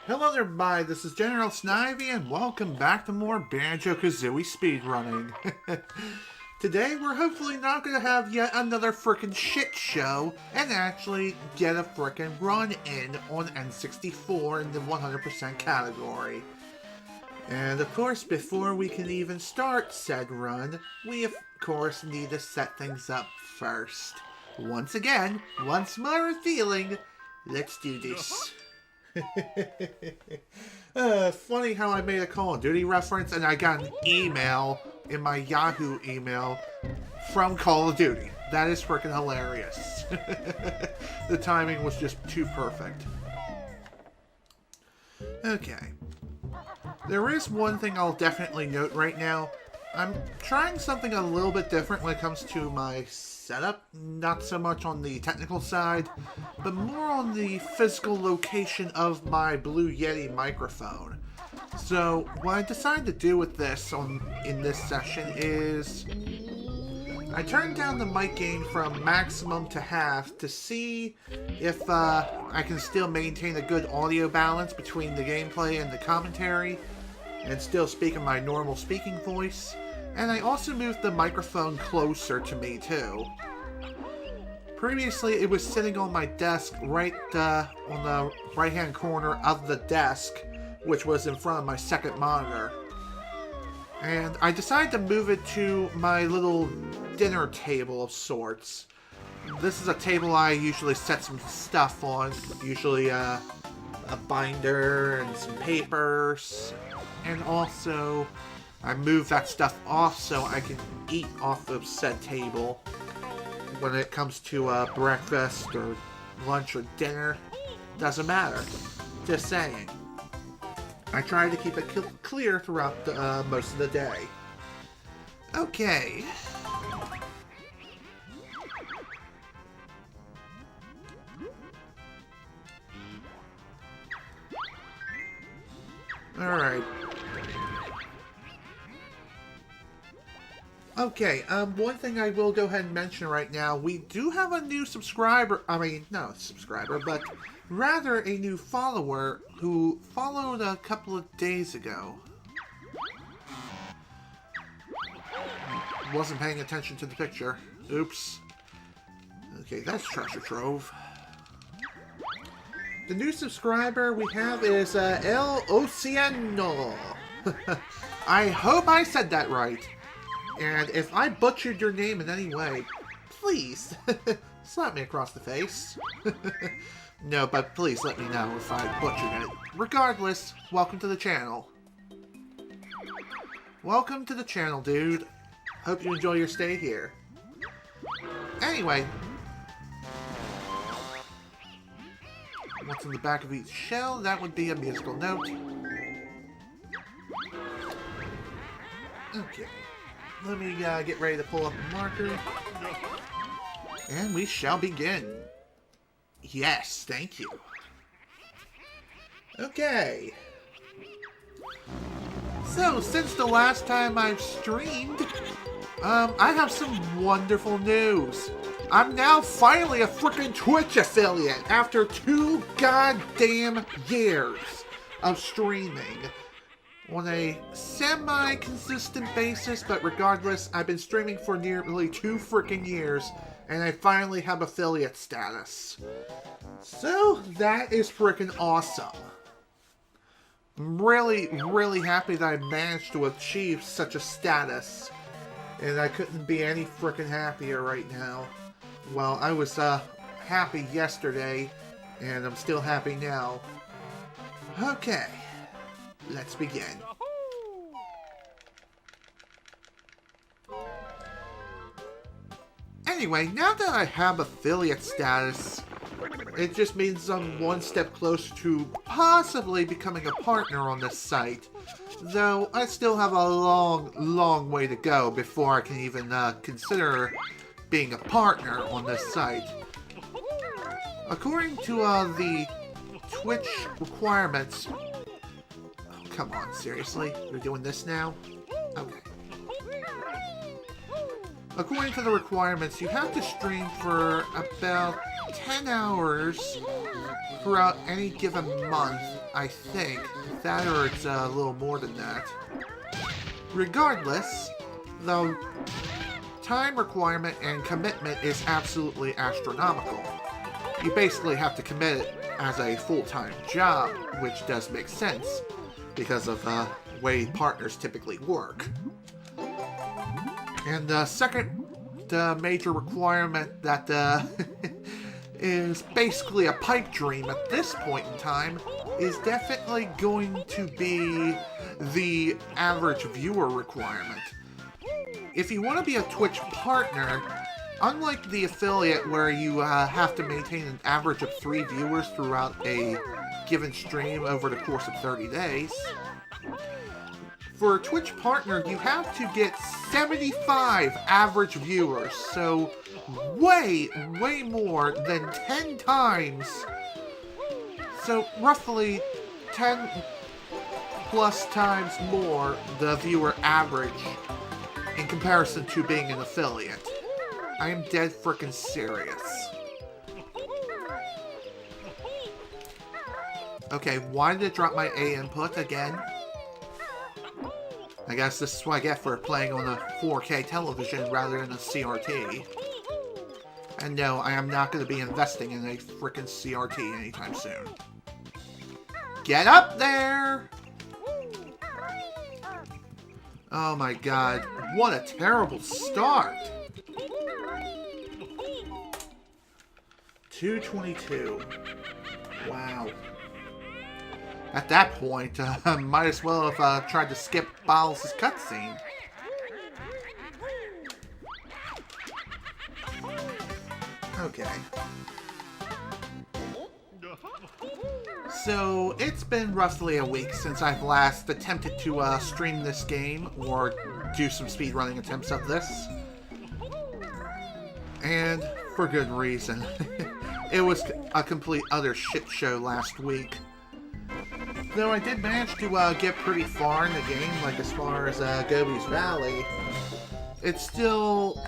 Hello there, everybody. This is General Snivy, and welcome back to more Banjo Kazooie speedrunning. Today, we're hopefully not going to have yet another frickin' shit show and actually get a frickin' run in on N64 in the 100% category. And of course, before we can even start said run, we of course need to set things up first. Once again, once more revealing, let's do this. Funny how I made a Call of Duty reference and I got an email in my Yahoo email from Call of Duty. That is freaking hilarious. The timing was just too perfect. Okay. There is one thing I'll definitely note right now. I'm trying something a little bit different when it comes to my setup. Not so much on the technical side, but more on the physical location of my Blue Yeti microphone. So, what I decided to do with this in this session is I turned down the mic gain from maximum to half to see if I can still maintain a good audio balance between the gameplay and the commentary and still speak in my normal speaking voice. And I also moved the microphone closer to me too. Previously, it was sitting on my desk right on the right-hand corner of the desk, which was in front of my second monitor. And I decided to move it to my little dinner table of sorts. This is a table I usually set some stuff on, usually a binder and some papers, and also I move that stuff off so I can eat off of said table when it comes to breakfast or lunch or dinner. Doesn't matter. Just saying. I try to keep it clear throughout most of the day. Okay. Alright. Okay, one thing I will go ahead and mention right now, we do have a new subscriber, not subscriber, but rather a new follower who followed a couple of days ago. Wasn't paying attention to the picture. Oops. Okay, that's treasure trove. The new subscriber we have is El Oceano. I hope I said that right. And if I butchered your name in any way, please slap me across the face. No, but please let me know if I butchered it. Regardless, welcome to the channel. Welcome to the channel, dude. Hope you enjoy your stay here. Anyway. What's in the back of each shell? That would be a musical note. Okay. Let me get ready to pull up a marker. And we shall begin. Yes, thank you. Okay. So, since the last time I've streamed, I have some wonderful news. I'm now finally a freaking Twitch affiliate after 2 goddamn years of streaming. On a semi-consistent basis, but regardless, I've been streaming for nearly 2 freaking years, and I finally have affiliate status. So, that is freaking awesome. I'm really, really happy that I managed to achieve such a status, and I couldn't be any freaking happier right now. Well, I was happy yesterday, and I'm still happy now. Okay. Let's begin. Anyway, now that I have affiliate status, it just means I'm one step closer to possibly becoming a partner on this site. Though, I still have a long, long way to go before I can even consider being a partner on this site. According to the Twitch requirements... Come on, seriously? We're doing this now? Okay. According to the requirements, you have to stream for about 10 hours throughout any given month I think. That or it's a little more than that. Regardless, the time requirement and commitment is absolutely astronomical. You basically have to commit it as a full-time job, which does make sense because of the way partners typically work. And the second major requirement that is basically a pipe dream at this point in time is definitely going to be the average viewer requirement. If you want to be a Twitch partner, unlike the affiliate where you have to maintain an average of 3 viewers throughout a given stream over the course of 30 days, for a Twitch partner, you have to get 75 average viewers, so way more than 10 times, so roughly 10 plus times more the viewer average in comparison to being an affiliate. I am dead frickin' serious. Okay, why did it drop my A input again? I guess this is what I get for playing on a 4K television rather than a CRT. And no, I am not going to be investing in a frickin' CRT anytime soon. Get up there! Oh my god, what a terrible start! 222. Wow. At that point, might as well have tried to skip Bowles' cutscene. Okay. So, it's been roughly a week since I've last attempted to stream this game, or do some speedrunning attempts of this. And for good reason. It was a complete utter shit show last week. Though I did manage to get pretty far in the game, like as far as Gobi's Valley, it's still...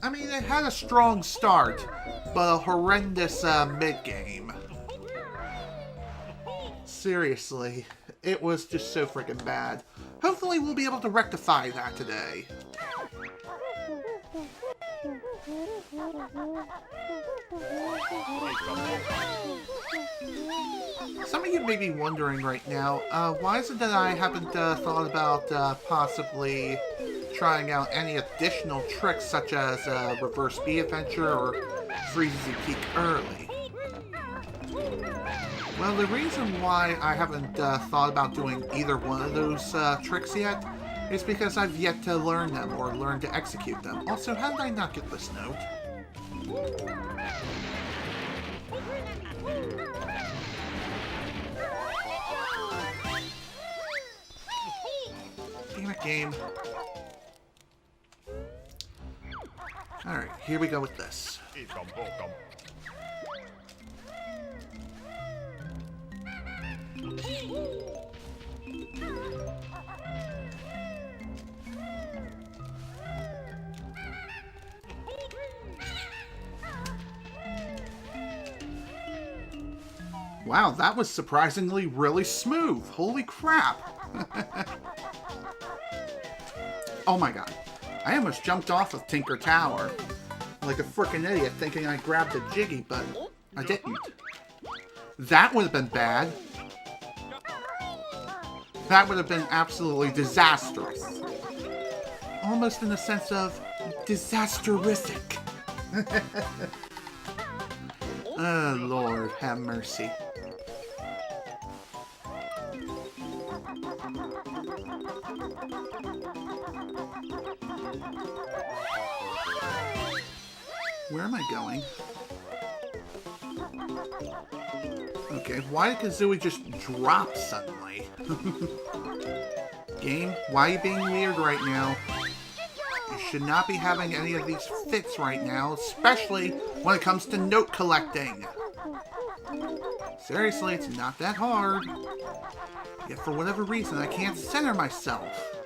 I mean, it had a strong start, but a horrendous mid-game. Seriously, it was just so freaking bad. Hopefully we'll be able to rectify that today. Some of you may be wondering right now, why is it that I haven't thought about possibly trying out any additional tricks such as Reverse Speed Adventure or Freeze Peak Early? Well, the reason why I haven't thought about doing either one of those tricks yet is because I've yet to learn them or learn to execute them. Also, how did I not get this note? Damn it, game. Alright, here we go with this. Wow, that was surprisingly really smooth. Holy crap. Oh my god. I almost jumped off of Tinker Tower like a frickin' idiot thinking I grabbed the jiggy, but I didn't. That would have been bad. That would have been absolutely disastrous. Almost in the sense of disasteristic. Oh, Lord, have mercy. Where am I going? Okay, why did Kazooie just drop suddenly? Game, why are you being weird right now? You should not be having any of these fits right now, especially when it comes to note collecting. Seriously, it's not that hard. Yet for whatever reason, I can't center myself.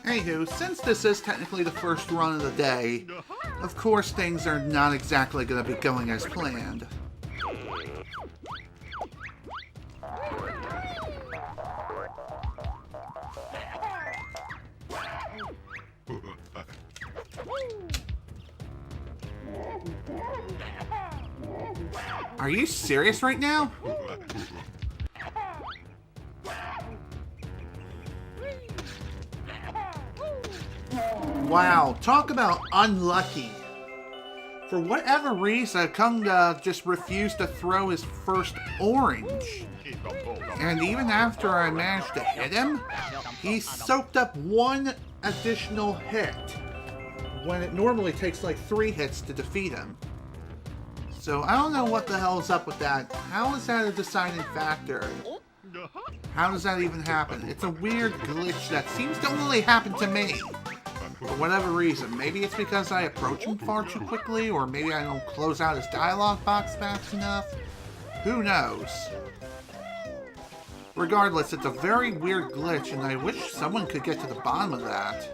Anywho, since this is technically the first run of the day, of course things are not exactly going to be going as planned. Are you serious right now? Wow, talk about unlucky. For whatever reason, Kunga just refused to throw his first orange. And even after I managed to hit him, he soaked up one additional hit, when it normally takes like 3 hits to defeat him. So I don't know what the hell is up with that. How is that a deciding factor? How does that even happen? It's a weird glitch that seems to only happen to me. For whatever reason. Maybe it's because I approach him far too quickly, or maybe I don't close out his dialogue box fast enough. Who knows? Regardless, it's a very weird glitch, and I wish someone could get to the bottom of that.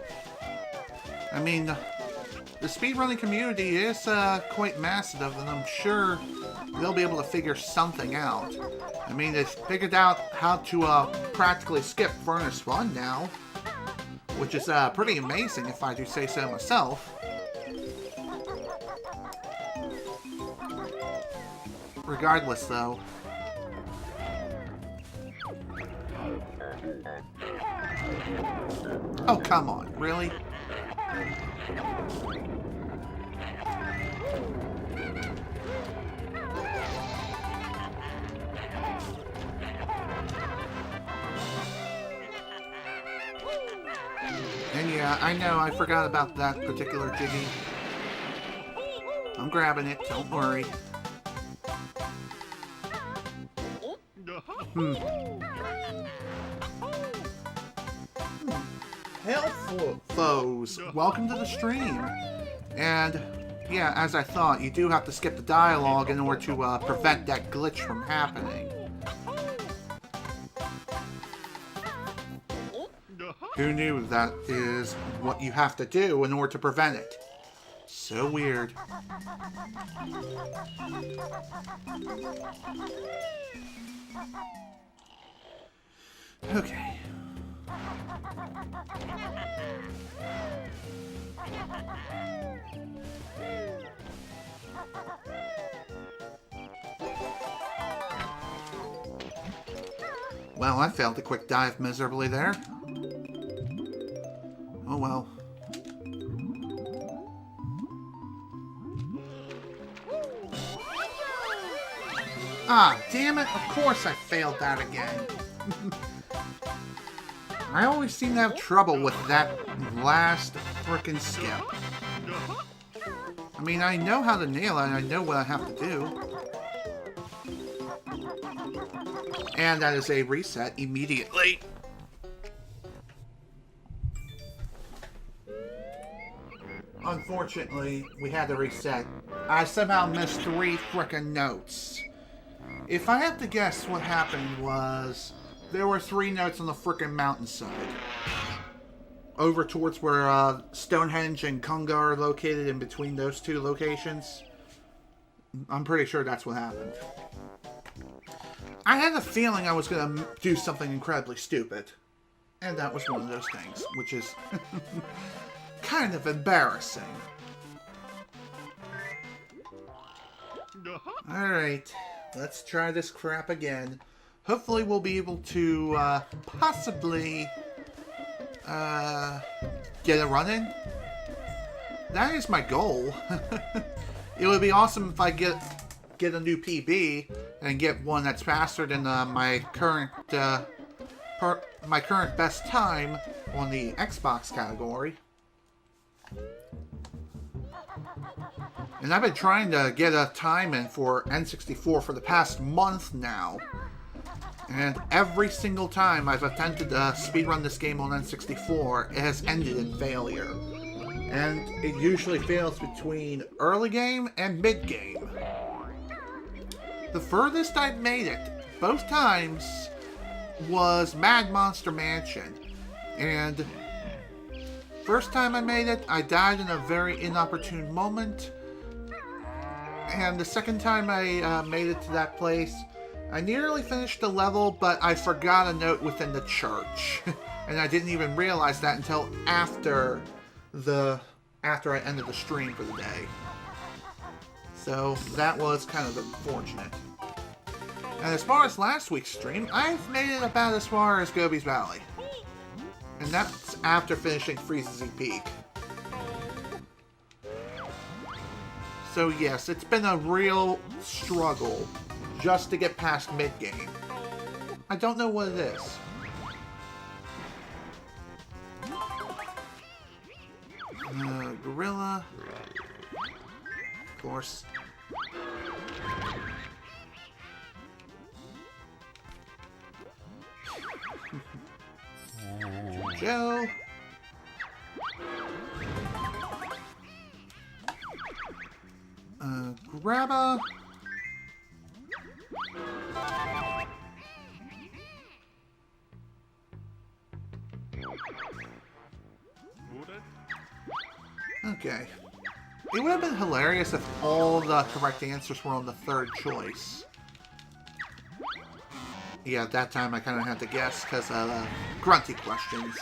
I mean, the speedrunning community is quite massive, and I'm sure they'll be able to figure something out. I mean, they've figured out how to practically skip Furnace Run now, which is pretty amazing if I do say so myself. Regardless, though. Oh, come on, really? And yeah, I know, I forgot about that particular Jiggy. I'm grabbing it, don't worry. Hail foes, welcome to the stream. And yeah, as I thought, you do have to skip the dialogue in order to prevent that glitch from happening. Who knew that is what you have to do in order to prevent it? So weird. Okay. Well, I failed to quick dive miserably there. Oh well. Ah, damn it, of course I failed that again. I always seem to have trouble with that last frickin' skip. I mean, I know how to nail it, and I know what I have to do. And that is a reset immediately. Unfortunately, we had to reset. I somehow missed 3 frickin' notes. If I have to guess, what happened was there were 3 notes on the frickin' mountainside. Over towards where Stonehenge and Kunga are located, in between those 2 locations. I'm pretty sure that's what happened. I had a feeling I was going to do something incredibly stupid. And that was one of those things, which is kind of embarrassing. Alright, let's try this crap again. Hopefully we'll be able to possibly get a run in. That is my goal. It would be awesome if I get a new PB and get one that's faster than my current best time on the Xbox category. And I've been trying to get a time in for N64 for the past month now. And every single time I've attempted to speedrun this game on N64, it has ended in failure. And it usually fails between early game and mid game. The furthest I've made it, both times, was Mad Monster Mansion. And First time I made it, I died in a very inopportune moment. And the second time I made it to that place, I nearly finished the level, but I forgot a note within the church. And I didn't even realize that until after I ended the stream for the day. So that was kind of unfortunate. And as far as last week's stream, I've made it about as far as Gobi's Valley. And that's after finishing Freeze's Peak. So yes, it's been a real struggle just to get past mid-game. I don't know what it is. Gorilla. Of course. Joe. Grabba. Okay. It would have been hilarious if all the correct answers were on the third choice. Yeah, at that time I kind of had to guess because of grunty questions.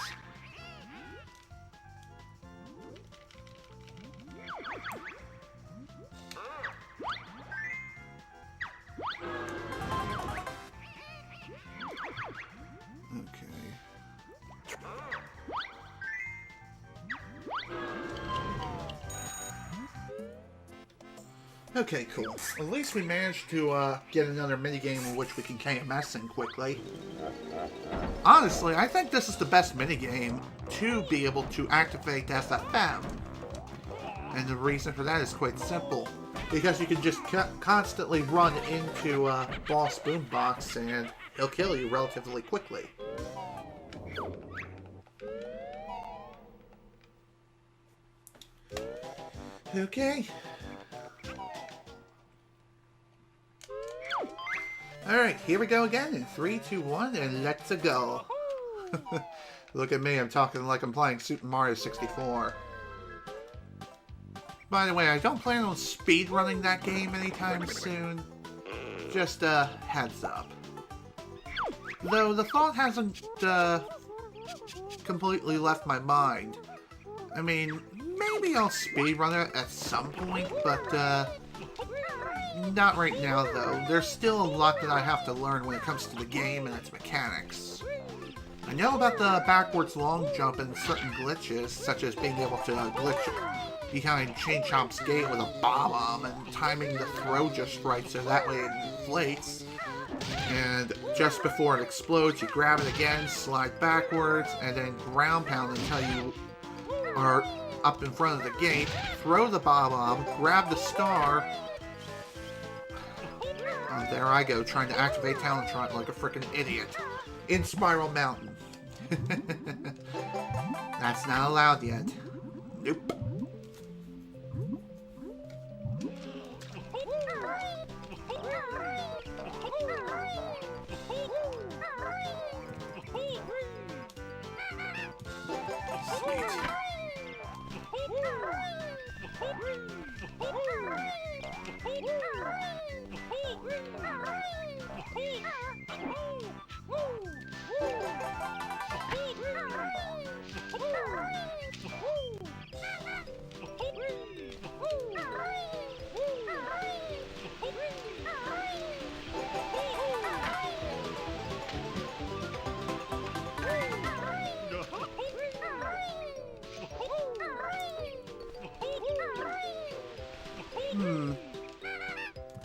Okay, cool. At least we managed to get another minigame in which we can KMS in quickly. Honestly, I think this is the best minigame to be able to activate FFM. And the reason for that is quite simple. Because you can just constantly run into Boss Boombox and he'll kill you relatively quickly. Okay. Alright, here we go again in 3, 2, 1, and let's go. Look at me, I'm talking like I'm playing Super Mario 64. By the way, I don't plan on speedrunning that game anytime soon. Just a heads up. Though the thought hasn't completely left my mind. I mean, maybe I'll speedrun it at some point, but not right now, though. There's still a lot that I have to learn when it comes to the game and its mechanics. I know about the backwards long jump and certain glitches, such as being able to glitch behind Chain Chomp's gate with a bomb and timing the throw just right so that way it inflates. And just before it explodes, you grab it again, slide backwards, and then ground pound until you are up in front of the gate, throw the bomb, grab the star. Oh, there I go, trying to activate Talentron like a freaking idiot. In Spiral Mountain. That's not allowed yet. Nope.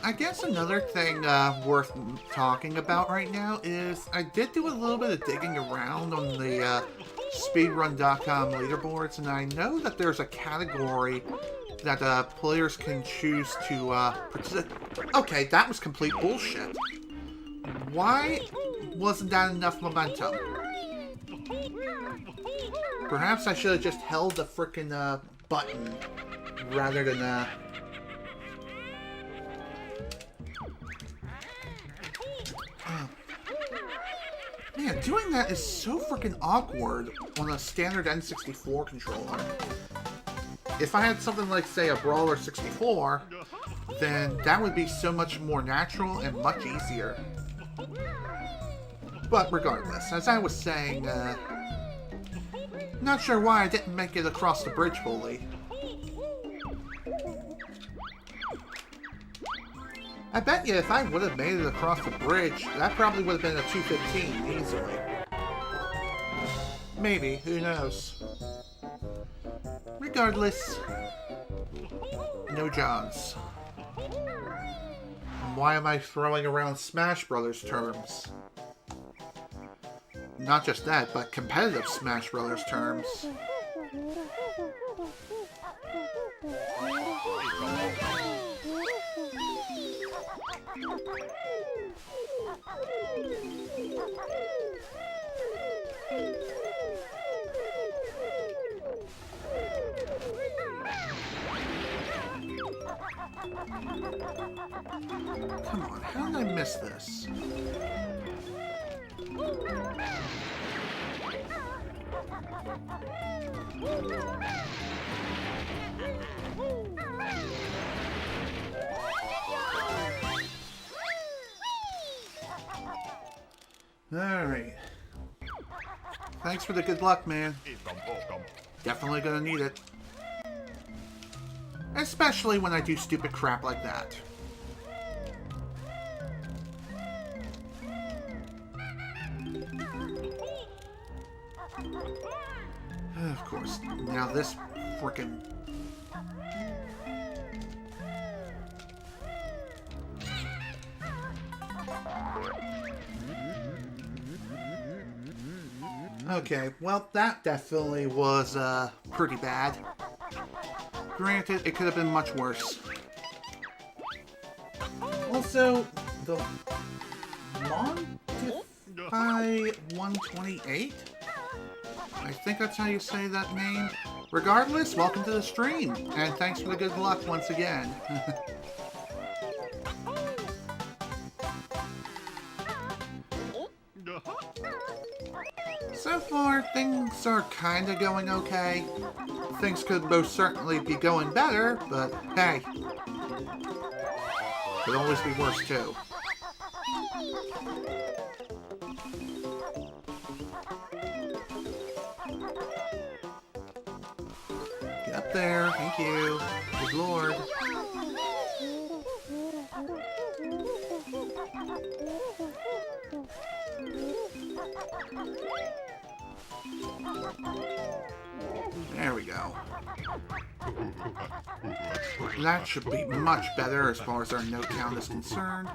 I guess another thing worth talking about right now is I did do a little bit of digging around on the Speedrun.com leaderboards, and I know that there's a category that players can choose to participate. Okay, that was complete bullshit. Why wasn't that enough momentum? Perhaps I should have just held the frickin' button rather than Man, doing that is so freaking awkward on a standard N64 controller. If I had something like, say, a Brawler 64, then that would be so much more natural and much easier. But regardless, as I was saying, not sure why I didn't make it across the bridge fully. I bet you if I would have made it across the bridge, that probably would have been a 215 easily. Maybe, who knows. Regardless, no Johns. Why am I throwing around Smash Brothers terms? Not just that, but competitive Smash Brothers terms. Come on, how did I miss this? Alright. Thanks for the good luck, man. Definitely gonna need it. Especially when I do stupid crap like that. Of course. Now this frickin'... Okay, well, that definitely was, pretty bad. Granted, it could have been much worse. Also, the Montify 128? I think that's how you say that name. Regardless, welcome to the stream, and thanks for the good luck once again. So far, things are kinda going okay. Things could most certainly be going better, but hey. Could always be worse too. Get up there, thank you. Good lord. There we go. That should be much better as far as our note count is concerned.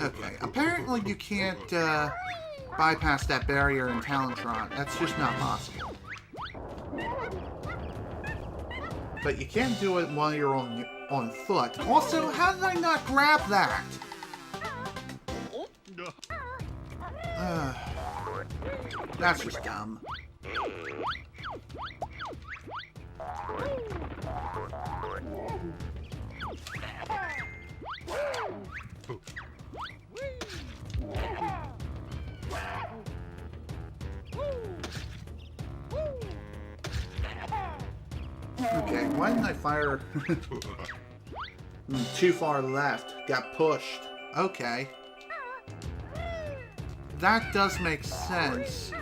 Okay, apparently you can't bypass that barrier in Talentron. That's just not possible. But you can do it while you're on foot. Also, how did I not grab that? That's just dumb. Okay, why didn't I fire too far left? Got pushed. Okay. That does make sense.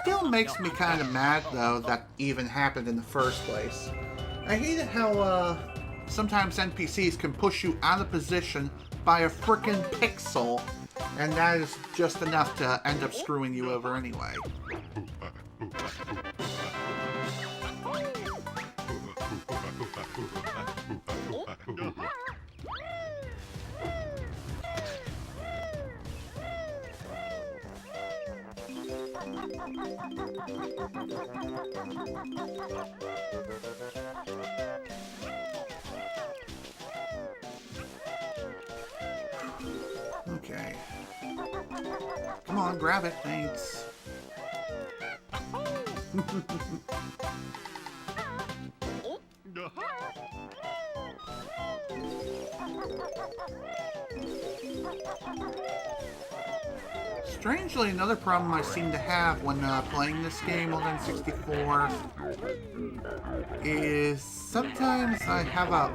Still makes me kind of mad, though, that even happened in the first place. I hate it how, sometimes NPCs can push you out of position by a frickin' pixel, and that is just enough to end up screwing you over anyway. Okay. Come on, grab it, thanks. Strangely, another problem I seem to have when playing this game on N64 is sometimes I have a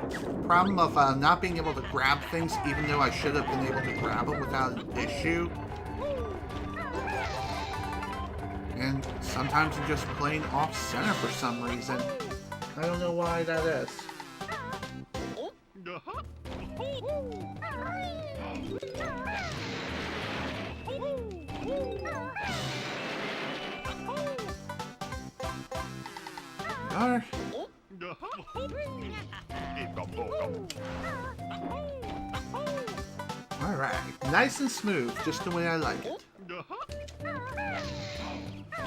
problem of not being able to grab things even though I should have been able to grab them without an issue. And sometimes I'm just playing off-center for some reason. I don't know why that is. Alright, nice and smooth, just the way I like it.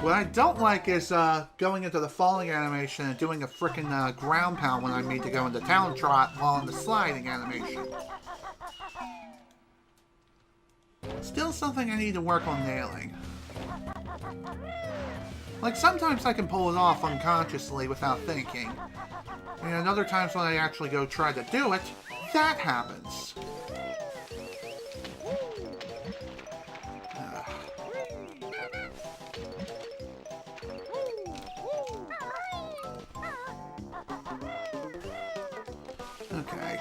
What I don't like is going into the falling animation and doing a frickin' ground pound when I need to go into town trot while in the sliding animation. Still something I need to work on nailing. Like, sometimes I can pull it off unconsciously without thinking. And other times when I actually go try to do it, that happens. Okay.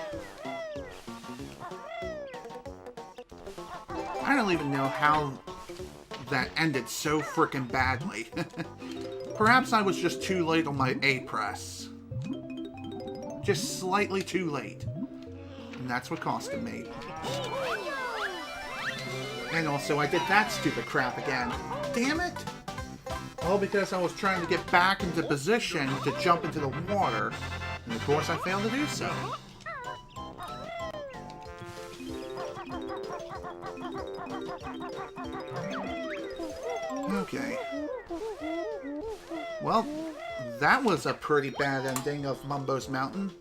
I don't even know how that ended so frickin' badly. Perhaps I was just too late on my A press. Just slightly too late. And that's what costed me. And also, I did that stupid crap again. Damn it! All because I was trying to get back into position to jump into the water. And of course, I failed to do so. Okay. Well, that was a pretty bad ending of Mumbo's Mountain.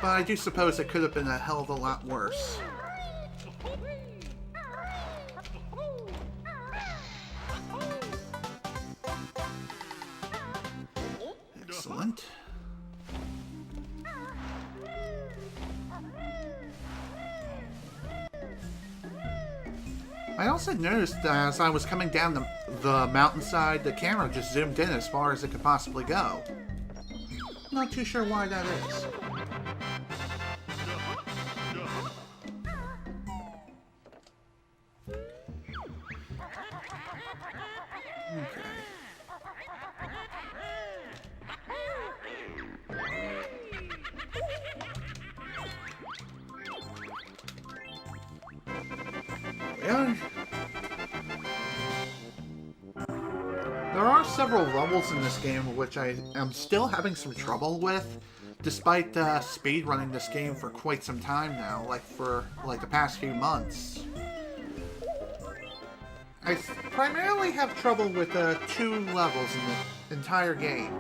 But I do suppose it could have been a hell of a lot worse. Excellent. I also noticed as I was coming down the mountainside, the camera just zoomed in as far as it could possibly go. Not too sure why that is. Okay. Yeah. There are several levels in this game which I am still having some trouble with, despite speedrunning this game for quite some time now, for the past few months. I primarily have trouble with two levels in the entire game.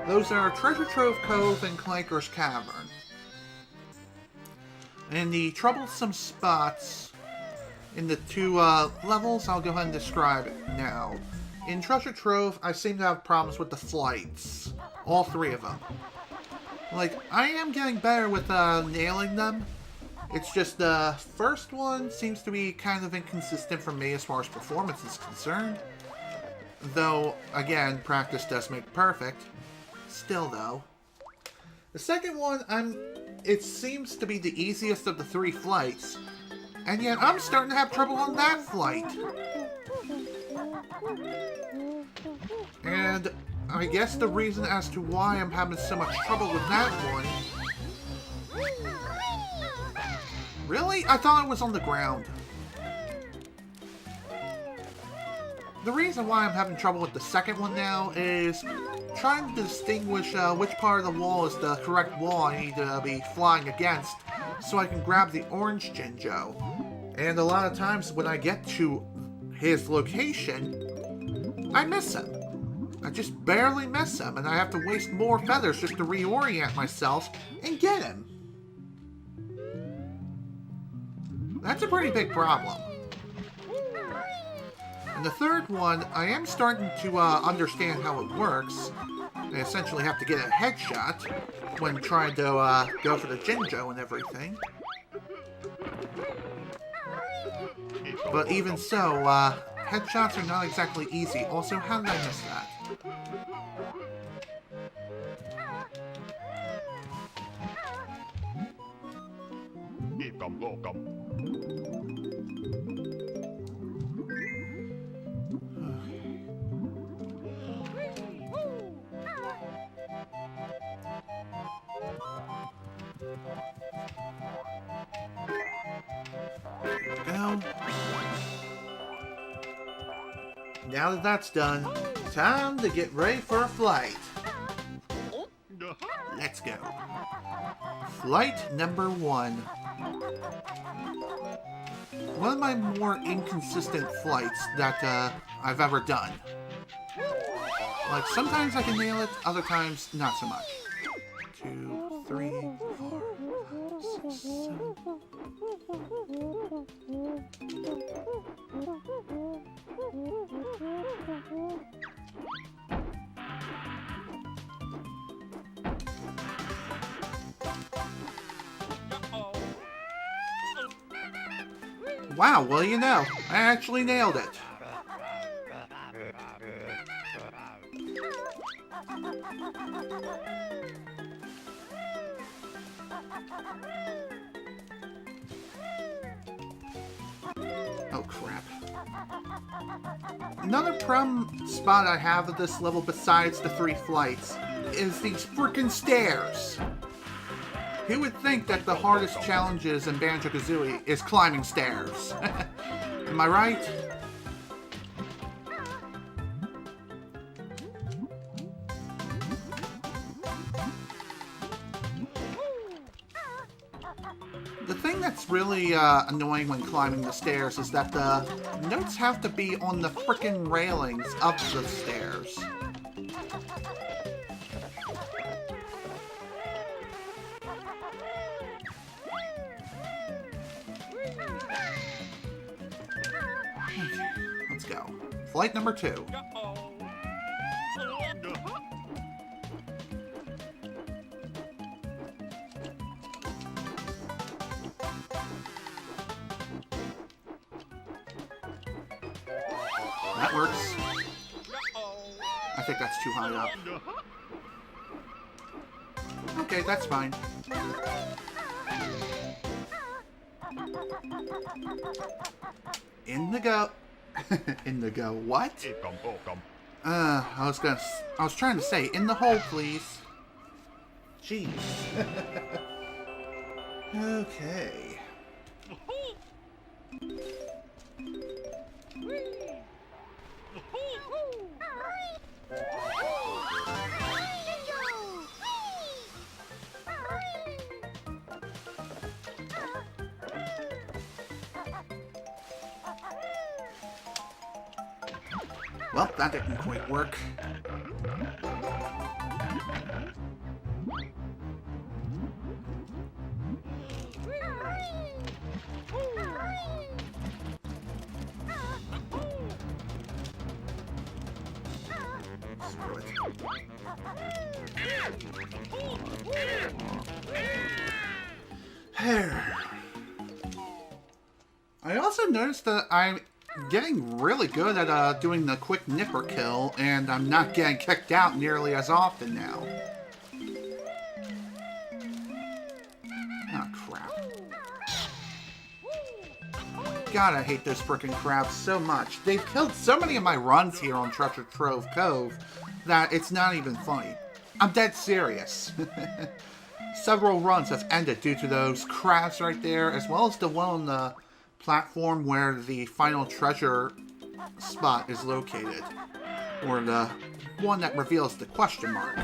Those are Treasure Trove Cove and Clanker's Cavern. And the troublesome spots in the two levels, I'll go ahead and describe it now. In Treasure Trove, I seem to have problems with the flights. All three of them. Like, I am getting better with nailing them. It's just the first one seems to be kind of inconsistent for me as far as performance is concerned. Though, again, practice does make perfect. Still, though. The second one, it seems to be the easiest of the three flights. And yet, I'm starting to have trouble on that flight. And I guess the reason as to why I'm having so much trouble with that one... Really? I thought it was on the ground. The reason why I'm having trouble with the second one now is trying to distinguish which part of the wall is the correct wall I need to be flying against so I can grab the orange Jinjo. And a lot of times when I get to his location, I miss him. I just barely miss him, and I have to waste more feathers just to reorient myself and get him. That's a pretty big problem. And the third one, I am starting to understand how it works. I essentially have to get a headshot when trying to go for the Jinjo and everything. But even so, headshots are not exactly easy. Also, how did I miss that? There we go. Now that that's done, time to get ready for a flight. Let's go. Flight number 1. One of my more inconsistent flights that I've ever done. Like, sometimes I can nail it, other times not so much. 2, 3, 4, 5, 6, 7. Wow, well, you know, I actually nailed it. Oh, crap. Another problem spot I have at this level besides the 3 flights is these frickin' stairs. Who would think that the hardest challenges in Banjo Kazooie is climbing stairs? Am I right? The thing that's really annoying when climbing the stairs is that the notes have to be on the frickin' railings of the stairs. Let's go. Flight number 2. That works. I think that's too high up. Okay, that's fine. In the go. In the go. What? I was trying to say, in the hole, please. Jeez. Okay. Well, that didn't quite work. Screw it. I also noticed that I'm getting really good at doing the quick nipper kill, and I'm not getting kicked out nearly as often now. Oh, crap. God, I hate those frickin' crabs so much. They've killed so many of my runs here on Treasure Trove Cove that it's not even funny. I'm dead serious. Several runs have ended due to those crabs right there, as well as the one on the platform where the final treasure spot is located, or the one that reveals the question mark.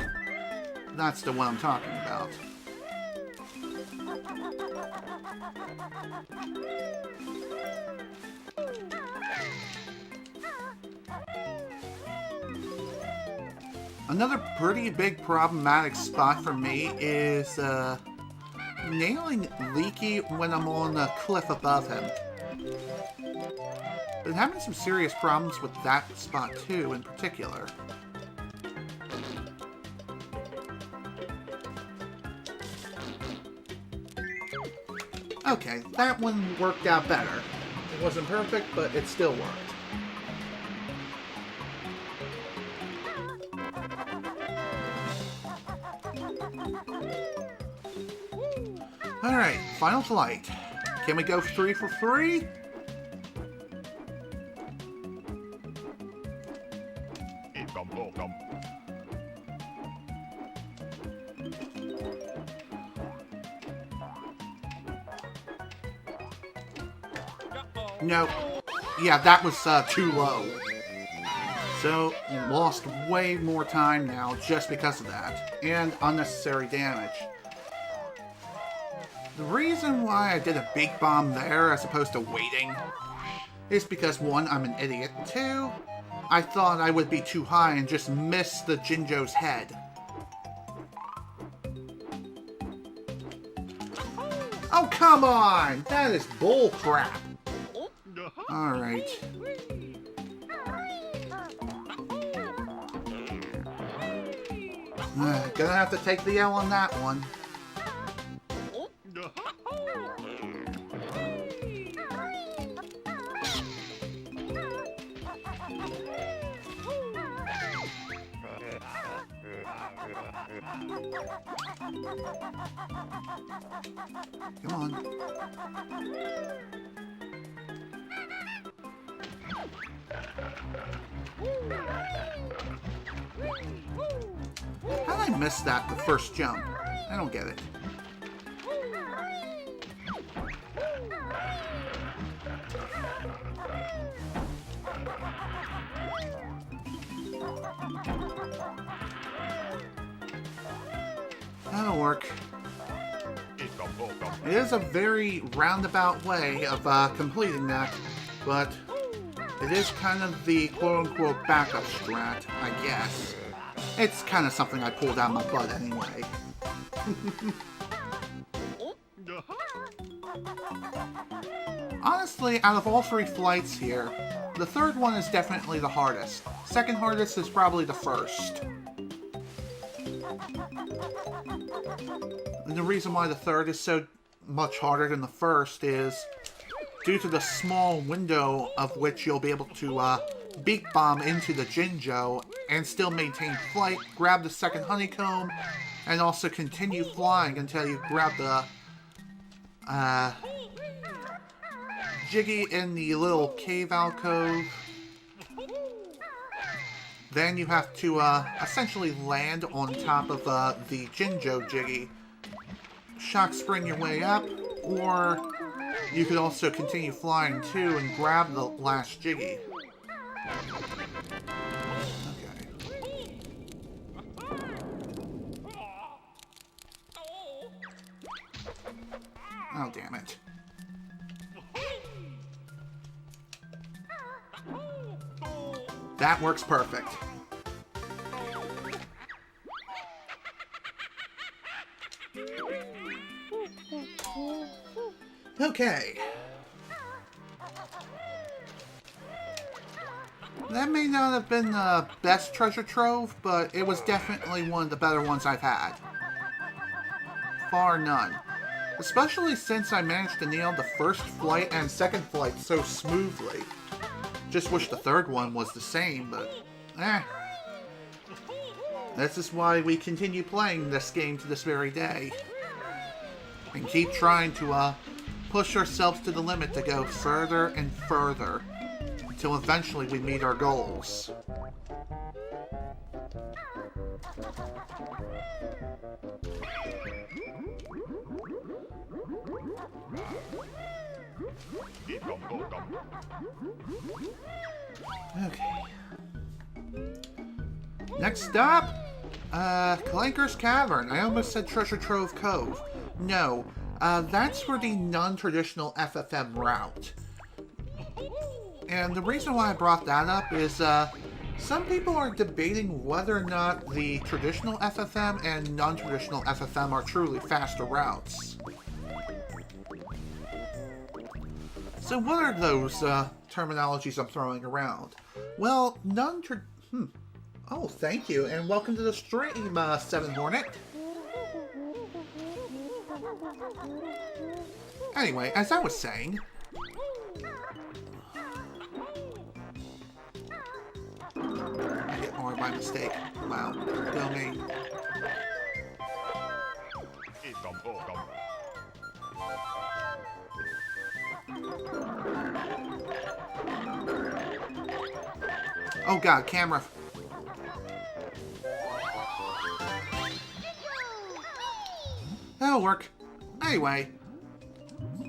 That's the one I'm talking about. Another pretty big problematic spot for me is nailing Leaky when I'm on the cliff above him. Been having some serious problems with that spot too, in particular. Okay, that one worked out better. It wasn't perfect, but it still worked. Alright, final flight. Can we go 3 for 3? No. Yeah, that was too low. So, lost way more time now just because of that. And unnecessary damage. The reason why I did a big bomb there as opposed to waiting is because, one, I'm an idiot. Two, I thought I would be too high and just miss the Jinjo's head. Oh, come on! That is bull crap. Alright. Gonna have to take the L on that one. Come on. How did I miss that the first jump? I don't get it. That'll work. It is a very roundabout way of completing that, but it is kind of the quote-unquote backup strat, I guess. It's kind of something I pulled out of my butt anyway. Honestly, out of all 3 flights here, the third one is definitely the hardest. Second hardest is probably the first. And the reason why the third is so much harder than the first is due to the small window of which you'll be able to beak bomb into the Jinjo and still maintain flight, grab the second honeycomb, and also continue flying until you grab the Jiggy in the little cave alcove. Then you have to essentially land on top of the Jinjo Jiggy, shock spring your way up, or you could also continue flying too and grab the last Jiggy. Okay. Oh, damn it. That works perfect. Okay. That may not have been the best treasure trove, but it was definitely one of the better ones I've had. Far none. Especially since I managed to nail the first flight and second flight so smoothly. Just wish the third one was the same, but this is why we continue playing this game to this very day. And keep trying to push ourselves to the limit to go further and further until eventually we meet our goals. Okay. Next stop, Clanker's Cavern. I almost said Treasure Trove Cove. No, that's for the non-traditional FFM route. And the reason why I brought that up is some people are debating whether or not the traditional FFM and non-traditional FFM are truly faster routes. So what are those terminologies I'm throwing around? Well, Oh, thank you, and welcome to the stream, Seven Hornet. Anyway, as I was saying... I hit R by mistake. Wow. Go me. Oh god, camera. That'll work. Anyway,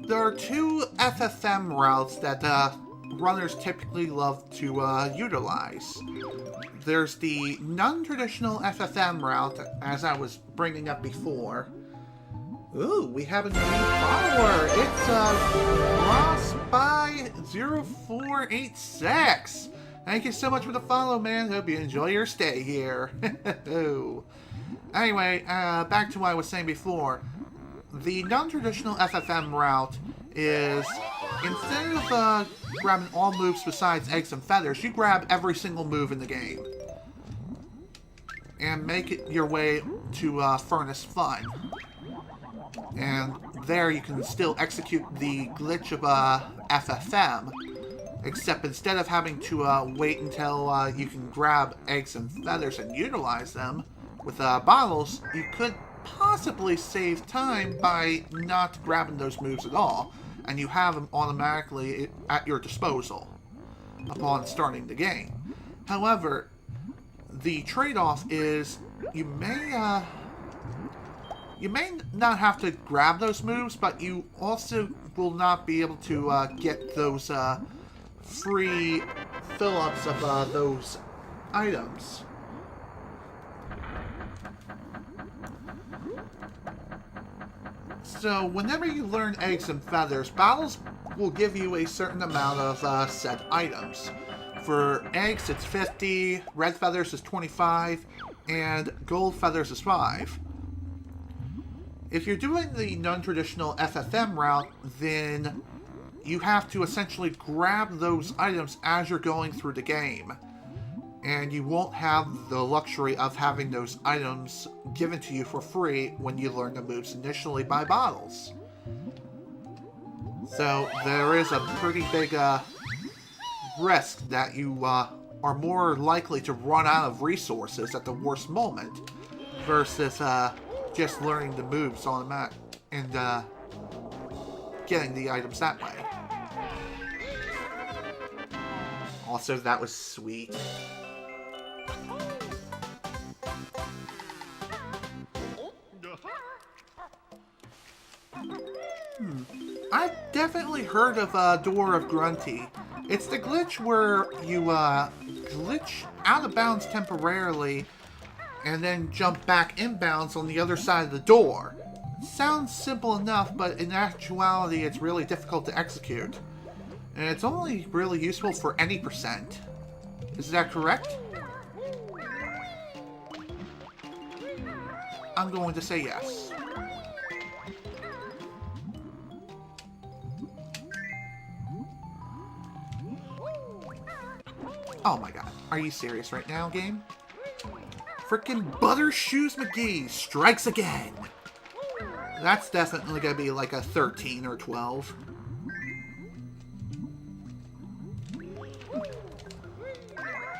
there are two FFM routes that runners typically love to utilize. There's the non-traditional FFM route, as I was bringing up before. Ooh, we have a new follower. It's RossBy0486. Thank you so much for the follow, man. Hope you enjoy your stay here. Anyway, back to what I was saying before. The non-traditional FFM route is, instead of grabbing all moves besides eggs and feathers, you grab every single move in the game. And make it your way to Furnace Fun. And there you can still execute the glitch of FFM. Except instead of having to wait until you can grab eggs and feathers and utilize them with bottles, you could possibly save time by not grabbing those moves at all, and you have them automatically at your disposal upon starting the game. However, the trade-off is you may not have to grab those moves, but you also will not be able to get those free fill-ups of those items. So, whenever you learn eggs and feathers, battles will give you a certain amount of said items. For eggs, it's 50, red feathers is 25, and gold feathers is 5. If you're doing the non-traditional FFM route, then you have to essentially grab those items as you're going through the game. And you won't have the luxury of having those items given to you for free when you learn the moves initially by bottles. So there is a pretty big risk that you are more likely to run out of resources at the worst moment versus just learning the moves on the map and getting the items that way. Also, that was sweet. I've definitely heard of Door of Grunty. It's the glitch where you glitch out of bounds temporarily and then jump back inbounds on the other side of the door. Sounds simple enough, but in actuality it's really difficult to execute. And it's only really useful for any percent. Is that correct? I'm going to say yes. Oh my god. Are you serious right now, game? Frickin' Buttershoes McGee strikes again! That's definitely gonna be like a 13 or 12.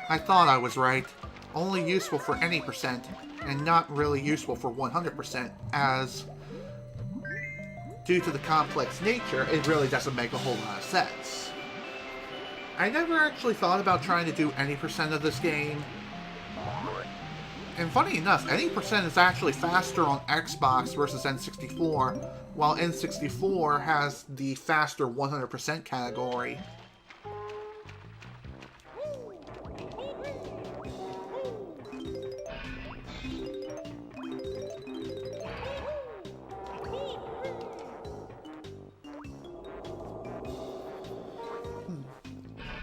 I thought I was right. Only useful for any percent, and not really useful for 100%, as due to the complex nature, it really doesn't make a whole lot of sense. I never actually thought about trying to do any percent of this game. And funny enough, any percent is actually faster on Xbox versus N64, while N64 has the faster 100% category.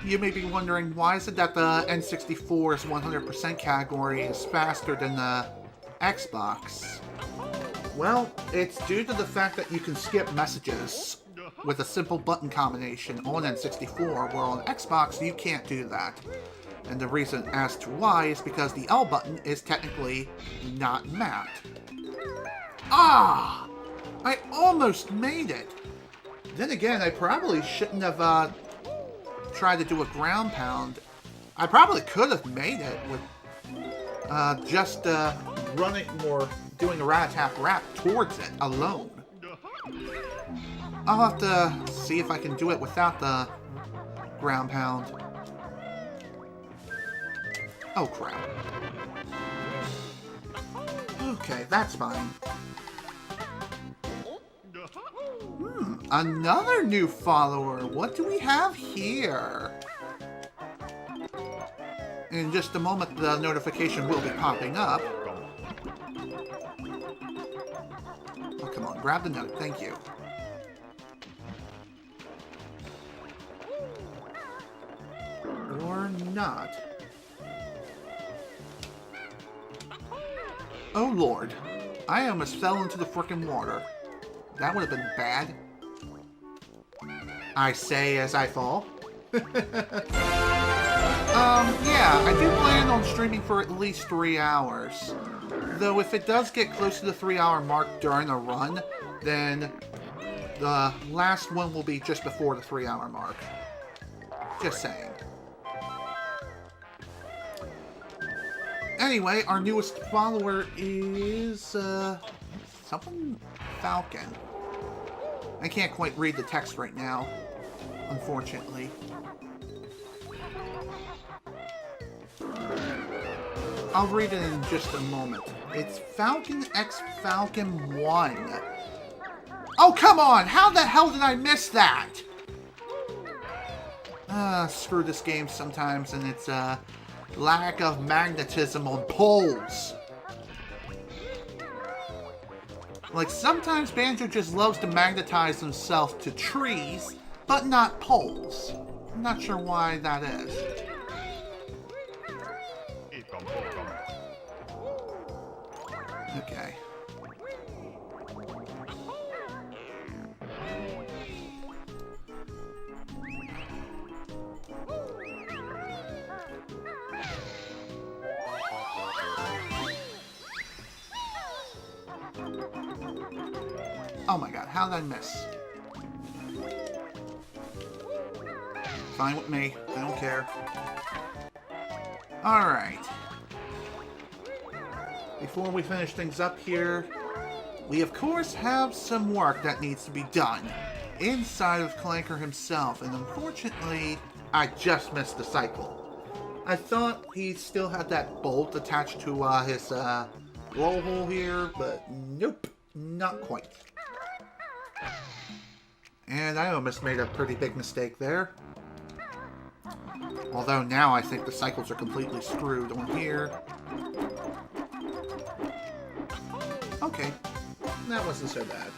You may be wondering, why is it that the N64's 100% category is faster than the Xbox? Well, it's due to the fact that you can skip messages with a simple button combination on N64, where on Xbox you can't do that. And the reason as to why is because the L button is technically not mapped. Ah! I almost made it! Then again, I probably shouldn't have tried to do a ground pound. I probably could have made it with just running or doing a rat-tap-rap towards it alone. I'll have to see if I can do it without the ground pound. Oh, crap. Okay, that's fine. Another new follower. What do we have here? In just a moment, the notification will be popping up. Oh, come on. Grab the note. Thank you. Or not. Oh, Lord. I almost fell into the frickin' water. That would have been bad. I say as I fall. Yeah, I do plan on streaming for at least 3 hours. Though if it does get close to the 3-hour mark during a run, then the last one will be just before the 3-hour mark. Just saying. Anyway, our newest follower is, something Falcon. I can't quite read the text right now, unfortunately. I'll read it in just a moment. It's Falcon X Falcon 1. Oh, come on! How the hell did I miss that? Screw this game sometimes and its, lack of magnetism on poles. Like, sometimes Banjo just loves to magnetize himself to trees, but not poles. I'm not sure why that is. Okay. Oh my god, how did I miss? Fine with me. I don't care. Alright. Before we finish things up here, we of course have some work that needs to be done inside of Clanker himself, and unfortunately, I just missed the cycle. I thought he still had that bolt attached to his roll hole here, but nope, not quite. And I almost made a pretty big mistake there. Although now I think the cycles are completely screwed on here. Okay, that wasn't so bad.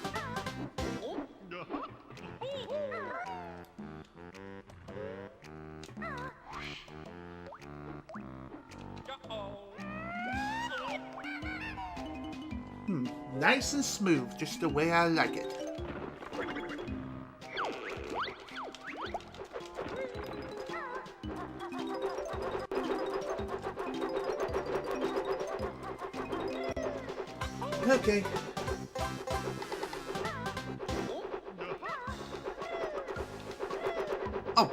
Nice and smooth, just the way I like it. Okay. Oh.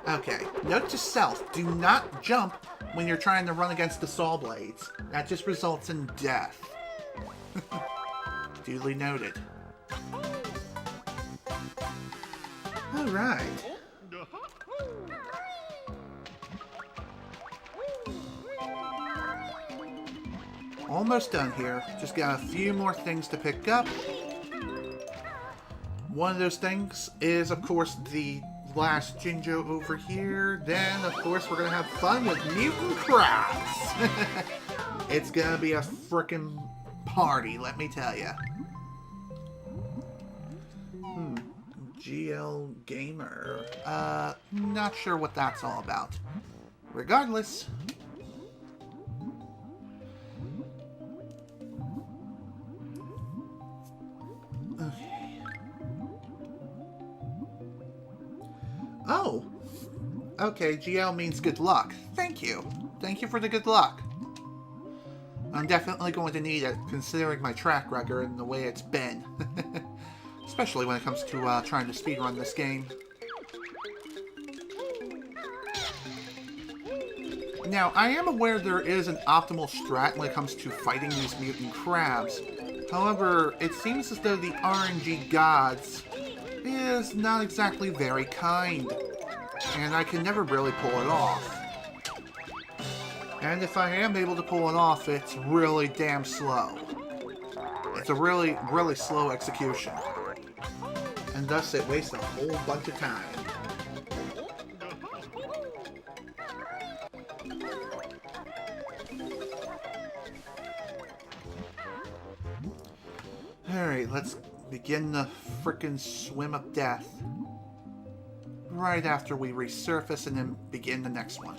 Okay. Note to self, do not jump when you're trying to run against the saw blades. That just results in death. Duly noted. Alright. Almost done here. Just got a few more things to pick up. One of those things is, of course, the last Jinjo over here. Then, of course, we're going to have fun with mutant crabs. It's going to be a frickin' party, let me tell ya. GL Gamer. Not sure what that's all about. Regardless. Okay. Oh! Okay, GL means good luck. Thank you. Thank you for the good luck. I'm definitely going to need it, considering my track record and the way it's been. especially when it comes to trying to speedrun this game. Now, I am aware there is an optimal strat when it comes to fighting these mutant crabs. However, it seems as though the RNG gods is not exactly very kind, and I can never really pull it off. And if I am able to pull it off, it's really damn slow. It's a really, really slow execution. And thus it wastes a whole bunch of time. Alright, let's begin the frickin' swim of death. Right after we resurface and then begin the next one.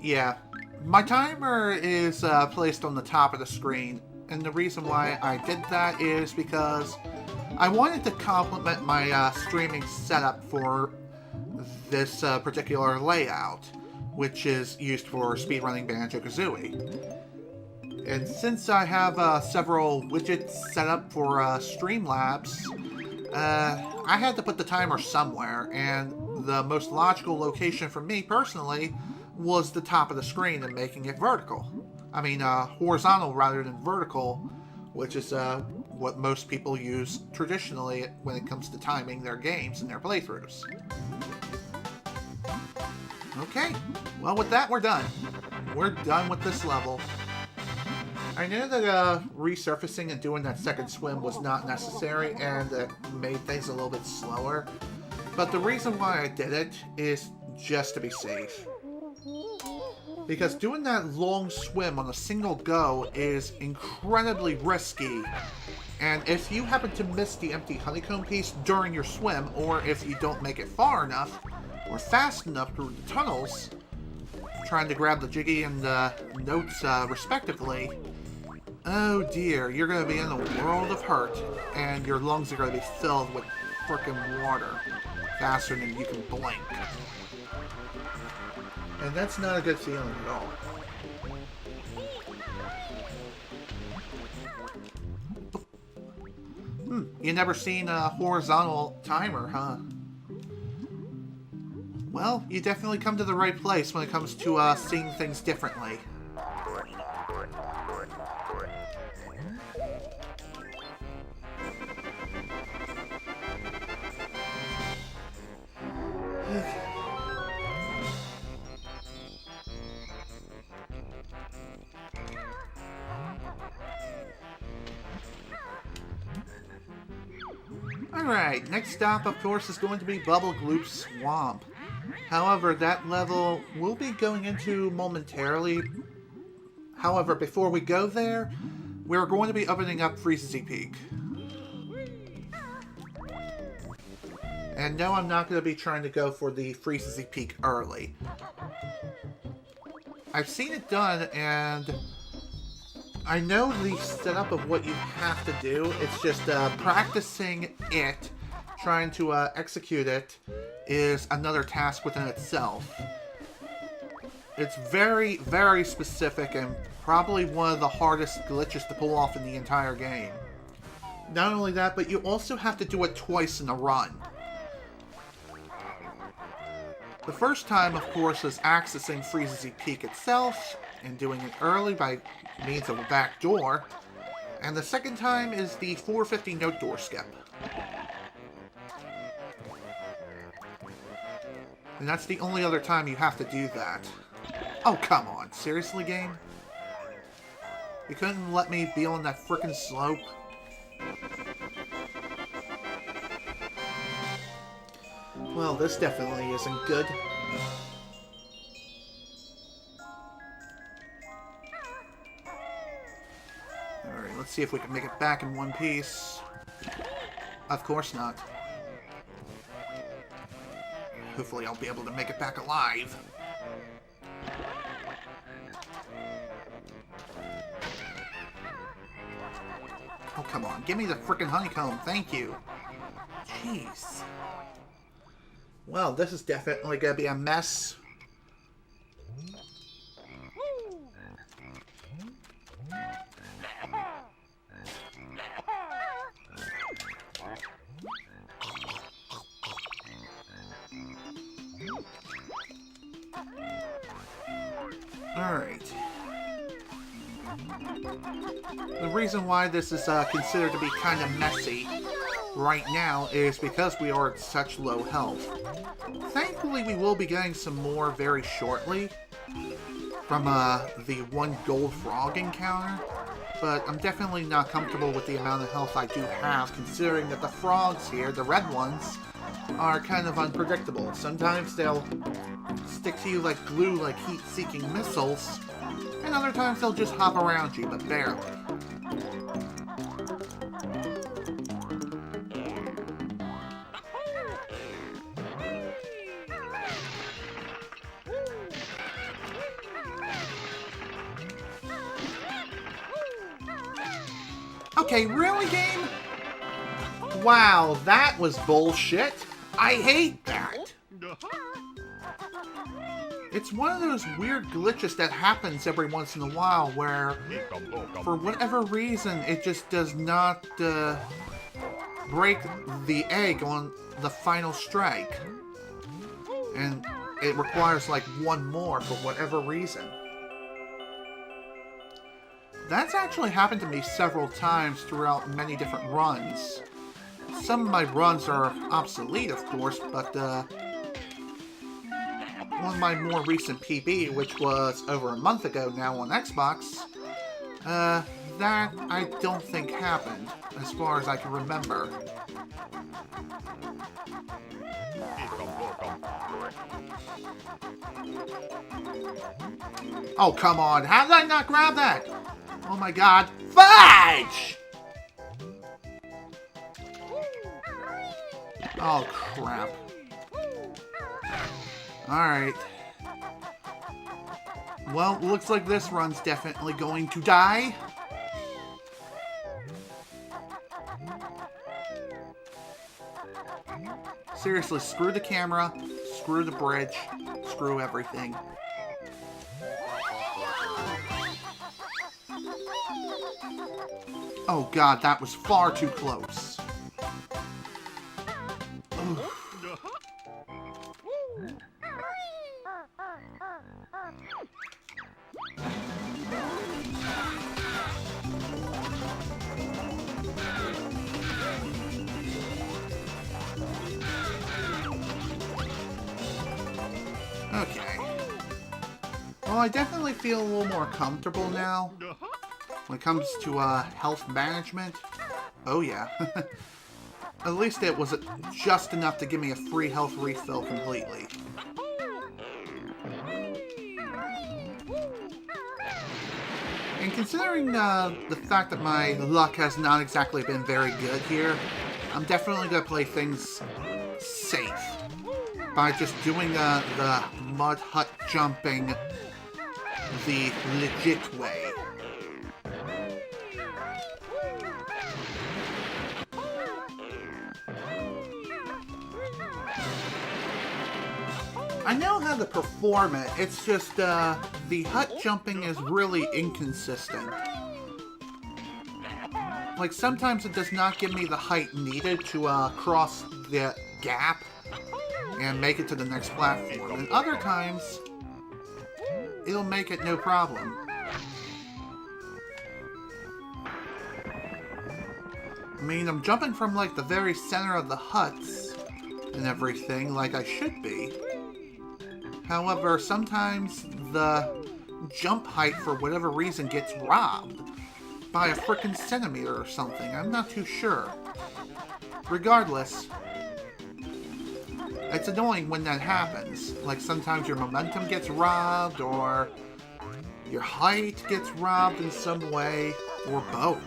Yeah. My timer is placed on the top of the screen, and the reason why I did that is because I wanted to complement my streaming setup for this particular layout, which is used for speedrunning Banjo Kazooie. And since I have several widgets set up for Streamlabs, I had to put the timer somewhere, and the most logical location for me personally was the top of the screen and making it vertical. I mean, horizontal rather than vertical, which is what most people use traditionally when it comes to timing their games and their playthroughs. Okay, well with that we're done. We're done with this level. I know that resurfacing and doing that second swim was not necessary and it made things a little bit slower. But the reason why I did it is just to be safe. Because doing that long swim on a single go is incredibly risky. And if you happen to miss the empty honeycomb piece during your swim, or if you don't make it far enough, or fast enough through the tunnels, trying to grab the Jiggy and the notes respectively, oh dear, you're going to be in a world of hurt, and your lungs are going to be filled with frickin' water faster than you can blink. And that's not a good feeling at all. You never seen a horizontal timer, huh? Well, you definitely come to the right place when it comes to seeing things differently. Alright, next stop, of course, is going to be Bubble Gloop Swamp. However, that level we'll be going into momentarily. However, before we go there, we're going to be opening up Freezy Peak. And no, I'm not going to be trying to go for the Freezy Peak early. I've seen it done, and I know the setup of what you have to do. It's just practicing it, trying to execute it, is another task within itself. It's very, very specific and probably one of the hardest glitches to pull off in the entire game. Not only that, but you also have to do it twice in a run. The first time, of course, is accessing Freezy Peak itself and doing it early by means of a back door. And the second time is the 450 note door skip. And that's the only other time you have to do that. Oh, come on. Seriously, game? You couldn't let me be on that frickin' slope? Well, this definitely isn't good. Alright, let's see if we can make it back in one piece. Of course not. Hopefully I'll be able to make it back alive. Oh, come on. Give me the frickin' honeycomb. Thank you. Jeez. Well, this is definitely going to be a mess. Alright. The reason why this is considered to be kind of messy right now is because we are at such low health. Thankfully, we will be getting some more very shortly from the one gold frog encounter, but I'm definitely not comfortable with the amount of health I do have, considering that the frogs here, the red ones, are kind of unpredictable. Sometimes they'll stick to you like glue, like heat-seeking missiles, and other times they'll just hop around you, but barely. Okay, really, game? Wow, that was bullshit. I hate that. It's one of those weird glitches that happens every once in a while where, for whatever reason, it just does not break the egg on the final strike. And it requires like one more for whatever reason. That's actually happened to me several times throughout many different runs. Some of my runs are obsolete, of course, but one of my more recent PB, which was over a month ago now on Xbox, that I don't think happened, as far as I can remember. Oh, come on. How did I not grab that? Oh my god. Fudge! Oh, crap. Alright. Well, looks like this run's definitely going to die. Seriously, screw the camera, screw the bridge, screw everything. Oh god, that was far too close. Oof. Okay. Well, I definitely feel a little more comfortable now when it comes to health management. Oh yeah. At least it was just enough to give me a free health refill completely. And considering the fact that my luck has not exactly been very good here, I'm definitely going to play things safe by just doing the mud hut jumping the legit way. I know how to perform it, it's just the hut jumping is really inconsistent. Like, sometimes it does not give me the height needed to cross the gap and make it to the next platform. And other times, it'll make it no problem. I mean, I'm jumping from, like, the very center of the huts and everything, like I should be. However, sometimes the jump height, for whatever reason, gets robbed by a frickin' centimeter or something. I'm not too sure. Regardless, it's annoying when that happens. Like, sometimes your momentum gets robbed, or your height gets robbed in some way, or both.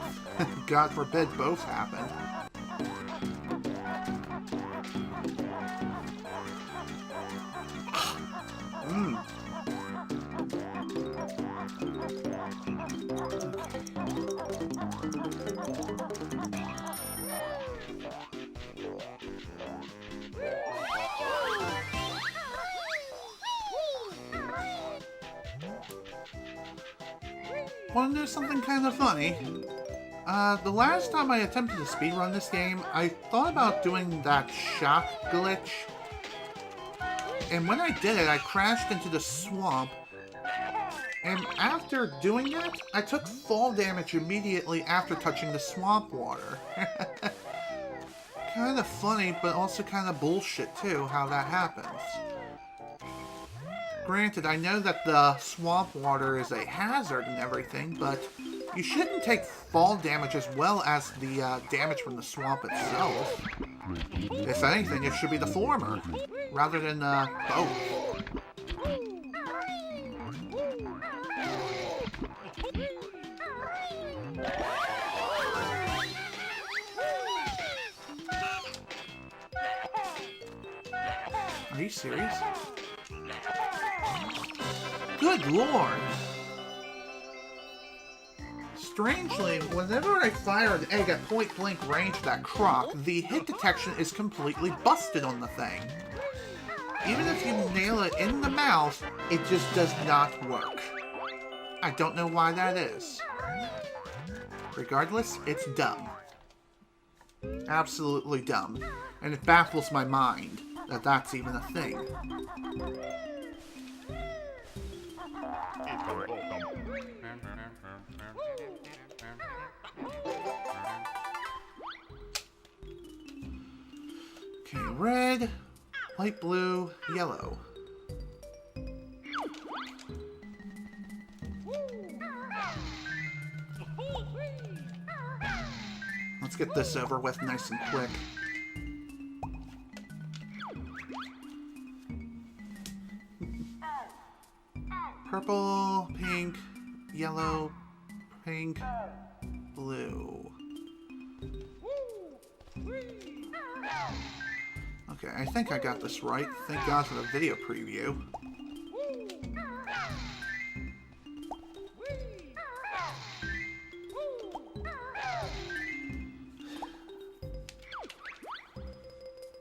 God forbid both happen. Want to know something kind of funny? The last time I attempted to speedrun this game, I thought about doing that shock glitch. And when I did it, I crashed into the swamp And after doing that, I took fall damage immediately after touching the swamp water. Kind of funny, but also kind of bullshit too, how that happens. Granted, I know that the swamp water is a hazard and everything, but you shouldn't take fall damage as well as the damage from the swamp itself. If anything, it should be the former, rather than both. Are you serious? Good lord! Strangely, whenever I fire an egg at point-blank range at that croc, the hit detection is completely busted on the thing. Even if you nail it in the mouth, it just does not work. I don't know why that is. Regardless, it's dumb. Absolutely dumb. And it baffles my mind that that's even a thing. Okay, red, light blue, yellow. Let's get this over with nice and quick. Purple, pink, yellow, pink, blue. Okay, I think I got this right. Thank God for the video preview.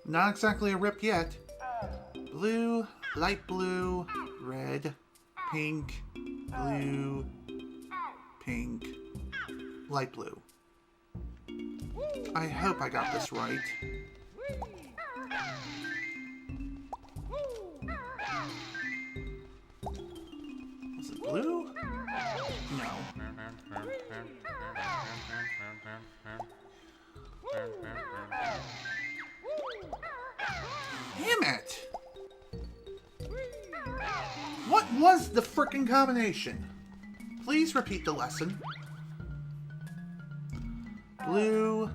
Not exactly a rip yet. Blue, light blue, red, pink, blue, pink, light blue. I hope I got this right. Was it blue? No. Damn it! What was the frickin' combination? Please repeat the lesson. Blue,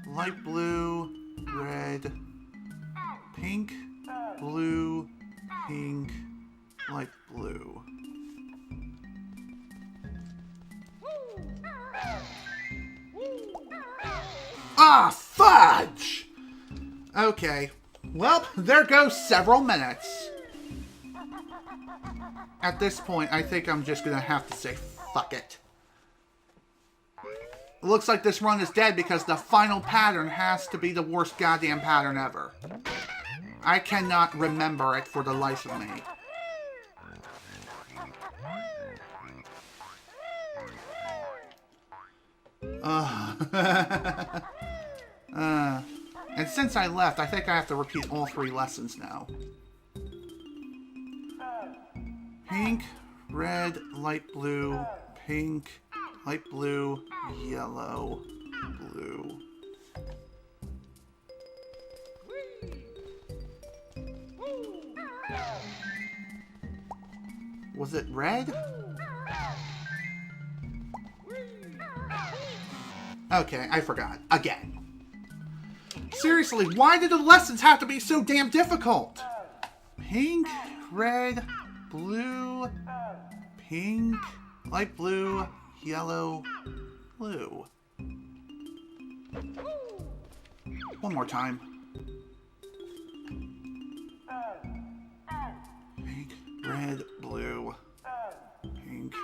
light blue, red, pink, blue, pink, light blue. Ah, fudge! Okay. Well, there goes several minutes. At this point, I think I'm just gonna have to say fuck it. It looks like this run is dead because the final pattern has to be the worst goddamn pattern ever. I cannot remember it for the life of me. And since I left, I think I have to repeat all 3 lessons now. Pink, red, light blue, pink, light blue, yellow, blue. Was it red? Okay, I forgot. Again. Seriously, why do the lessons have to be so damn difficult? Pink, red, blue, pink, light blue, yellow, blue. One more time. Pink, red, blue, pink.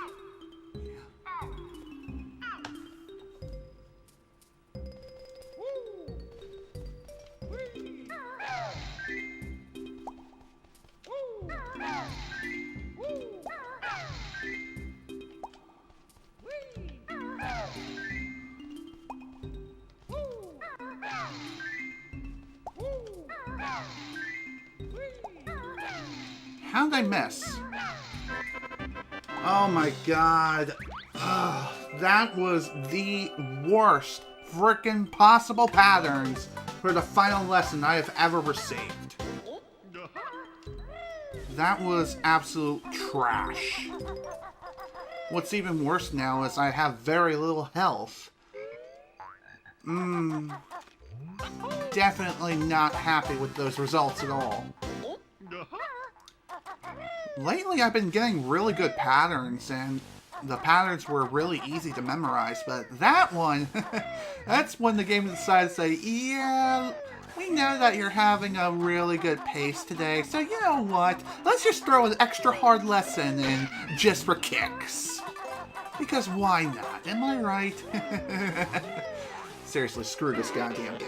How'd I miss? Oh my god. Ugh, that was the worst frickin' possible patterns for the final lesson I have ever received. That was absolute trash. What's even worse now is I have very little health. Definitely not happy with those results at all. Lately I've been getting really good patterns, and the patterns were really easy to memorize, but that one, that's when the game decided to say, yeah, we know that you're having a really good pace today, so you know what, let's just throw an extra hard lesson in just for kicks. Because why not, am I right? Seriously, screw this goddamn game.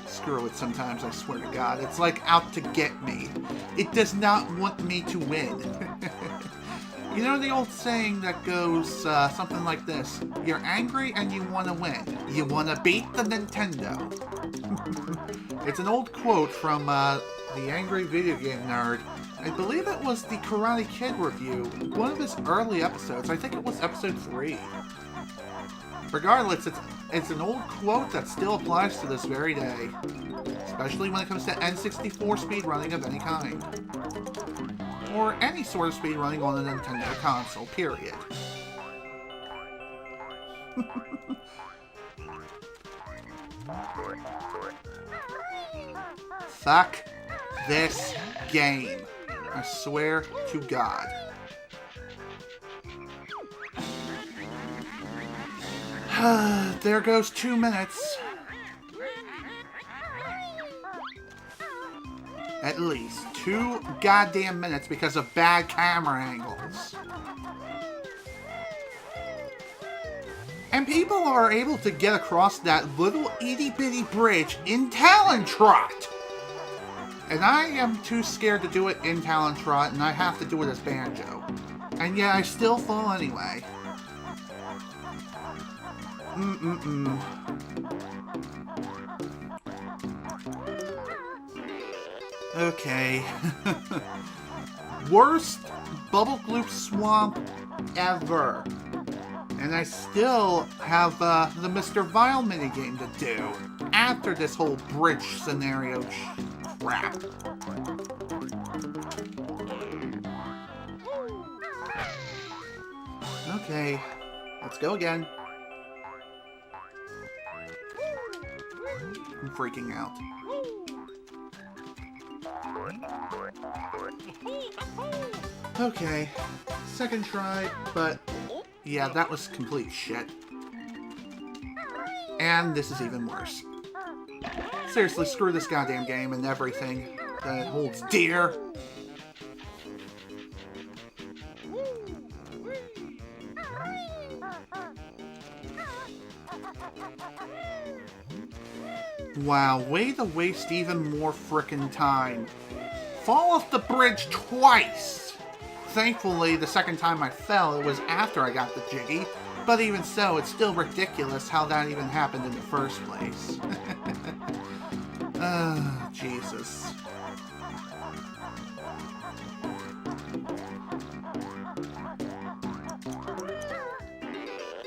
Screw it sometimes, I swear to God. It's like out to get me. It does not want me to win. You know the old saying that goes something like this. You're angry and you want to win. You want to beat the Nintendo. It's an old quote from the Angry Video Game Nerd. I believe it was the Karate Kid review. One of his early episodes. I think it was episode 3. Regardless, it's an old quote that still applies to this very day. Especially when it comes to N64 speedrunning of any kind. Or any sort of speedrunning on a Nintendo console, period. Fuck this game. I swear to God. There goes 2 minutes. At least 2 goddamn minutes because of bad camera angles. And people are able to get across that little itty-bitty bridge in Talon Trot. And I am too scared to do it in Talon Trot, and I have to do it as Banjo. And yeah, I still fall anyway. Okay. Worst Bubble Gloop Swamp ever. And I still have the Mr. Vile minigame to do after this whole bridge scenario crap. Okay, let's go again. I'm freaking out. Okay, second try, but yeah, that was complete shit. And this is even worse. Seriously, screw this goddamn game and everything that it holds dear. Wow, way to waste even more frickin' time. Fall off the bridge twice! Thankfully, the second time I fell, it was after I got the jiggy. But even so, it's still ridiculous how that even happened in the first place. Jesus.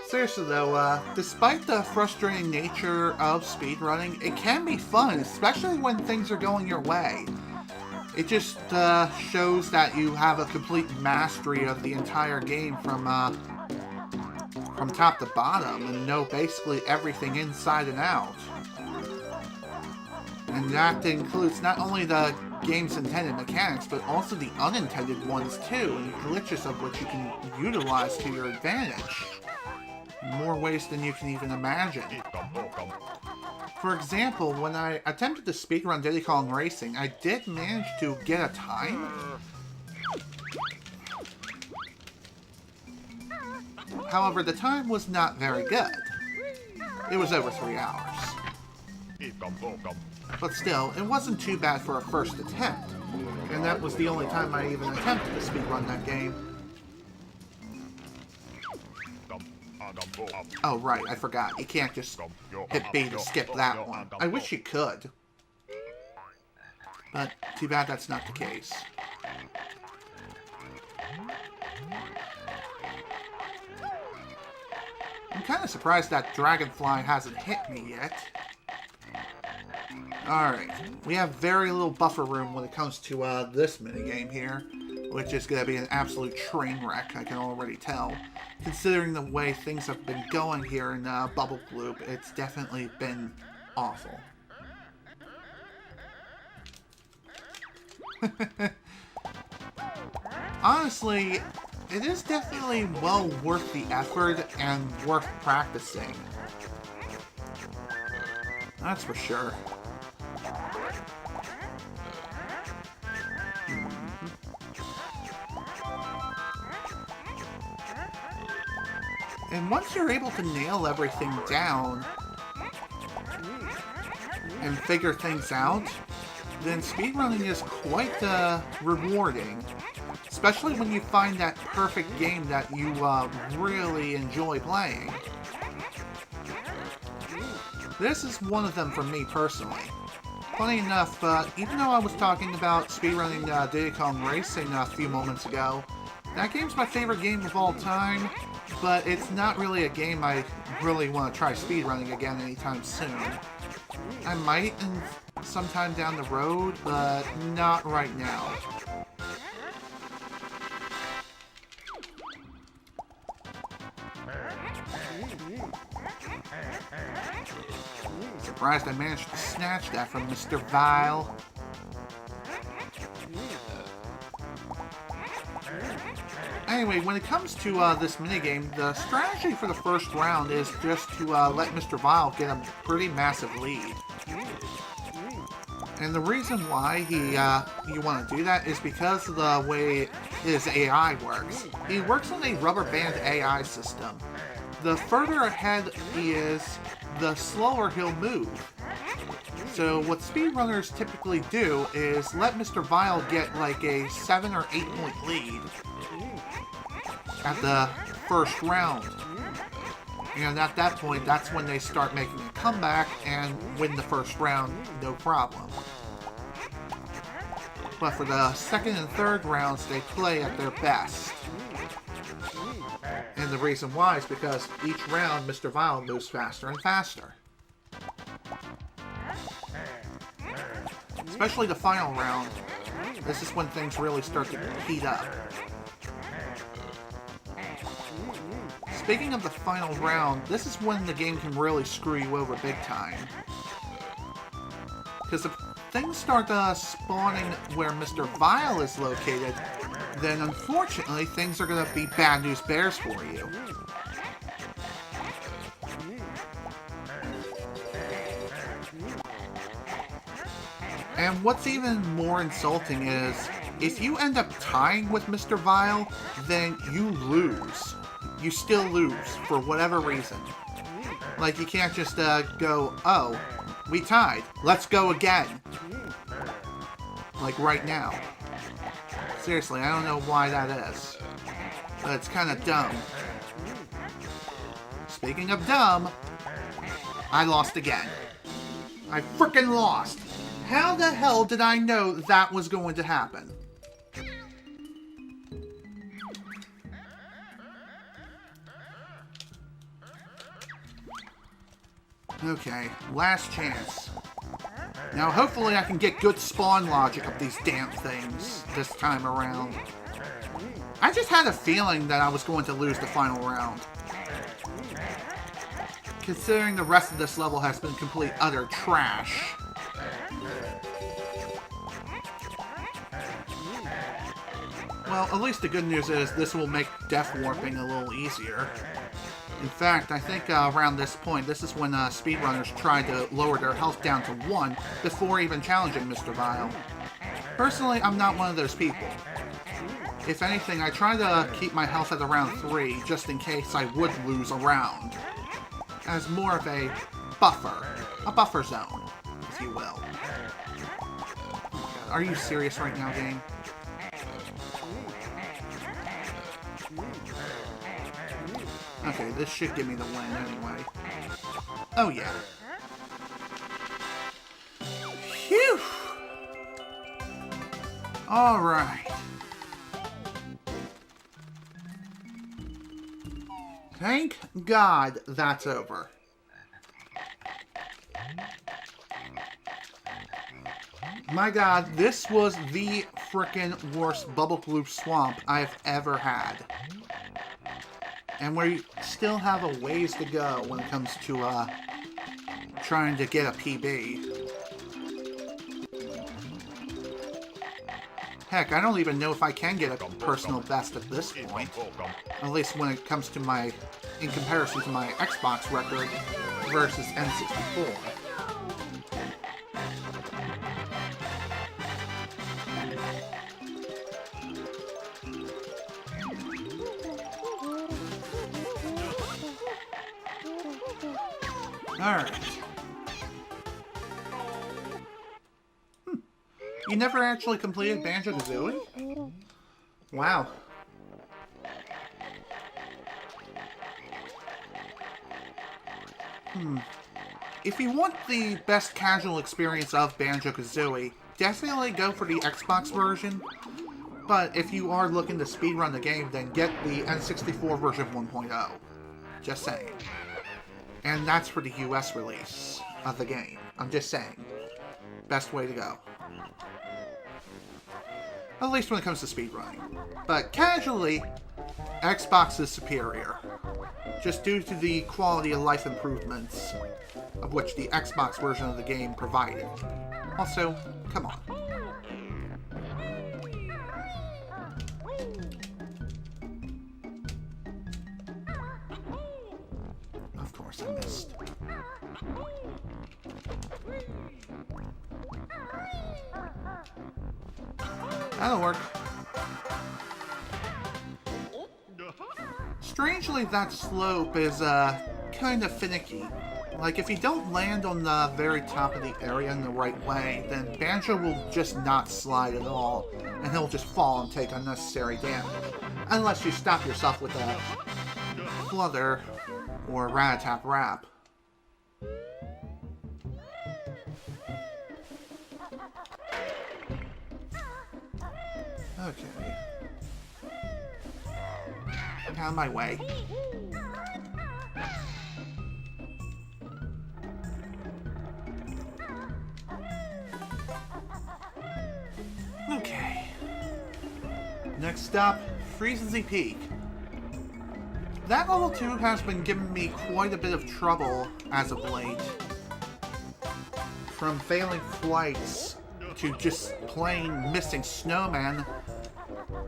Seriously though, despite the frustrating nature of speedrunning, it can be fun, especially when things are going your way. It just shows that you have a complete mastery of the entire game from top to bottom and know basically everything inside and out. And that includes not only the game's intended mechanics, but also the unintended ones too, and glitches of which you can utilize to your advantage. In more ways than you can even imagine. For example, when I attempted to speedrun Diddy Kong Racing, I did manage to get a time. However, the time was not very good. It was over 3 hours. But still, it wasn't too bad for a first attempt. And that was the only time I even attempted to speedrun that game. Oh, right, I forgot. You can't just hit B to skip that one. I wish you could. But too bad that's not the case. kind of surprised that dragonfly hasn't hit me yet. Alright, we have very little buffer room when it comes to this minigame here, which is going to be an absolute train wreck, I can already tell. Considering the way things have been going here in Bubble Bloop, it's definitely been awful. Honestly, it is definitely well worth the effort and worth practicing. That's for sure. And once you're able to nail everything down and figure things out, then speedrunning is quite rewarding. Especially when you find that perfect game that you really enjoy playing. This is one of them for me personally. Funny enough, even though I was talking about speedrunning Diddy Kong Racing a few moments ago, that game's my favorite game of all time, but it's not really a game I really want to try speedrunning again anytime soon. I might sometime down the road, but not right now. Surprised I managed to snatch that from Mr. Vile. Anyway, when it comes to this minigame, the strategy for the first round is just to let Mr. Vile get a pretty massive lead. And the reason why you want to do that is because of the way his AI works. He works on a rubber band AI system. The further ahead he is, the slower he'll move. So what speedrunners typically do is let Mr. Vile get like a 7 or 8 point lead at the first round. And at that point, that's when they start making a comeback and win the first round, no problem. But for the second and third rounds, they play at their best. And the reason why is because each round, Mr. Vile moves faster and faster. Especially the final round. This is when things really start to heat up. Speaking of the final round, this is when the game can really screw you over big time. Because if things start spawning where Mr. Vile is located, then unfortunately things are going to be bad news bears for you. And what's even more insulting is, if you end up tying with Mr. Vile, then you lose. You still lose, for whatever reason. Like, you can't just go, oh, we tied, let's go again. Like right now. Seriously, I don't know why that is. But it's kind of dumb. Speaking of dumb, I lost again. I frickin' lost. How the hell did I know that was going to happen? Okay, last chance. Now hopefully I can get good spawn logic of these damn things this time around. I just had a feeling that I was going to lose the final round. Considering the rest of this level has been complete utter trash. Well, at least the good news is this will make death warping a little easier. In fact, I think around this point, this is when speedrunners try to lower their health down to 1 before even challenging Mr. Vile. Personally, I'm not one of those people. If anything, I try to keep my health at around 3 just in case I would lose a round. As more of a buffer zone, if you will. Oh my God, are you serious right now, game? Okay, this should give me the win anyway. Oh yeah. Phew! Alright. Thank God that's over. My God, this was the frickin' worst Bubble Gloop Swamp I've ever had. And we still have a ways to go when it comes to, trying to get a PB. Heck, I don't even know if I can get a personal best at this point. At least when it comes to my... in comparison to my Xbox record versus N64. Alright. You never actually completed Banjo Kazooie? Wow. If you want the best casual experience of Banjo Kazooie, definitely go for the Xbox version. But if you are looking to speedrun the game, then get the N64 version 1.0. Just saying. And that's for the US release of the game. I'm just saying. Best way to go. At least when it comes to speedrunning. But casually, Xbox is superior. Just due to the quality of life improvements of which the Xbox version of the game provided. Also, come on. Of course I missed. That'll work. Strangely, that slope is, kind of finicky. Like, if you don't land on the very top of the area in the right way, then Banjo will just not slide at all, and he'll just fall and take unnecessary damage. Unless you stop yourself with a flutter or rat-a-tap-rap. Okay. Out of my way. Okay. Next up, Freezy Peak. That level 2 has been giving me quite a bit of trouble as of late. From failing flights to just plain missing snowmen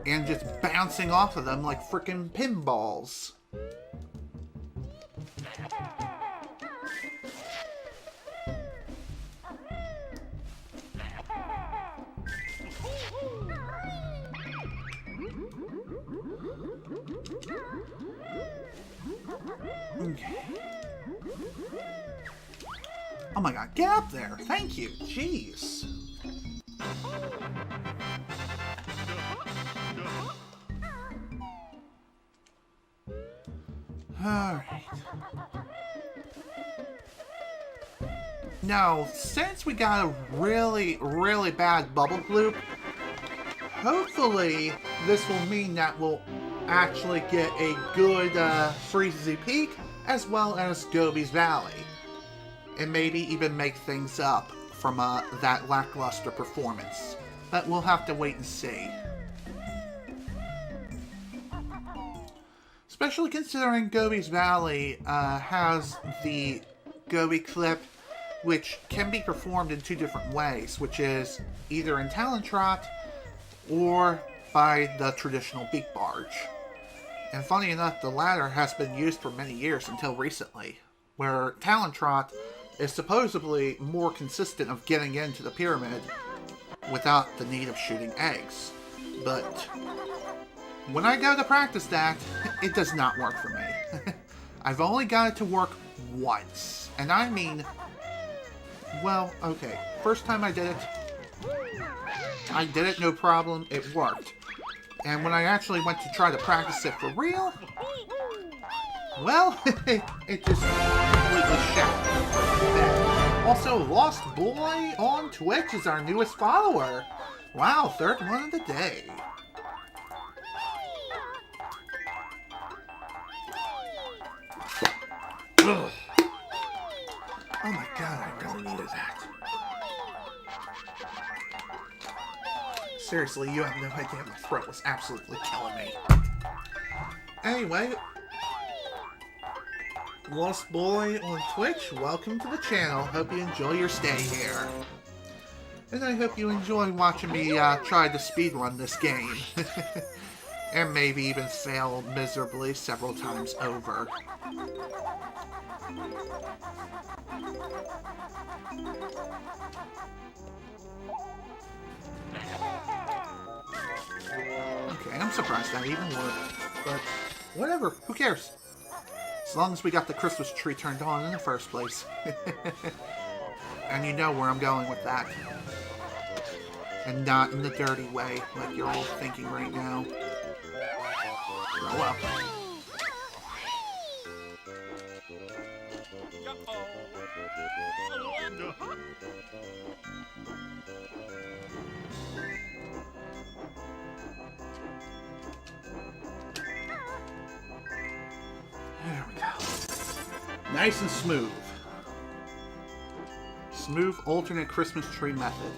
and just bouncing off of them like frickin' pinballs. Okay. Oh my god, get up there! Thank you! Jeez! Alright. Now, since we got a really, really bad bubble gloop, hopefully this will mean that we'll actually get a good Freezy Peak as well as Gobi's Valley. And maybe even make things up from that lackluster performance. But we'll have to wait and see. Especially considering Gobi's Valley has the Gobi clip, which can be performed in two different ways, which is either in Talon Trot or by the traditional beak barge. And funny enough, the latter has been used for many years until recently, where Talon Trot is supposedly more consistent of getting into the pyramid without the need of shooting eggs. But when I go to practice that, it does not work for me. I've only got it to work once. And I mean, well, okay. First time I did it, no problem, it worked. And when I actually went to try to practice it for real, well, it just completely shattered. Also, Lost Boy on Twitch is our newest follower. Wow, third one of the day. Ugh. Oh my god, I really needed that. Seriously, you have no idea. My throat was absolutely killing me. Anyway, Lost Boy on Twitch, welcome to the channel. Hope you enjoy your stay here. And I hope you enjoy watching me try to speedrun this game. And maybe even fail miserably several times over. Okay, I'm surprised that even worked. But whatever, who cares? As long as we got the Christmas tree turned on in the first place. And you know where I'm going with that. And not in the dirty way, like you're all thinking right now. Oh well. There we go. Nice and smooth. Smooth alternate Christmas tree method.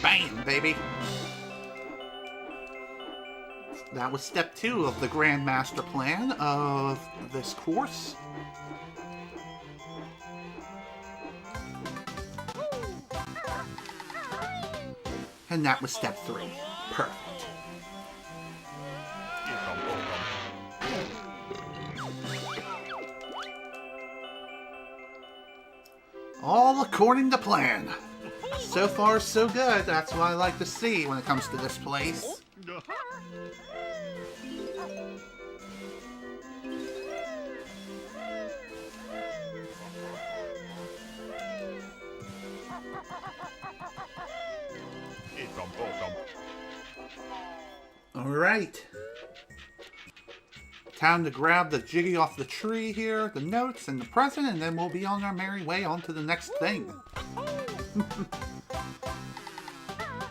Bam, baby! That was step 2 of the Grand Master Plan of this course. And that was step 3. Perfect. All according to plan. So far, so good. That's what I like to see when it comes to this place. Alright. Time to grab the jiggy off the tree here, the notes and the present, and then we'll be on our merry way on to the next thing.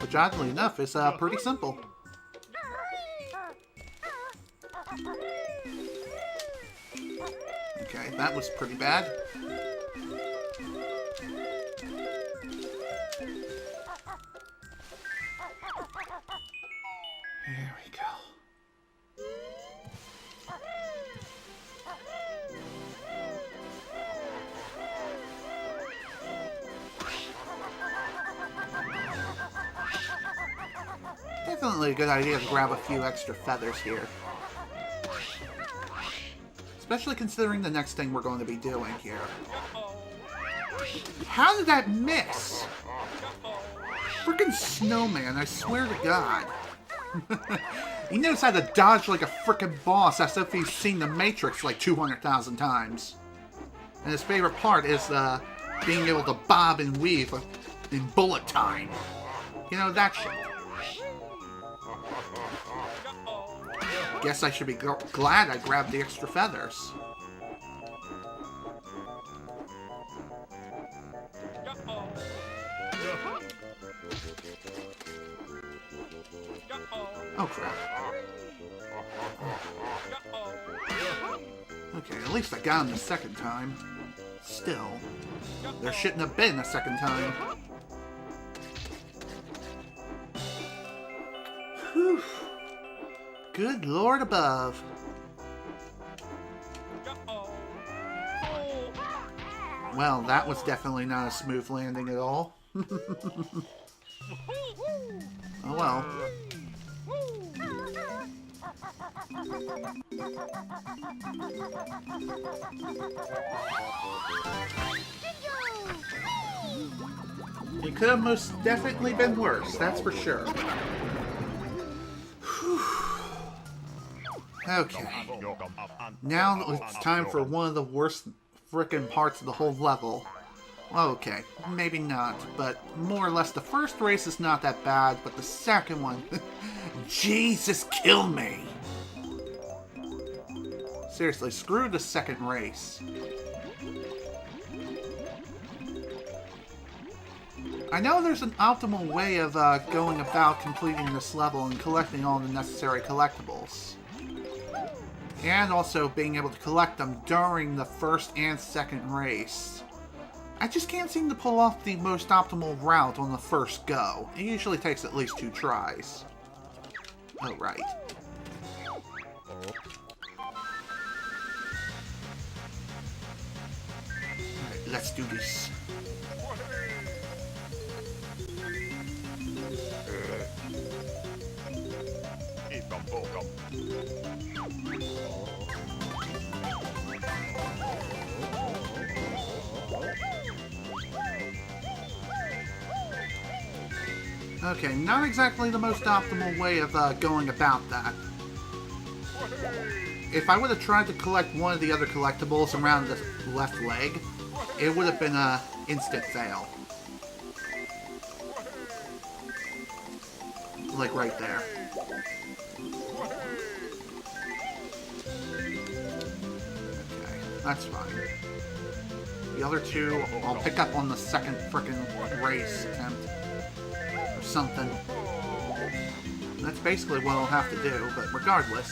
Which, oddly enough, is pretty simple. Okay, that was pretty bad. Here we go. Definitely a good idea to grab a few extra feathers here. Especially considering the next thing we're going to be doing here. How did that miss? Freaking snowman, I swear to God. He knows how to dodge like a freaking boss, as if he's seen The Matrix like 200,000 times. And his favorite part is being able to bob and weave in bullet time. You know, that shit. Guess I should be glad I grabbed the extra feathers. Oh crap. Okay, at least I got him the second time. Still, there shouldn't have been a second time. Whew. Good Lord above. Well, that was definitely not a smooth landing at all. Oh well. It could have most definitely been worse, that's for sure. Okay. Now it's time for one of the worst frickin' parts of the whole level. Okay, maybe not, but more or less the first race is not that bad, but the second one... Jesus, kill me! Seriously, screw the second race. I know there's an optimal way of going about completing this level and collecting all the necessary collectibles. And also being able to collect them during the first and second race. I just can't seem to pull off the most optimal route on the first go. It usually takes at least 2 tries. Oh, right. Alright, let's do this. Okay, not exactly the most optimal way of going about that. If I would have tried to collect one of the other collectibles around the left leg, it would have been an instant fail. Like right there. Okay, that's fine. The other 2, I'll pick up on the second frickin' race attempt. Or something. And that's basically what I'll have to do, but regardless.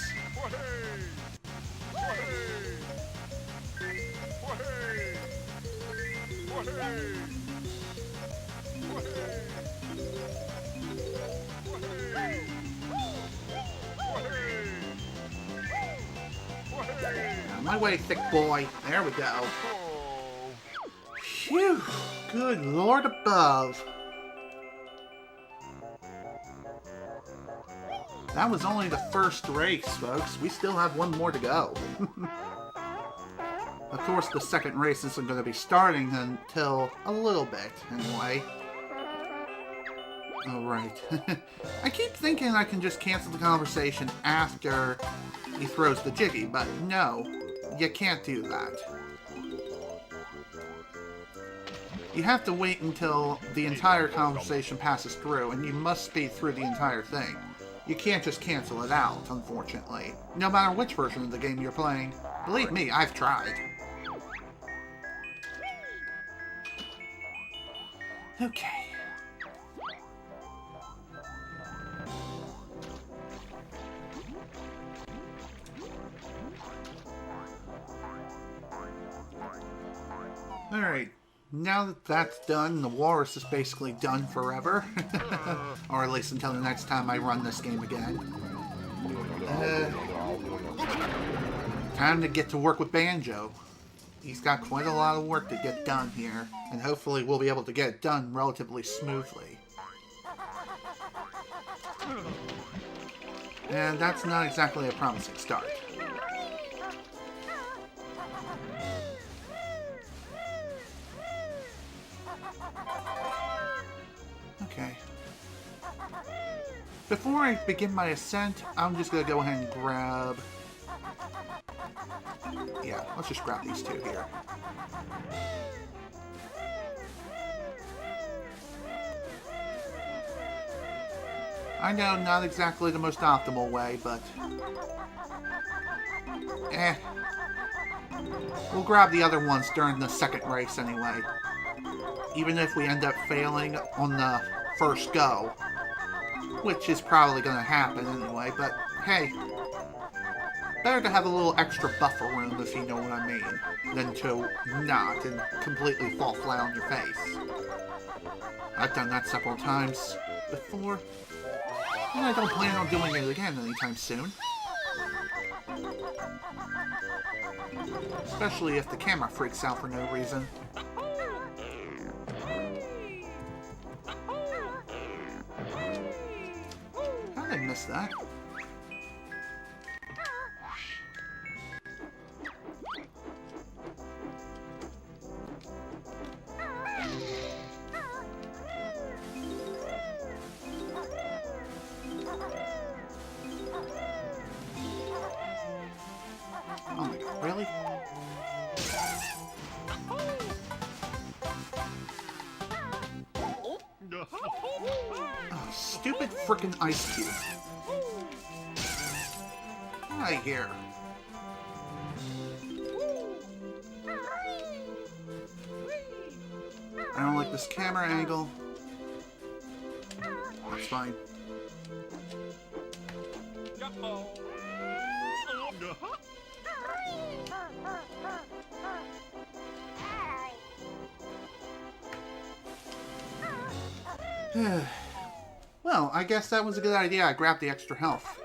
My way, thick boy. There we go. Phew. Good Lord above. That was only the first race, folks. We still have one more to go. Of course, the second race isn't going to be starting until a little bit, anyway. Alright. I keep thinking I can just cancel the conversation after he throws the jiggy, but no. You can't do that. You have to wait until the entire conversation passes through, and you must speed through the entire thing. You can't just cancel it out, unfortunately. No matter which version of the game you're playing. Believe me, I've tried. Okay. Alright, now that that's done, the walrus is basically done forever. Or at least until the next time I run this game again. Time to get to work with Banjo. He's got quite a lot of work to get done here, and hopefully we'll be able to get it done relatively smoothly. And that's not exactly a promising start. Okay. Before I begin my ascent, I'm just going to go ahead and grab... Yeah, let's just grab these 2 here. I know, not exactly the most optimal way, but... We'll grab the other ones during the second race anyway. Even if we end up failing on the first go. Which is probably going to happen anyway, but hey. Better to have a little extra buffer room, if you know what I mean, than to not and completely fall flat on your face. I've done that several times before, and I don't plan on doing it again anytime soon. Especially if the camera freaks out for no reason. How did I miss that? Oh my god, really? Oh, stupid frickin' ice cube. Get out of here. I don't like this camera angle. it's fine. Well, I guess that was a good idea. I grabbed the extra health.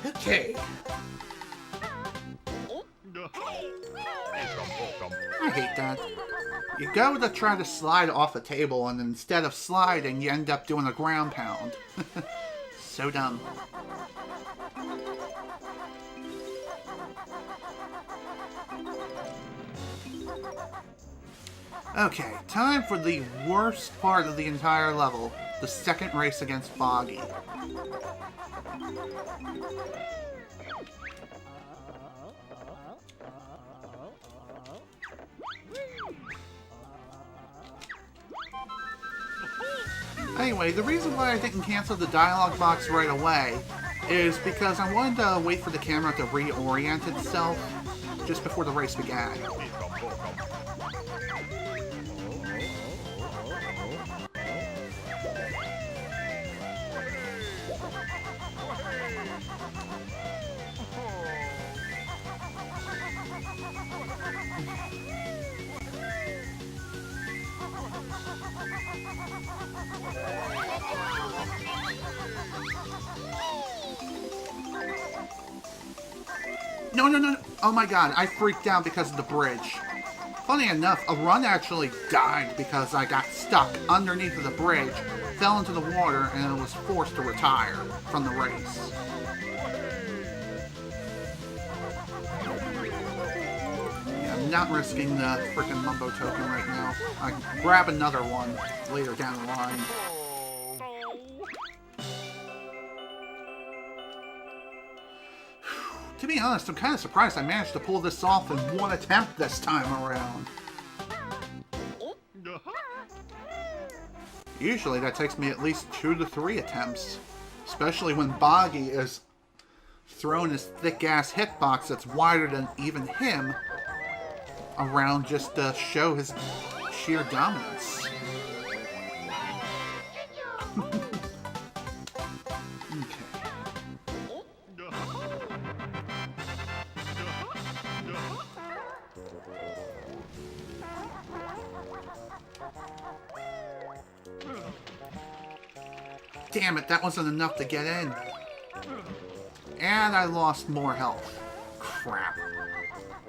Okay. I hate that. You go to try to slide off a table, and instead of sliding, you end up doing a ground pound. So dumb. Okay, time for the worst part of the entire level, the second race against Boggy. Anyway, the reason why I didn't cancel the dialogue box right away is because I wanted to wait for the camera to reorient itself just before the race began. No, no, no, no. Oh my god, I freaked out because of the bridge. Funny enough, a run actually died because I got stuck underneath of the bridge, fell into the water, and was forced to retire from the race. Yeah, I'm not risking the freaking Mumbo token right now. I can grab another one later down the line. To be honest, I'm kind of surprised I managed to pull this off in one attempt this time around. Usually that takes me at least 2 to 3 attempts. Especially when Boggy is throwing his thick-ass hitbox that's wider than even him around just to show his sheer dominance. Damn it, that wasn't enough to get in. And I lost more health. Crap.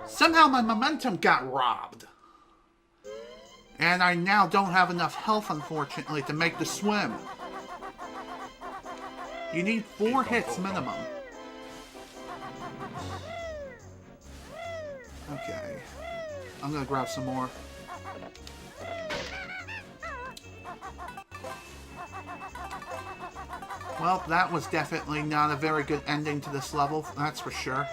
Somehow my momentum got robbed. And I now don't have enough health, unfortunately, to make the swim. You need 4 hits minimum. Okay. I'm gonna grab some more. Well, that was definitely not a very good ending to this level, that's for sure.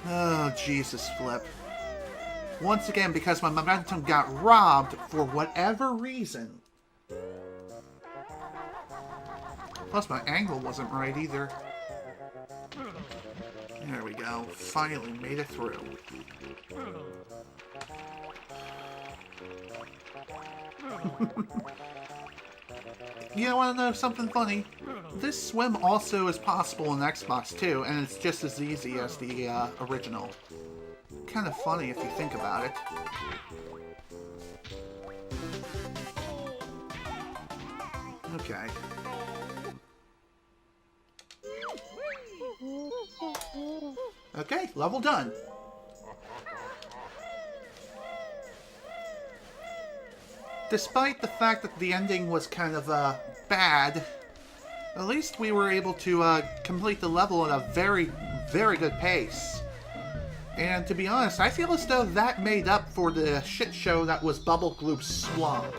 Oh, Jesus flip. Once again, because my momentum got robbed for whatever reason. Plus, my angle wasn't right either. There we go. Finally made it through. You want to know something funny? This swim also is possible in Xbox too, and it's just as easy as the original. Kind of funny if you think about it. Okay. Okay, level done. Despite the fact that the ending was kind of bad, at least we were able to complete the level at a very, very good pace. And to be honest, I feel as though that made up for the shit show that was Bubble Gloop's Swamp.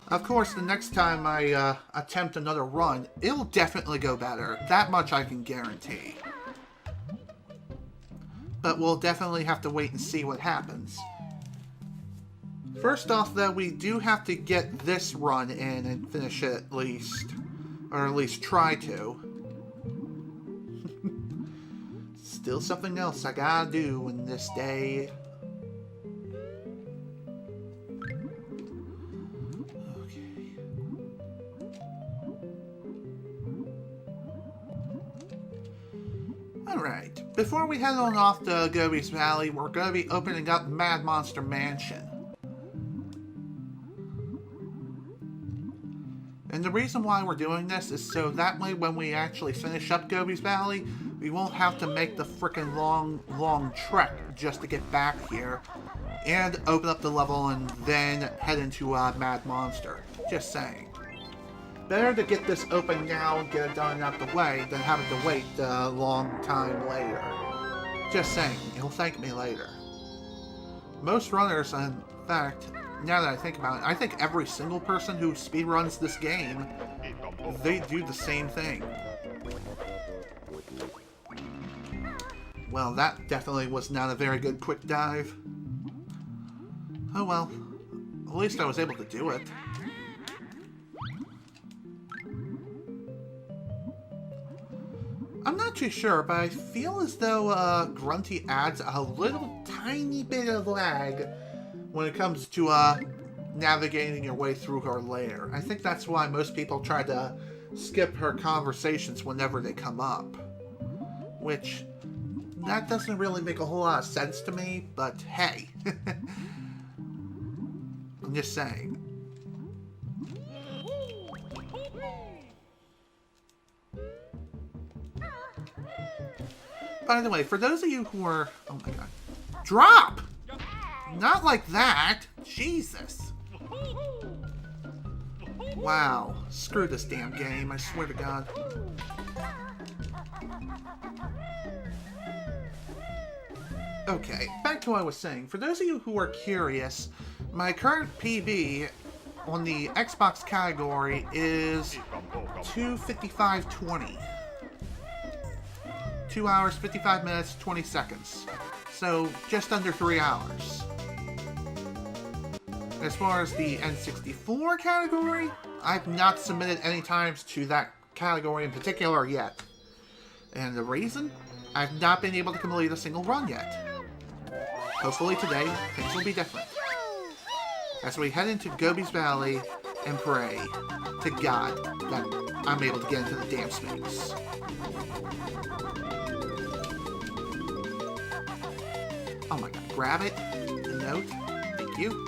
Of course, the next time I attempt another run, it'll definitely go better. That much I can guarantee. But we'll definitely have to wait and see what happens. First off, though, we do have to get this run in and finish it at least. Or at least try to. Still something else I gotta do in this day. Okay. Alright, before we head on off to Gobi's Valley, we're gonna be opening up Mad Monster Mansion. And the reason why we're doing this is so that way when we actually finish up Gobi's Valley, we won't have to make the frickin' long trek just to get back here and open up the level and then head into Mad Monster. Just saying. Better to get this open now and get it done out the way than having to wait a long time later. Just saying. You'll thank me later. Most runners, in fact, now that I think about it, I think every single person who speedruns this game, they do the same thing. Well, that definitely was not a very good quick dive. Oh well, at least I was able to do it. I'm not too sure, but I feel as though Grunty adds a little tiny bit of lag when it comes to navigating your way through her lair. I think that's why most people try to skip her conversations whenever they come up. Which, that doesn't really make a whole lot of sense to me, but hey. I'm just saying. By the way, for those of you who are... Oh my god. Drop! Not like that! Jesus! Wow. Screw this damn game, I swear to God. Okay, back to what I was saying. For those of you who are curious, my current PB on the Xbox category is 2:55:20. 2 hours, 55 minutes, 20 seconds. So, just under 3 hours. As far as the N64 category, I've not submitted any times to that category in particular yet. And the reason? I've not been able to complete a single run yet. Hopefully today, things will be different. As we head into Gobi's Valley and pray to God that I'm able to get into the damn space. Oh my god, grab it. The note. Thank you.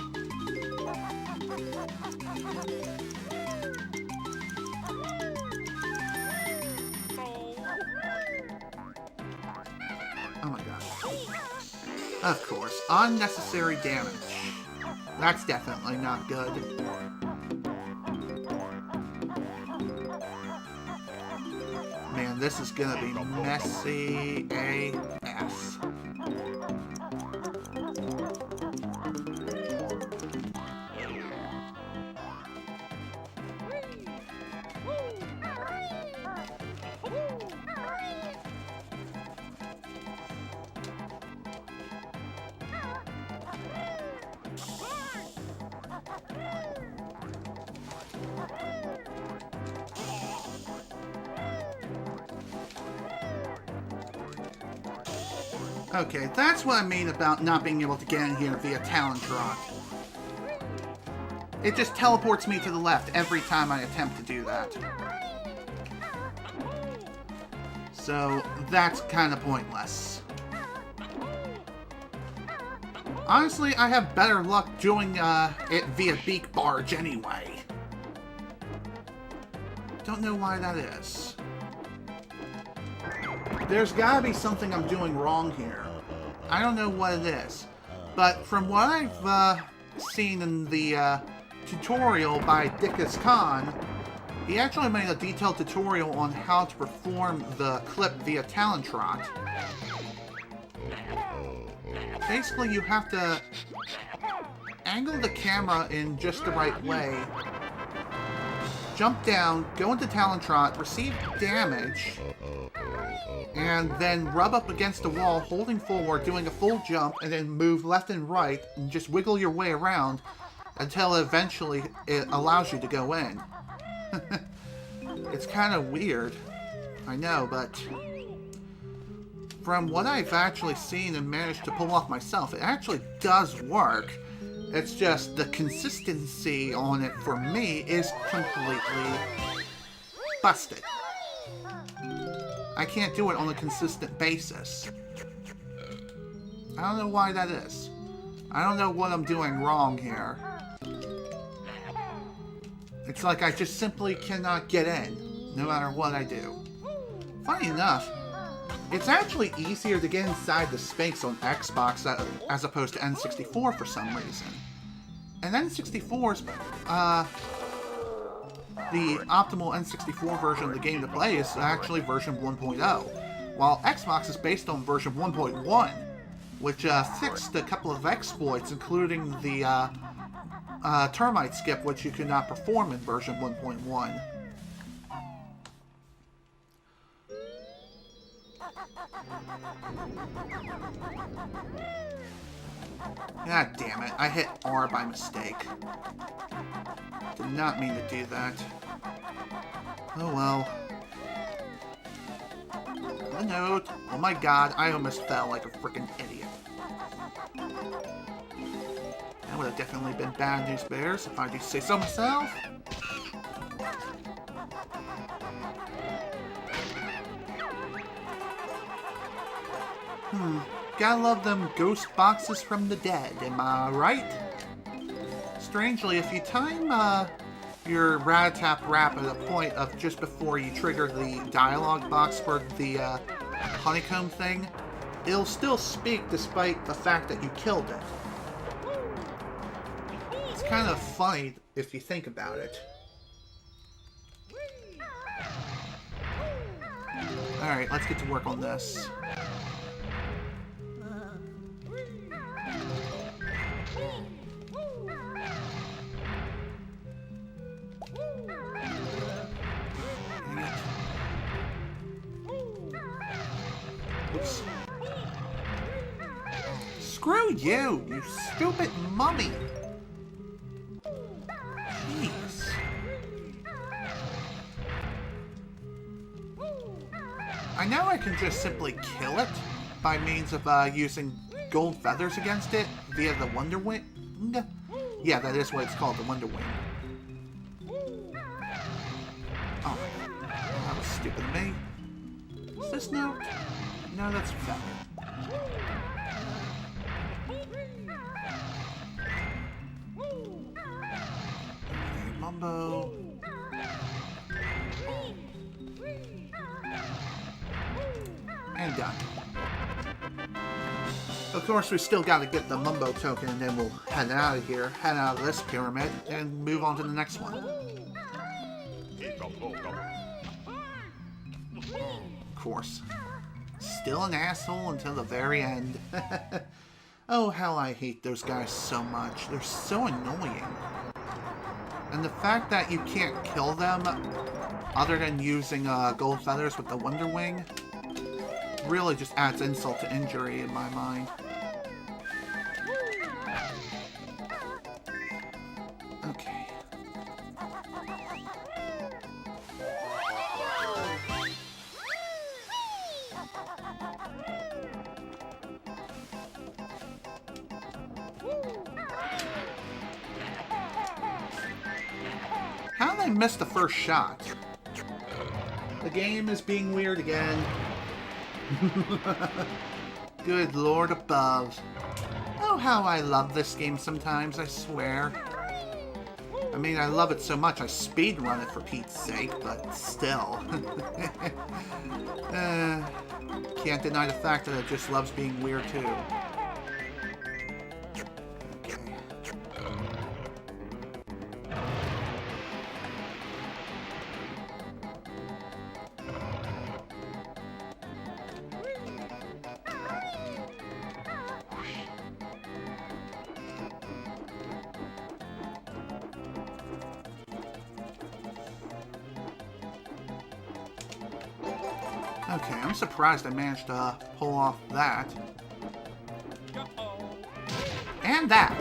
Oh my god. Of course, unnecessary damage. That's definitely not good. Man, this is gonna be messy AF. Okay, that's what I mean about not being able to get in here via Talent Rock. It just teleports me to the left every time I attempt to do that. So, that's kind of pointless. Honestly, I have better luck doing it via Beak Barge anyway. Don't know why that is. There's gotta be something I'm doing wrong here. I don't know what it is. But from what I've seen in the tutorial by Dickus Khan, he actually made a detailed tutorial on how to perform the clip via Talent Trot. Basically, you have to angle the camera in just the right way, jump down, go into Talent Trot, receive damage, and then rub up against the wall, holding forward, doing a full jump, and then move left and right, and just wiggle your way around until eventually it allows you to go in. It's kind of weird, I know, but from what I've actually seen and managed to pull off myself, it actually does work. It's just the consistency on it for me is completely busted. I can't do it on a consistent basis. I don't know why that is. I don't know what I'm doing wrong here. It's like I just simply cannot get in, no matter what I do. Funny enough, it's actually easier to get inside the space on Xbox as opposed to N64 for some reason. And N64's, the optimal N64 version of the game to play is actually version 1.0, while Xbox is based on version 1.1, which fixed a couple of exploits, including the termite skip, which you could not perform in version 1.1. God damn it, I hit R by mistake. Did not mean to do that. Oh well. The note. Oh my god, I almost fell like a freaking idiot. That would have definitely been bad news bears, if I do say so myself. Gotta love them ghost boxes from the dead, am I right? Strangely, if you time your rat-a-tap-rap at a point of just before you trigger the dialogue box for the honeycomb thing, it'll still speak despite the fact that you killed it. It's kind of funny if you think about it. Alright, let's get to work on this. Oops. Screw you, you stupid mummy! Jeez. I know I can just simply kill it by means of using gold feathers against it via the Wonder Wing. Yeah, that is what it's called, the Wonder Wing. Oh, that was stupid of me. Is this note? No, that's feather. Okay, Mumbo. And done. Of course, we still got to get the Mumbo token, and then we'll head out of here, head out of this pyramid, and move on to the next one. Of course. Still an asshole until the very end. Oh, how I hate those guys so much. They're so annoying. And the fact that you can't kill them other than using gold feathers with the Wonder Wing really just adds insult to injury in my mind. Okay. How did I miss the first shot? The game is being weird again. Good Lord above. Oh, how I love this game sometimes, I swear. I mean, I love it so much I speedrun it for Pete's sake, but still. Can't deny the fact that it just loves being weird too. Okay, I'm surprised I managed to pull off that. And that!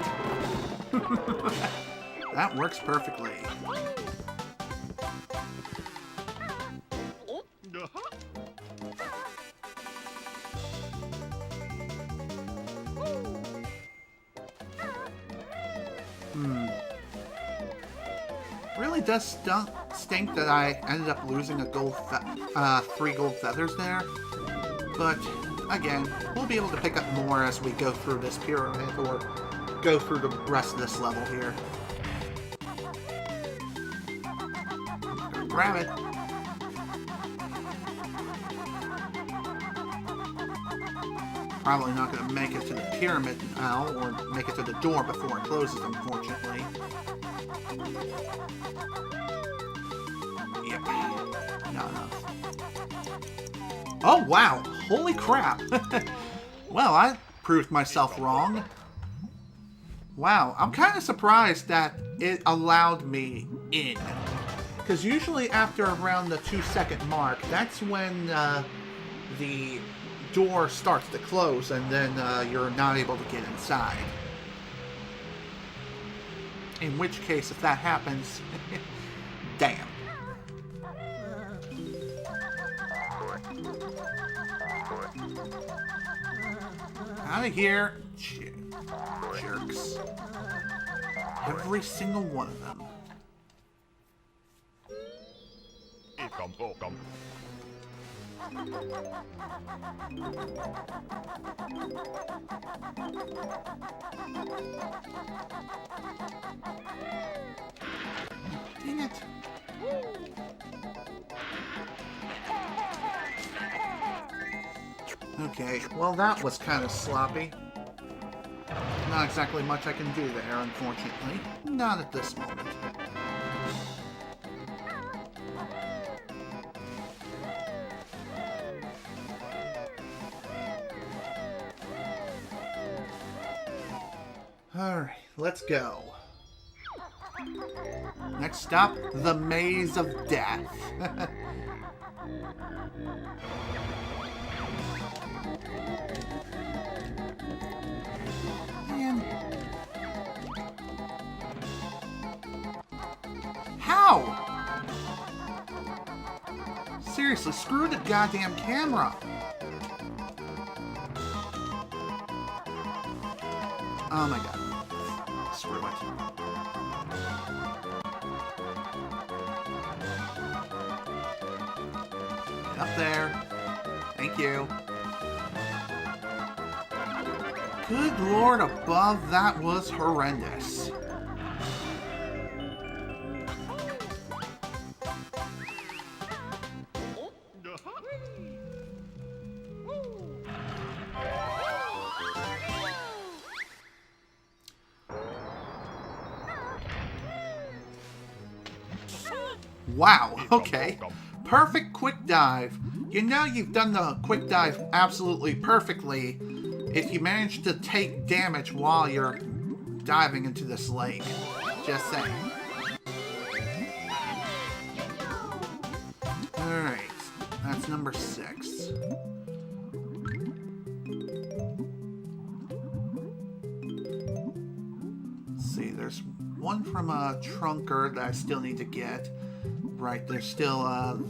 That works perfectly. Really does stink that I ended up losing a 3 gold feathers there. But, again, we'll be able to pick up more as we go through this pyramid or go through the rest of this level here. Grab it. Probably not going to make it to the pyramid now, or make it to the door before it closes, unfortunately. Yep. Not enough. Oh, wow! Holy crap! Well, I proved myself wrong. Wow, I'm kind of surprised that it allowed me in. Because usually after around the 2-second mark, that's when the door starts to close and then you're not able to get inside. In which case, if that happens, damn. Out of here. Jerks. Every single one of them. Dang it. Okay, well that was kind of sloppy. Not exactly much I can do there, unfortunately. Not at this moment. Alright, let's go. Next stop, the Maze of Death. Man. How? Seriously, screw the goddamn camera. Oh my god. Screw it. Get up there. Thank you. Good lord above, that was horrendous. Wow, okay. Perfect quick dive. You know you've done the quick dive absolutely perfectly if you manage to take damage while you're diving into this lake. Just saying. Alright, that's number 6. Let's see, there's one from a Trunker that I still need to get. Right, there's still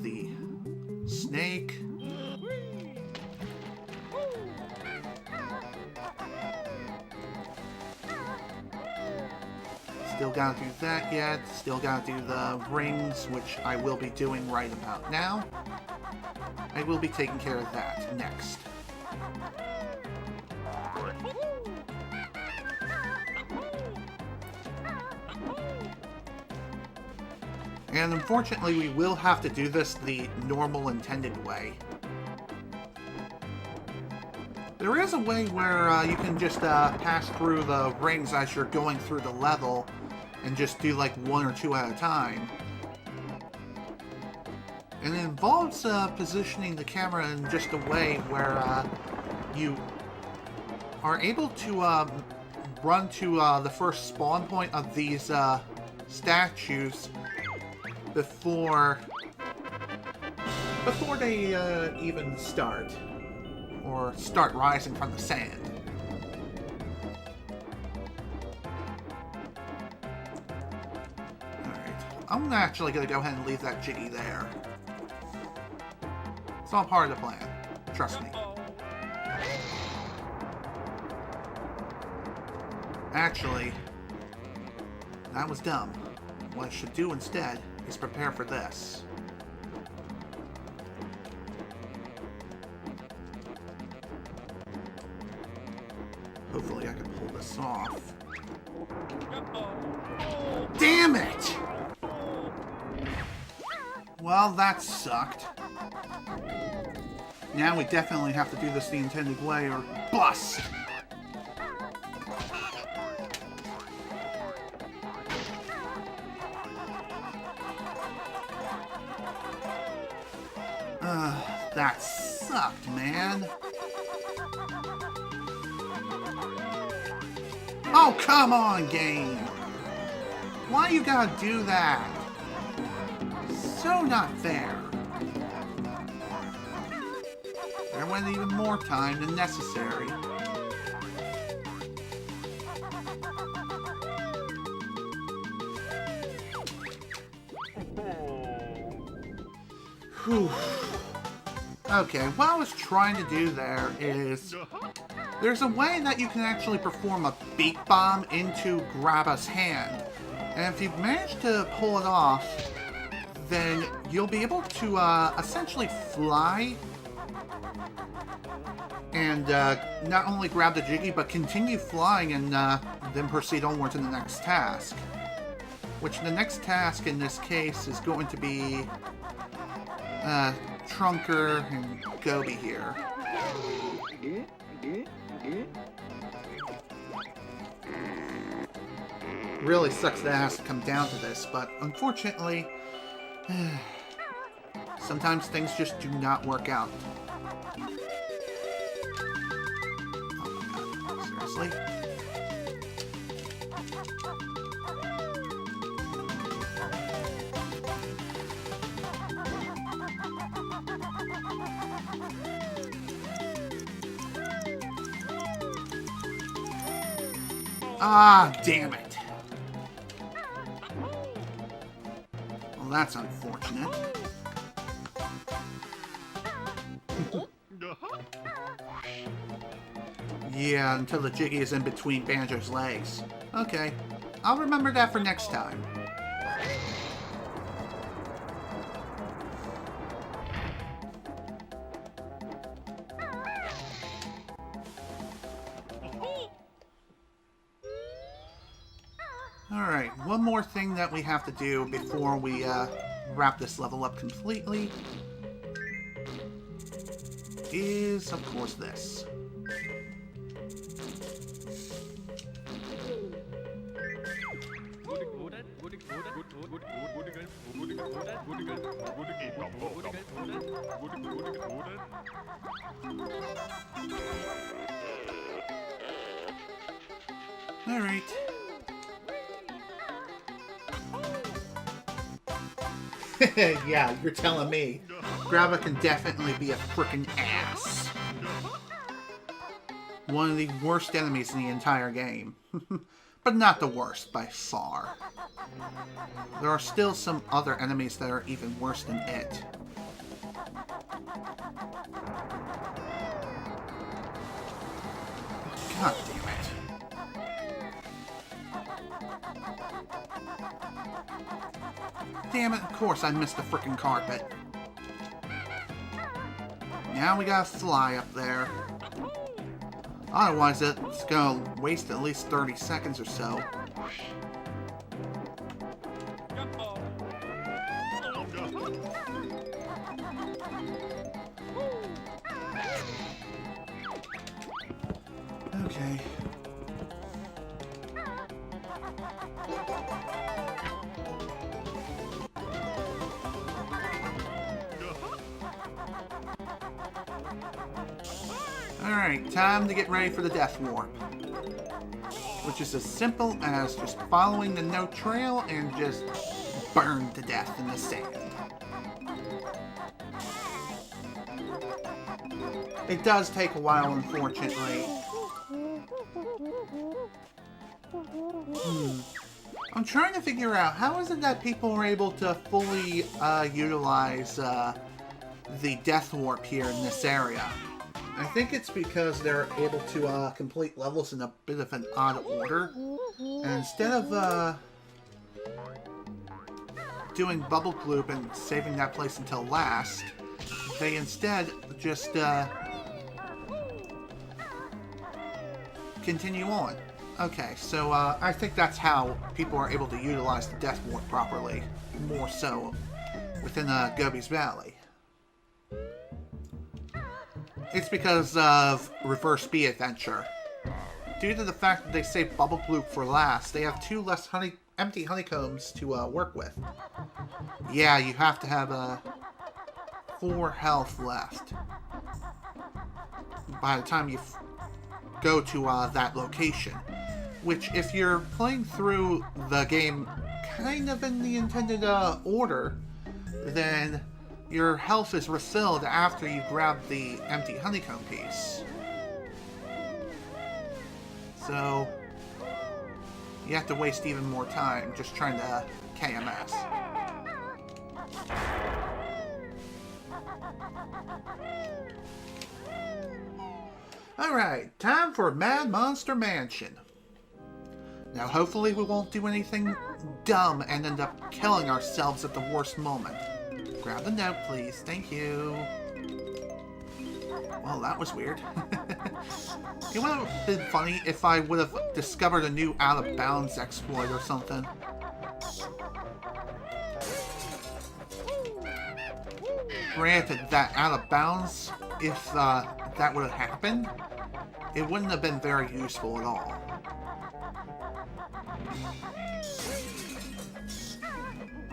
the snake. Still gotta do that yet. Still gotta do the rings, which I will be doing right about now. I will be taking care of that next. And unfortunately, we will have to do this the normal intended way. There is a way where you can just pass through the rings as you're going through the level and just do like 1 or 2 at a time. And it involves positioning the camera in just a way where you are able to run to the first spawn point of these statues before they even start, or start rising from the sand. Alright, I'm actually going to go ahead and leave that Jiggy there. It's all part of the plan, trust me. Actually, that was dumb. What I should do instead is prepare for this. Hopefully I can pull this off. Damn it! Well, that sucked. Now we definitely have to do this the intended way or bust! That sucked, man. Oh, come on, game! Why you gotta do that? So not fair. There went even more time than necessary. Whew. Okay, what I was trying to do there is... there's a way that you can actually perform a beat bomb into Grabba's hand. And if you manage to pull it off, then you'll be able to essentially fly and not only grab the Jiggy, but continue flying and then proceed onward to the next task. Which the next task in this case is going to be Trunker and Gobi here. Really sucks that it has to come down to this, but unfortunately, sometimes things just do not work out. Oh my god, seriously? Ah, damn it. Well, that's unfortunate. Yeah, until the Jiggy is in between Banjo's legs. Okay, I'll remember that for next time. Alright, one more thing that we have to do before we wrap this level up completely is, of course, this. Alright. Yeah, you're telling me. Grabba can definitely be a frickin' ass. One of the worst enemies in the entire game. But not the worst, by far. There are still some other enemies that are even worse than it. God damn it. Damn it, of course I missed the frickin' carpet. Now we gotta fly up there. Otherwise it's gonna waste at least 30 seconds or so. Okay. Alright, time to get ready for the Death Warp. Which is as simple as just following the no trail and just burn to death in the sand. It does take a while, unfortunately. I'm trying to figure out, how is it that people are able to fully utilize the Death Warp here in this area? I think it's because they're able to complete levels in a bit of an odd order. And instead of doing Bubble Bloop and saving that place until last, they instead just continue on. Okay, so I think that's how people are able to utilize the Death Ward properly, more so within Gobi's Valley. It's because of Reverse B Adventure. Due to the fact that they saved Bubble Bloop for last, they have 2 less empty honeycombs to work with. Yeah, you have to have 4 health left by the time you go to that location. Which, if you're playing through the game kind of in the intended order, then your health is refilled after you grab the empty honeycomb piece. So, you have to waste even more time just trying to KMS. Alright, time for Mad Monster Mansion. Now, hopefully we won't do anything dumb and end up killing ourselves at the worst moment. Grab the note, please. Thank you. Well, that was weird. It would have been funny if I would have discovered a new out-of-bounds exploit or something. Granted, that out-of-bounds, if that would have happened, it wouldn't have been very useful at all.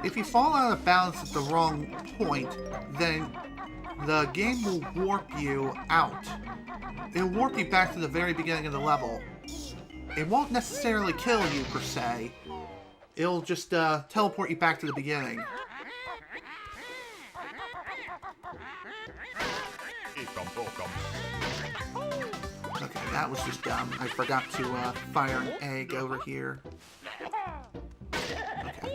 If you fall out of bounds at the wrong point, then the game will warp you out. It'll warp you back to the very beginning of the level. It won't necessarily kill you, per se. It'll just teleport you back to the beginning. Okay, that was just dumb. I forgot to fire an egg over here. Okay.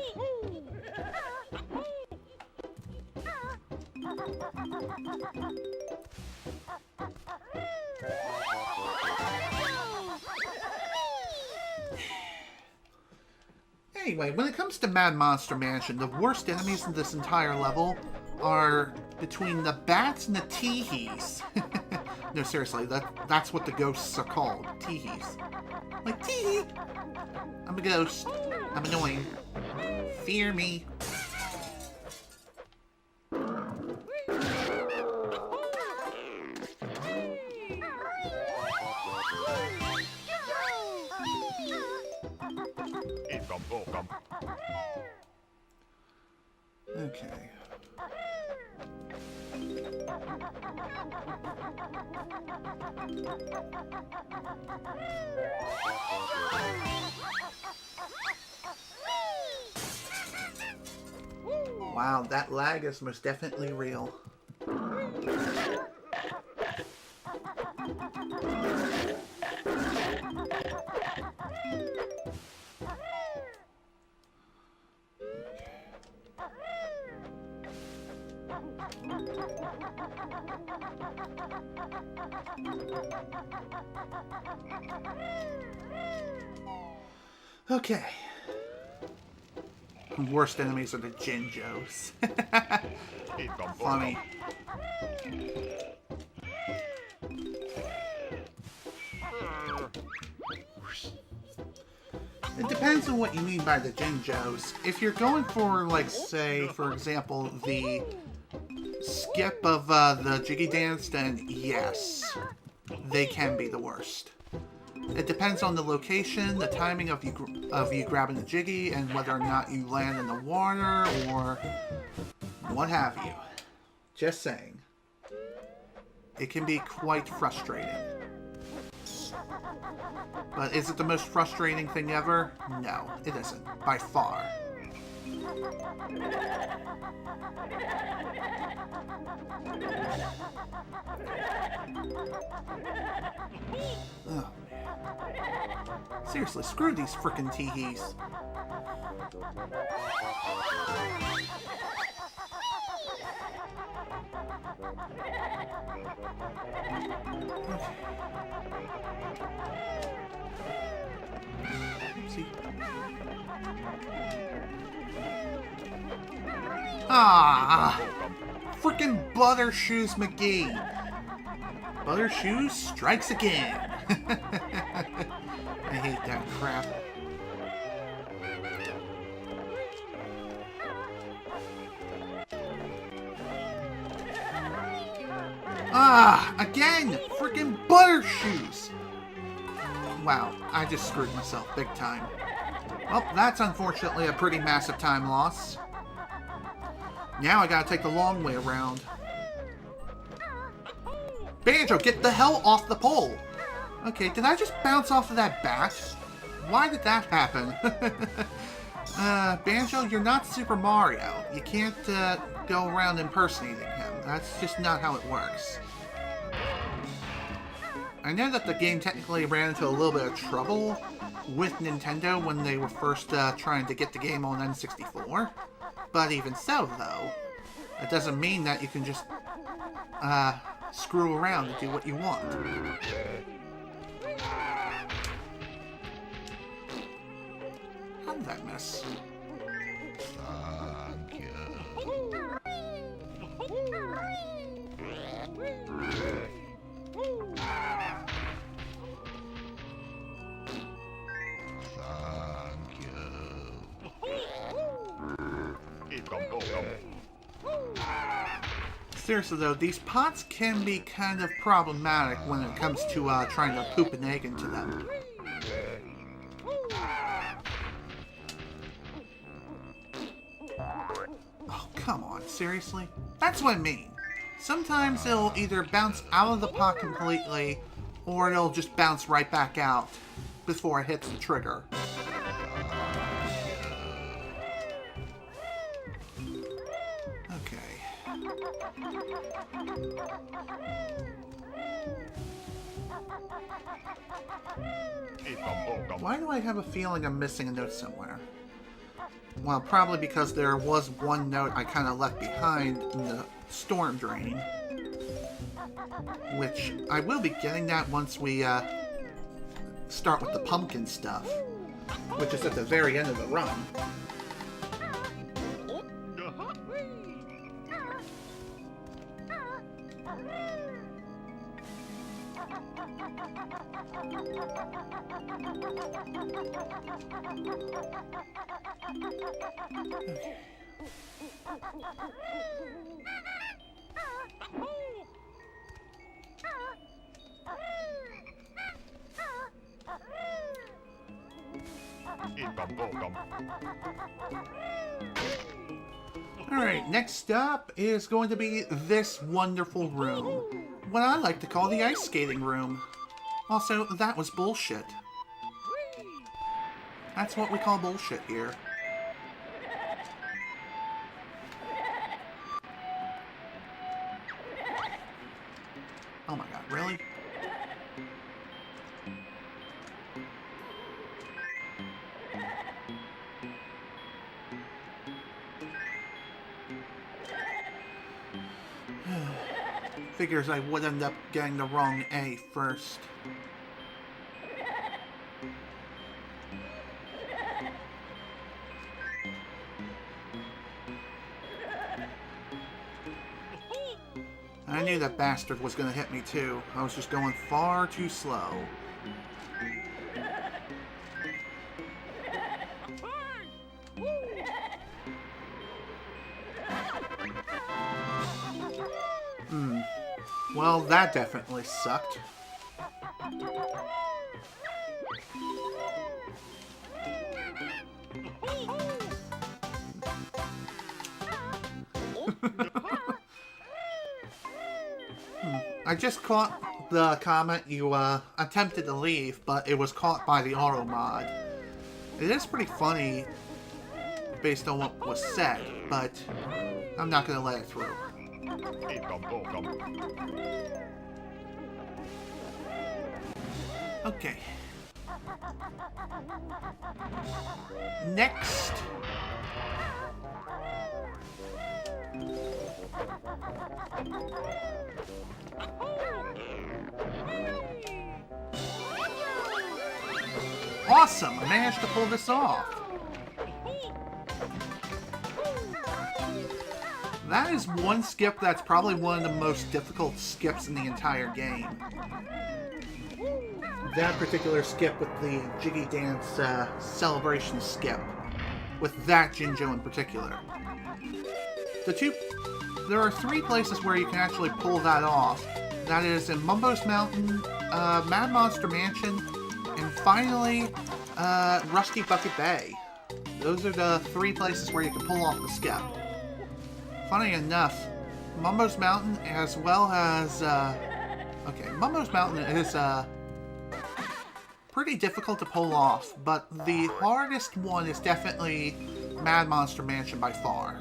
Anyway, when it comes to Mad Monster Mansion, the worst enemies in this entire level are between the bats and the teehees. No, seriously, that's what the ghosts are called. Teehees. Like, teehee! I'm a ghost. I'm annoying. Fear me. Okay. Wow, that lag is most definitely real. Okay. Worst enemies are the Jinjos. Funny. It depends on what you mean by the Jinjos. If you're going for, like, say, for example, the skip of the Jiggy Dance, then yes, they can be the worst. It depends on the location, the timing of you grabbing the Jiggy, and whether or not you land in the water, or what have you. Just saying. It can be quite frustrating. But is it the most frustrating thing ever? No, it isn't. By far. Oh, man. Seriously, screw these frickin' teehees. Oopsie. Ah, freaking Buttershoes McGee. Buttershoes strikes again. I hate that crap. Ah, again! Freaking Buttershoes! Wow, I just screwed myself big time. Well, that's unfortunately a pretty massive time loss. Now I gotta take the long way around. Banjo, get the hell off the pole! Okay, did I just bounce off of that bat? Why did that happen? Banjo, you're not Super Mario. You can't go around impersonating him. That's just not how it works. I know that the game technically ran into a little bit of trouble with Nintendo when they were first trying to get the game on N64. But even so, though, it doesn't mean that you can just screw around and do what you want. How did that miss? Thank you. Seriously though, these pots can be kind of problematic when it comes to trying to poop an egg into them. Oh, come on, seriously? That's what I mean. Sometimes it'll either bounce out of the pot completely, or it'll just bounce right back out before it hits the trigger. Why do I have a feeling I'm missing a note somewhere? Well, probably because there was one note I kind of left behind in the storm drain. Which, I will be getting that once we start with the pumpkin stuff. Which is at the very end of the run. Alright, next up is going to be this wonderful room. What I like to call the ice skating room. Also, that was bullshit. That's what we call bullshit here. Oh my god, really? Figures I would end up getting the wrong A first. I knew that bastard was going to hit me too. I was just going far too slow. Well, that definitely sucked. I just caught the comment you attempted to leave, but it was caught by the auto mod. It is pretty funny based on what was said, but I'm not going to let it through. Okay. Next. Awesome! I managed to pull this off. That is one skip that's probably one of the most difficult skips in the entire game. That particular skip with the Jiggy Dance celebration skip. With that Jinjo in particular. There are 3 places where you can actually pull that off. That is in Mumbo's Mountain, Mad Monster Mansion, and finally, Rusty Bucket Bay. Those are the 3 places where you can pull off the skip. Funny enough, Mumbo's Mountain as well as, okay, Mumbo's Mountain is, pretty difficult to pull off, but the hardest one is definitely Mad Monster Mansion by far.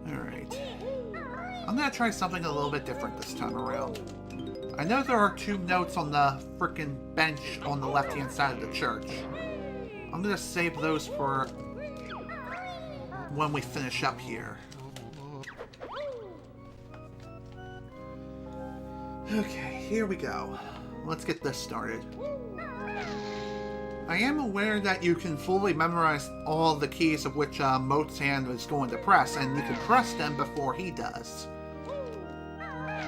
Alright. I'm gonna try something a little bit different this time around. I know there are 2 notes on the frickin' bench on the left-hand side of the church. I'm gonna save those for when we finish up here. Okay, here we go. Let's get this started. I am aware that you can fully memorize all the keys of which Mozan is going to press, and you can press them before he does.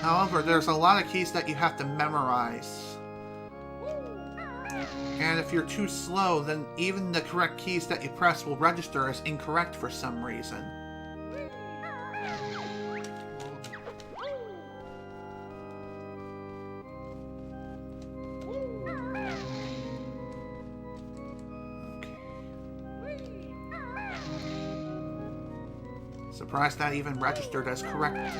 However, there's a lot of keys that you have to memorize. And if you're too slow, then even the correct keys that you press will register as incorrect for some reason. Okay. Surprised that even registered as correct.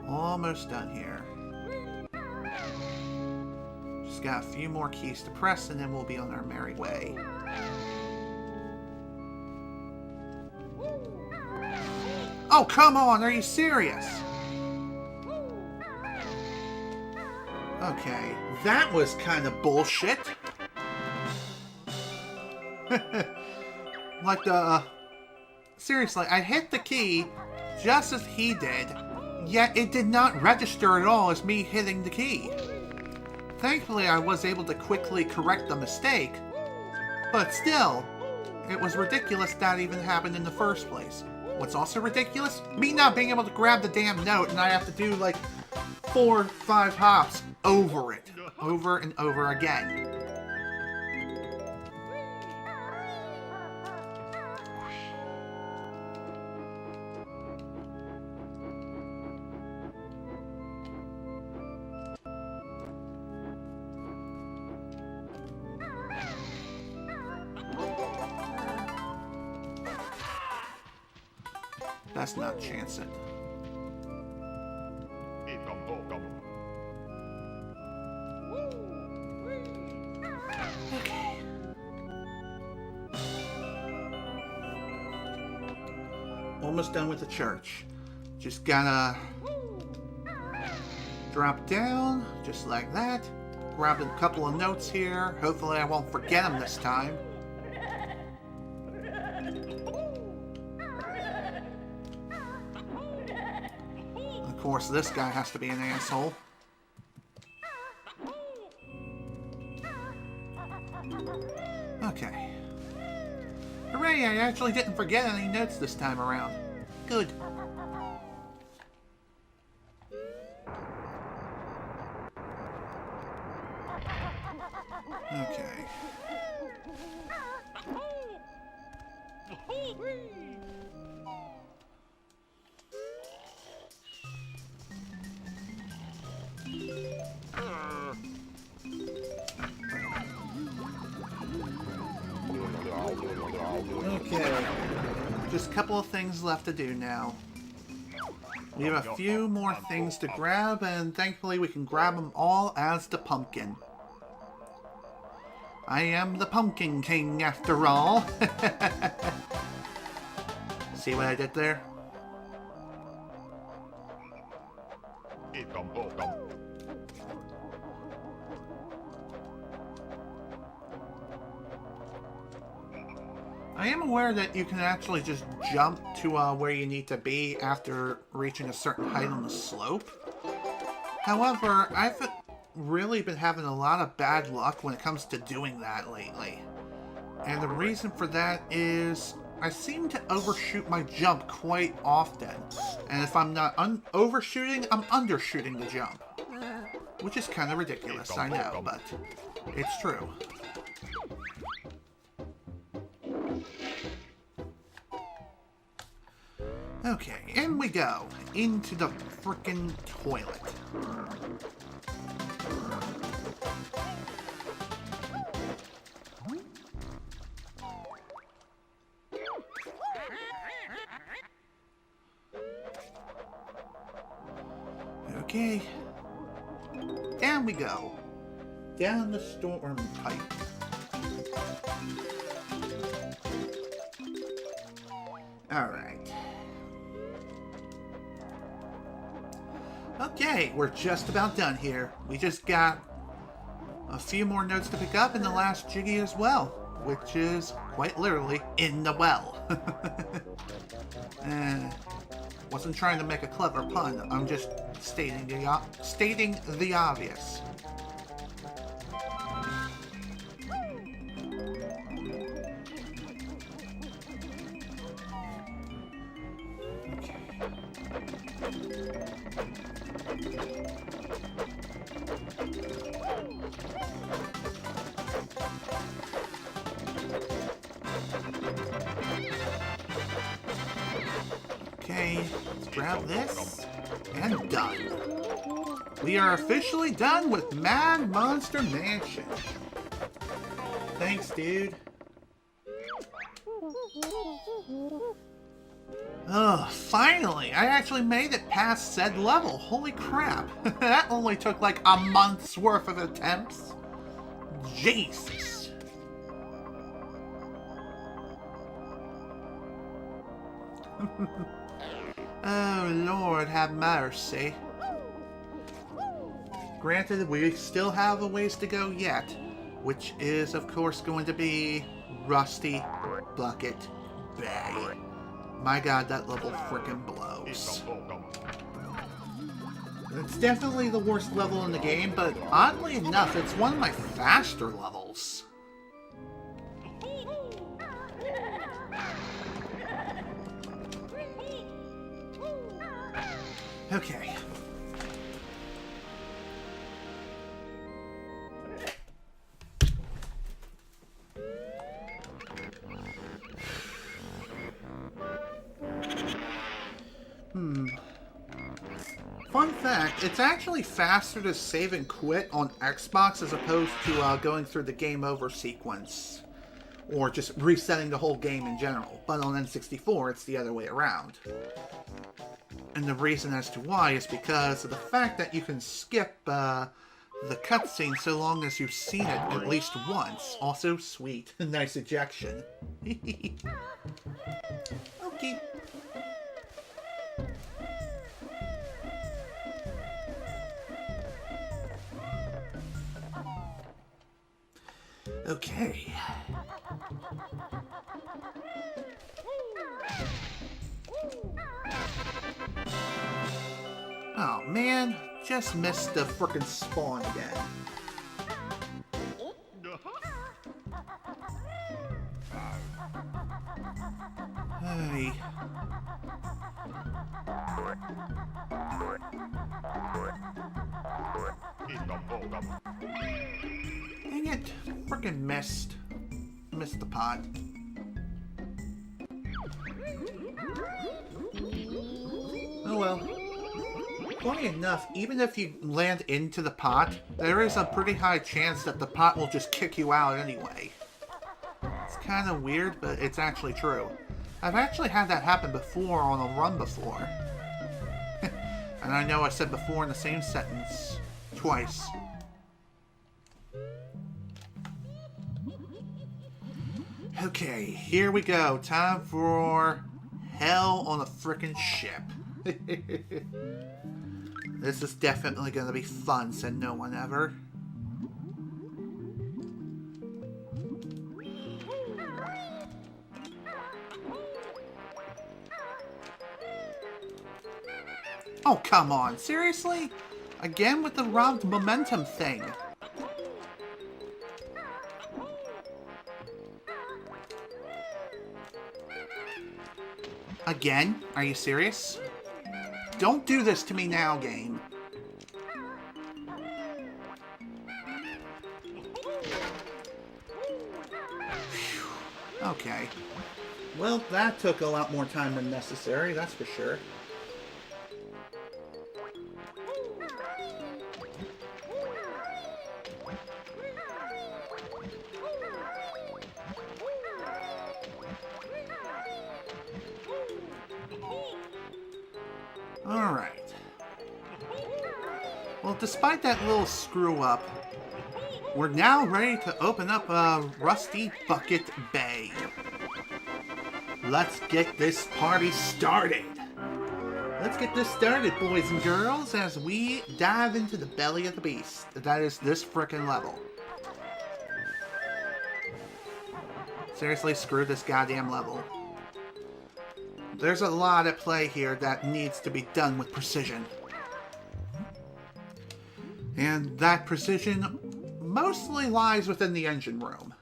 Almost done here. Just got a few more keys to press and then we'll be on our merry way. Oh, come on! Are you serious? Okay, that was kind of bullshit. Like seriously, I hit the key just as he did. Yet it did not register at all as me hitting the key. Thankfully, I was able to quickly correct the mistake, but still, it was ridiculous that even happened in the first place. What's also ridiculous? Me not being able to grab the damn note and I have to do like 4 or 5 hops over it, over and over again. That's not chance it. Okay. Almost done with the church. Just gotta drop down, just like that. Grab a couple of notes here. Hopefully I won't forget them this time. Of course, this guy has to be an asshole. Okay. Hooray, I actually didn't forget any notes this time around. Good. Okay. Okay, just a couple of things left to do now. We have a few more things to grab, and thankfully we can grab them all as the pumpkin. I am the Pumpkin King after all. See what I did there? I am aware that you can actually just jump to where you need to be after reaching a certain height on the slope. However, I've really been having a lot of bad luck when it comes to doing that lately. And the reason for that is I seem to overshoot my jump quite often. And if I'm not overshooting, I'm undershooting the jump. Which is kind of ridiculous, I know, but it's true. Okay, in we go. Into the frickin' toilet. Okay. Down we go. Down the storm pipe. Alright. Okay, we're just about done here. We just got a few more notes to pick up in the last jiggy as well, which is quite literally in the well. Wasn't trying to make a clever pun. I'm just stating the obvious. Okay, let's grab this, and done. We are officially done with Mad Monster Mansion. Thanks, dude. Oh, finally! I actually made it past said level. Holy crap. That only took like a month's worth of attempts. Jesus. Oh, Lord, have mercy. Granted, we still have a ways to go yet, which is, of course, going to be Rusty Bucket Bay. My god, that level frickin' blows. It's definitely the worst level in the game, but oddly enough, it's one of my faster levels. Okay. Fun fact, it's actually faster to save and quit on Xbox as opposed to going through the game over sequence. Or just resetting the whole game in general. But on N64, it's the other way around. And the reason as to why is because of the fact that you can skip the cutscene so long as you've seen it at least once. Also sweet. Nice ejection. Okay. Okay. Oh man, just missed the frickin' spawn again. Hey. Dang it, frickin' missed the pot. Oh well. Funny enough, even if you land into the pot, there is a pretty high chance that the pot will just kick you out anyway. It's kind of weird, but it's actually true. I've actually had that happen before on a run before. And I know I said before in the same sentence twice. Okay, here we go. Time for hell on a frickin' ship. This is definitely gonna be fun, said no one ever. Oh, come on. Seriously? Again with the robbed momentum thing. Again? Are you serious? Don't do this to me now, game. Whew. Okay. Well, that took a lot more time than necessary, that's for sure. Alright. Well, despite that little screw-up, we're now ready to open up a Rusty Bucket Bay. Let's get this party started. Let's get this started, boys and girls, as we dive into the belly of the beast. That is this frickin' level. Seriously, screw this goddamn level. There's a lot at play here that needs to be done with precision. And that precision mostly lies within the engine room.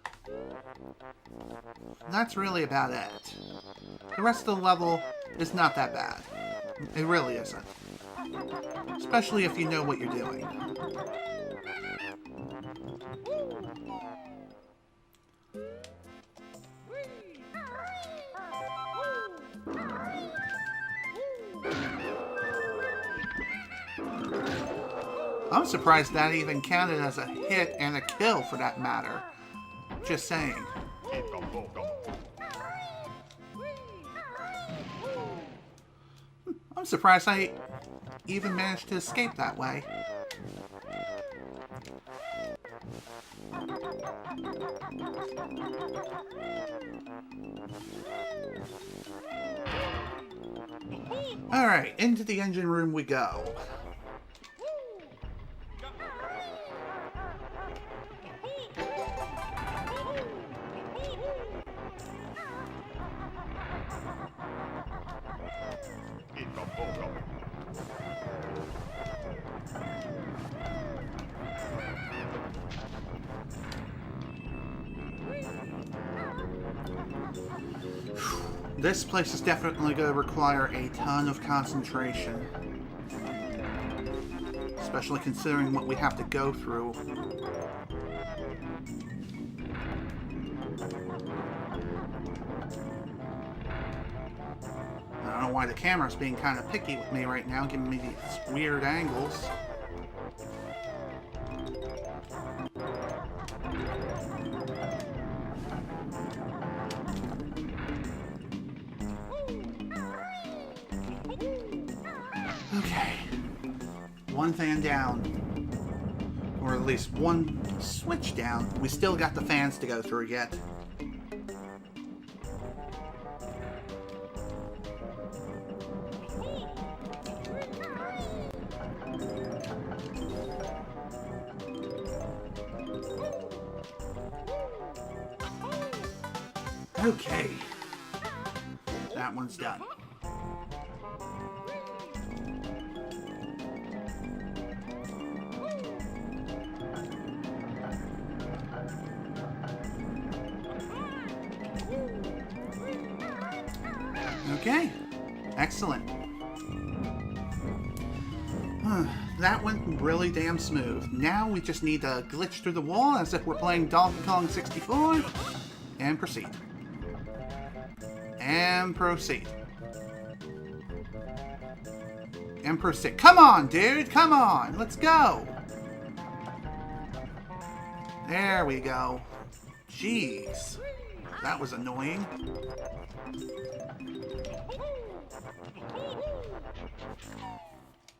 That's really about it. The rest of the level is not that bad. It really isn't. Especially if you know what you're doing. I'm surprised that even counted as a hit and a kill for that matter. Just saying. I'm surprised I even managed to escape that way. Alright, into the engine room we go. This place is definitely going to require a ton of concentration. Especially considering what we have to go through. I don't know why the camera's being kind of picky with me right now, giving me these weird angles. Okay, one fan down, or at least one switch down. We still got the fans to go through yet. Okay, that one's done. Okay, excellent. That went really damn smooth. Now we just need to glitch through the wall as if we're playing Donkey Kong 64 and proceed. And proceed. And proceed. Come on, dude, come on, let's go. There we go. Jeez, that was annoying.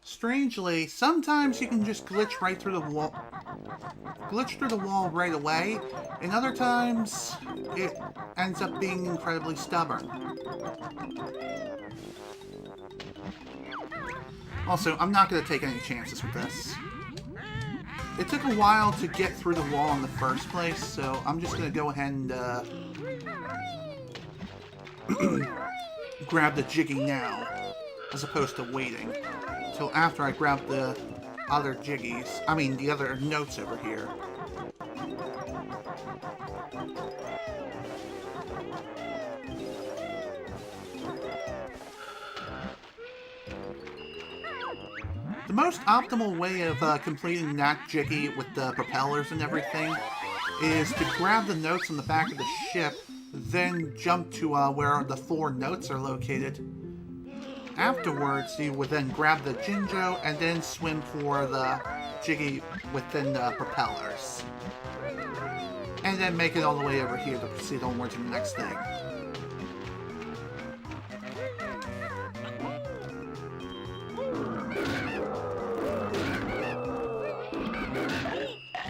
Strangely, sometimes you can just glitch right through the wall. Glitch through the wall right away, and other times it ends up being incredibly stubborn. Also, I'm not going to take any chances with this. It took a while to get through the wall in the first place, so I'm just going to go ahead and grab the Jiggy now, as opposed to waiting until after I grab the other Jiggies. I mean, the other notes over here. The most optimal way of completing that Jiggy with the propellers and everything is to grab the notes on the back of the ship, then jump to where the 4 notes are located. Afterwards, you would then grab the Jinjo and then swim for the Jiggy within the propellers. And then make it all the way over here to proceed onward to the next thing.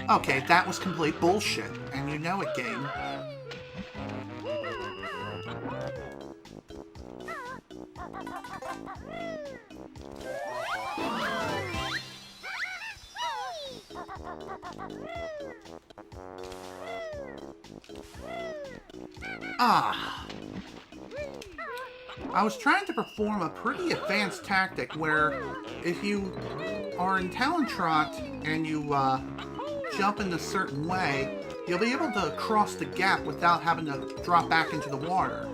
Okay, that was complete bullshit, and you know it, game. I was trying to perform a pretty advanced tactic where if you are in Talontrot and you jump in a certain way, you'll be able to cross the gap without having to drop back into the water.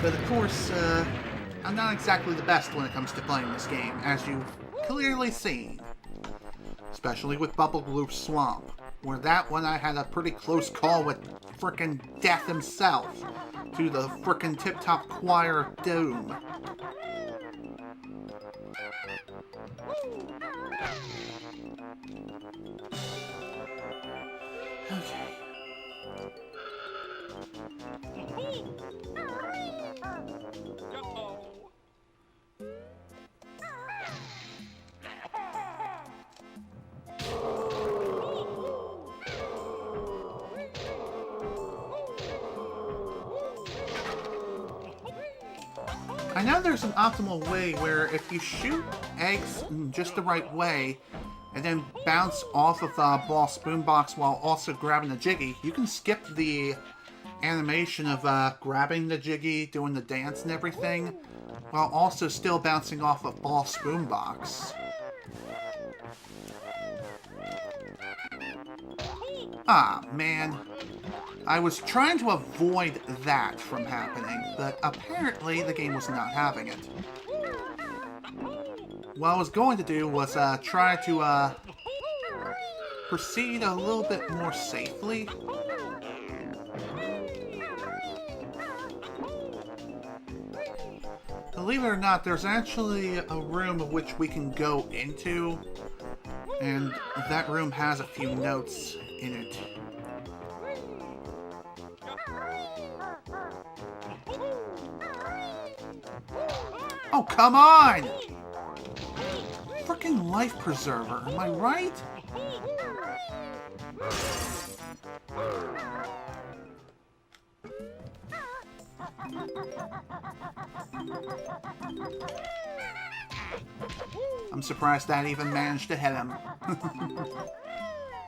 But of course, I'm not exactly the best when it comes to playing this game, as you've clearly seen. Especially with Bubble Gloop Swamp, where that one I had a pretty close call with frickin' Death himself, to the frickin' Tip-Top Choir of Doom. Okay. I know there's an optimal way where if you shoot eggs in just the right way and then bounce off of the ball spoonbox while also grabbing the Jiggy, you can skip the animation of grabbing the Jiggy, doing the dance and everything, while also still bouncing off of ball spoonbox. Ah, man. I was trying to avoid that from happening, but apparently the game was not having it. What I was going to do was try to proceed a little bit more safely. Believe it or not, there's actually a room of which we can go into, and that room has a few notes in it. Oh, come on! Frickin' life preserver, am I right? I'm surprised that even managed to hit him.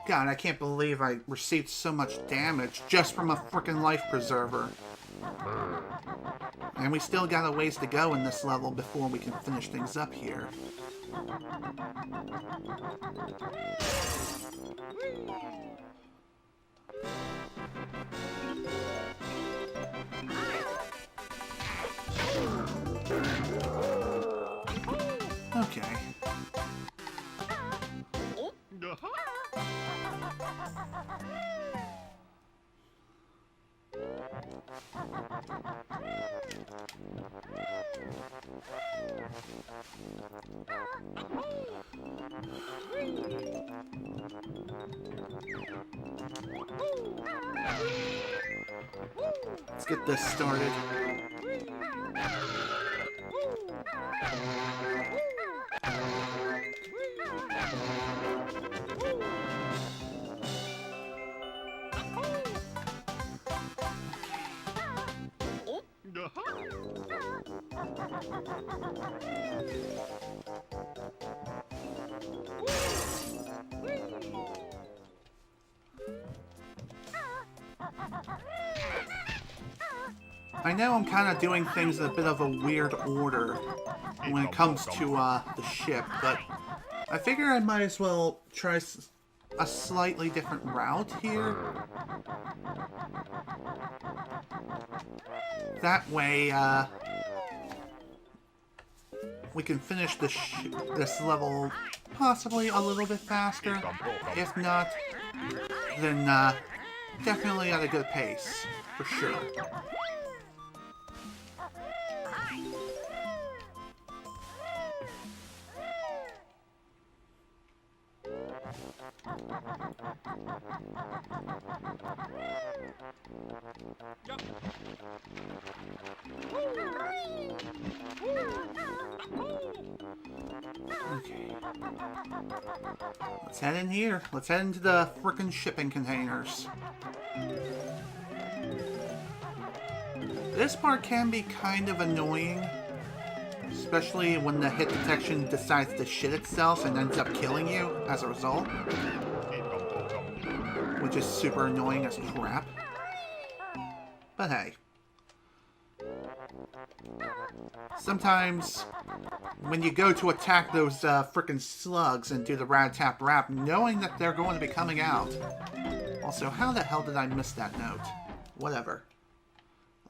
God, I can't believe I received so much damage just from a frickin' life preserver. And we still got a ways to go in this level before we can finish things up here. Okay. Let's get this started. I know I'm kind of doing things in a bit of a weird order when it comes to the ship, but I figure I might as well try a slightly different route here. That way, we can finish this level possibly a little bit faster. If not, then definitely at a good pace, for sure. Okay. Let's head in here. Let's head into the frickin' shipping containers. This part can be kind of annoying, especially when the hit detection decides to shit itself and ends up killing you as a result, which is super annoying as crap. But hey. Sometimes, when you go to attack those frickin' slugs and do the rat-tap-rap, knowing that they're going to be coming out. Also, how the hell did I miss that note? Whatever.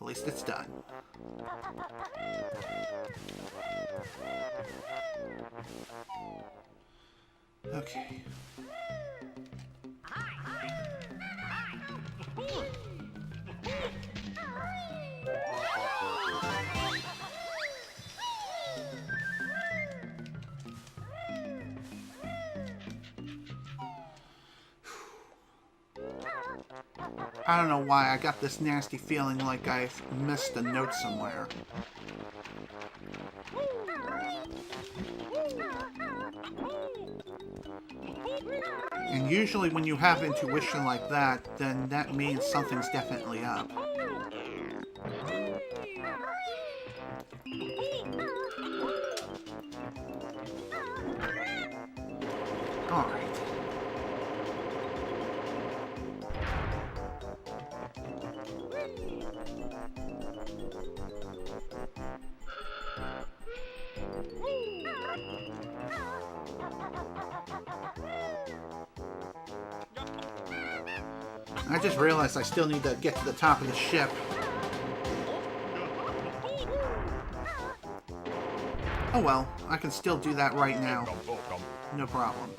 At least it's done. Okay. I don't know why I got this nasty feeling like I missed a note somewhere. And usually when you have intuition like that, then that means something's definitely up. Alright. I just realized I still need to get to the top of the ship. Oh well, I can still do that right now. No problem.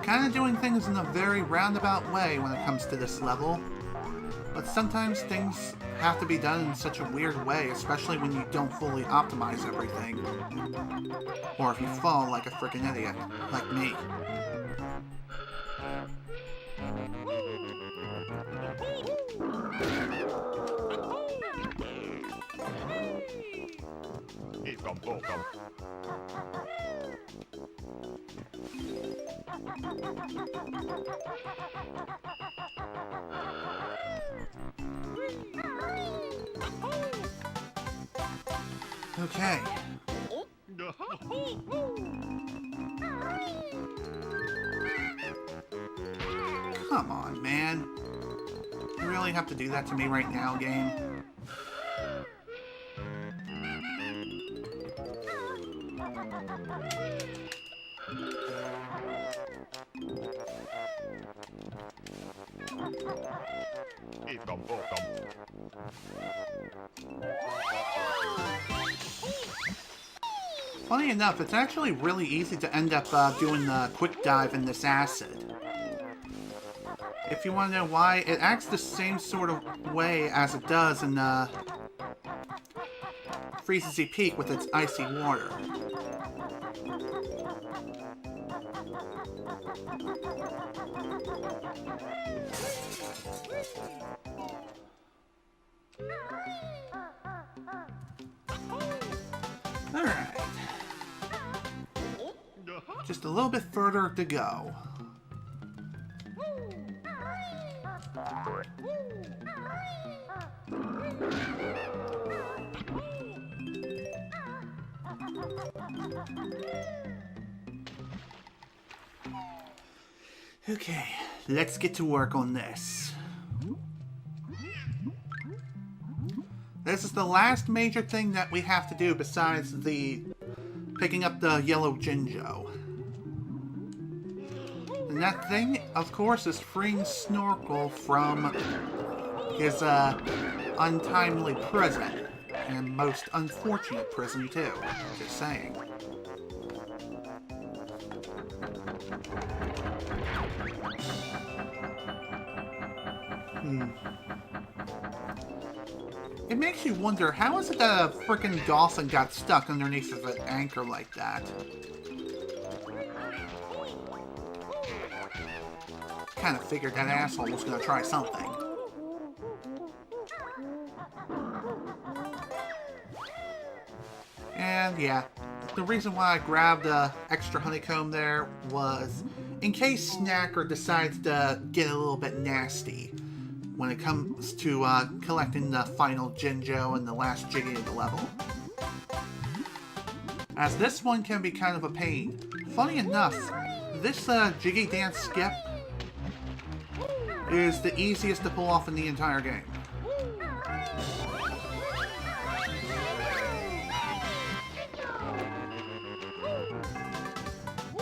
Kind of doing things in a very roundabout way when it comes to this level. But sometimes things have to be done in such a weird way, especially when you don't fully optimize everything. Or if you fall like a freaking idiot, like me. Okay. Come on, man. You really have to do that to me right now, game? Funny enough, it's actually really easy to end up doing the quick dive in this acid. If you want to know why, it acts the same sort of way as it does in Freezy Peak with its icy water. Alright. Just a little bit further to go. Okay, let's get to work on this. This is the last major thing that we have to do besides the picking up the yellow Jinjo. And that thing, of course, is freeing Snorkel from his untimely prison. And most unfortunate prison, too. Just saying. It makes you wonder, how is it that a frickin' dolphin got stuck underneath of an anchor like that? Kind of figured that asshole was gonna try something. And yeah, the reason why I grabbed the extra honeycomb there was in case Snacker decides to get a little bit nasty when it comes to collecting the final Jinjo and the last Jiggy of the level. As this one can be kind of a pain. Funny enough, this Jiggy Dance skip is the easiest to pull off in the entire game.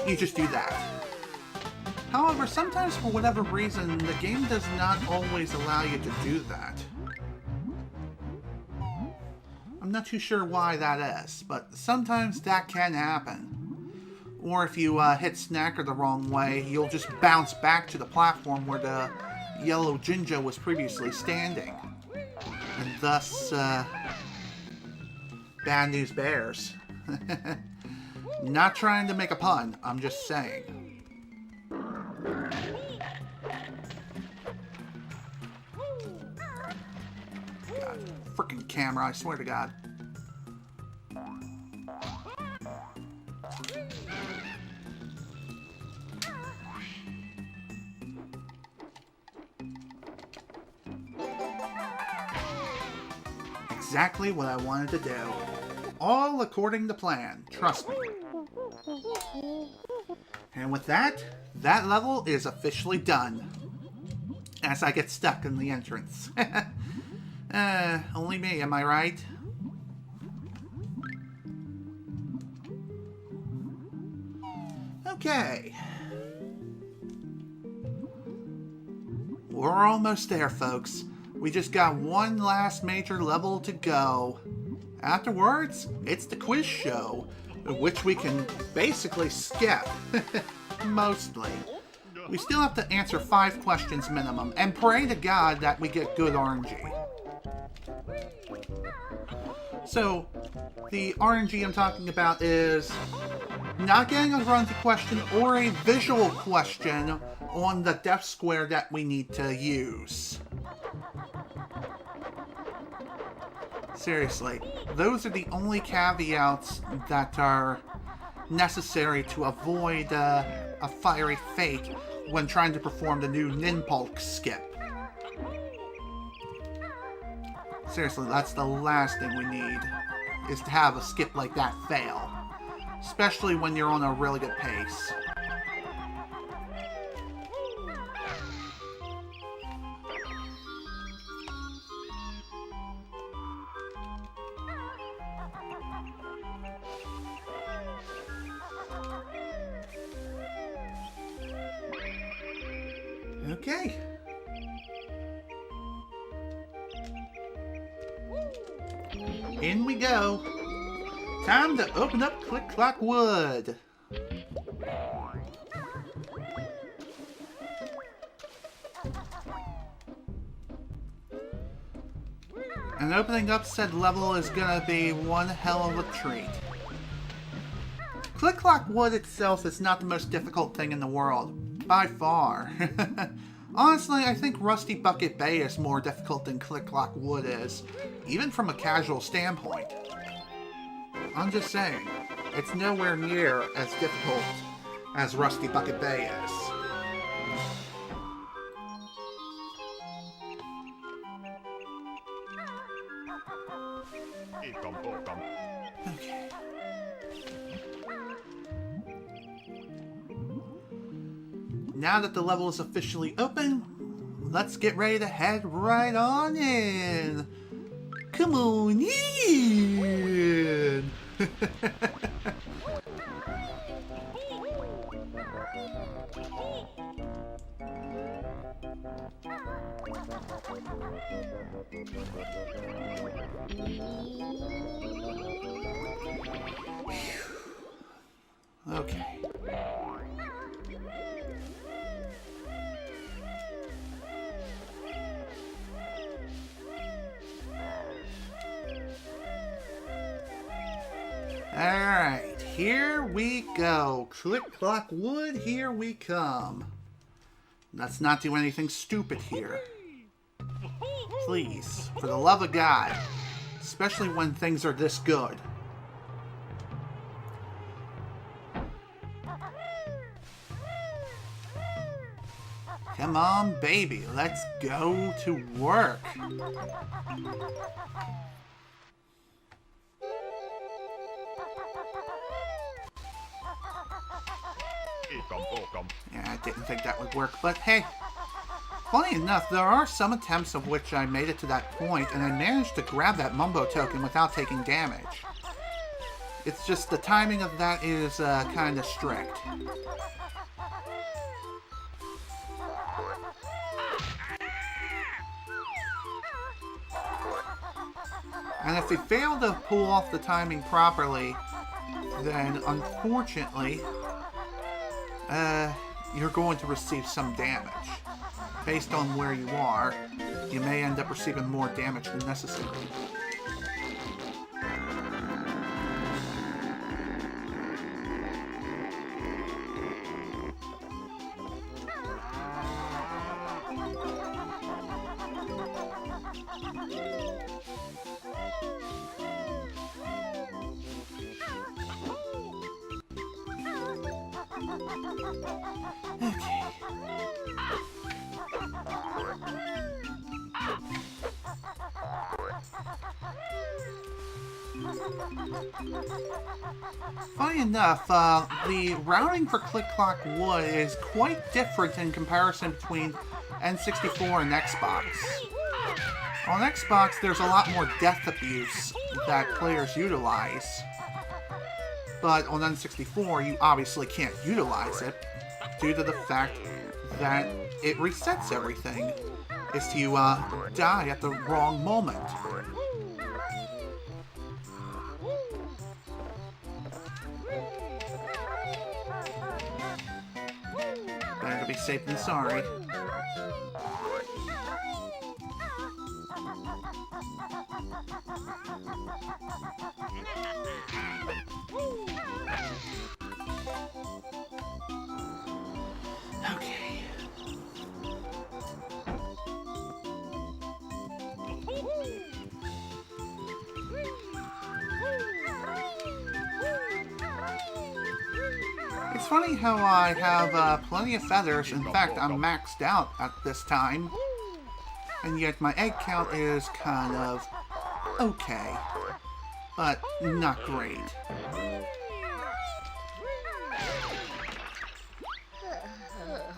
You just do that. However, sometimes for whatever reason, the game does not always allow you to do that. I'm not too sure why that is, but sometimes that can happen. Or if you hit Snacker the wrong way, you'll just bounce back to the platform where the yellow Jinjo was previously standing. And thus, bad news bears. Not trying to make a pun, I'm just saying. God, frickin' camera, I swear to God. Exactly what I wanted to do. All according to plan, trust me. And with that, that level is officially done. As I get stuck in the entrance. Only me, am I right? Okay. We're almost there, folks. We just got one last major level to go. Afterwards, it's the quiz show, which we can basically skip. Mostly. We still have to answer 5 questions minimum, and pray to God that we get good RNG. So, the RNG I'm talking about is not getting a grunty question or a visual question on the depth square that we need to use. Seriously, those are the only caveats that are necessary to avoid a fiery fate when trying to perform the new Ninpulk skip. Seriously, that's the last thing we need, is to have a skip like that fail. Especially when you're on a really good pace. Okay. In we go. Time to open up Click Clock Wood. And opening up said level is gonna be one hell of a treat. Click Clock Wood itself is not the most difficult thing in the world. By far. Honestly, I think Rusty Bucket Bay is more difficult than Click Clock Wood is, even from a casual standpoint. I'm just saying, it's nowhere near as difficult as Rusty Bucket Bay is. Okay. now that the level is officially open, let's get ready to head right on in. Come on in. Okay. Alright, here we go. Click, clock, wood, here we come. Let's not do anything stupid here. Please, for the love of God. Especially when things are this good. Come on, baby, let's go to work. Yeah, I didn't think that would work, but hey. Funny enough, there are some attempts of which I made it to that point, and I managed to grab that Mumbo token without taking damage. It's just the timing of that is kind of strict. And if they fail to pull off the timing properly, then unfortunately, you're going to receive some damage. Based on where you are, you may end up receiving more damage than necessary. Okay. Funny enough, the routing for Click Clock Wood is quite different in comparison between N64 and Xbox. On Xbox, there's a lot more death abuse that players utilize. But on N64, you obviously can't utilize it due to the fact that it resets everything if you die at the wrong moment. Better to be safe than sorry. Okay. It's funny how I have plenty of feathers. In fact, I'm maxed out at this time. And yet my egg count is kind of okay. But not great.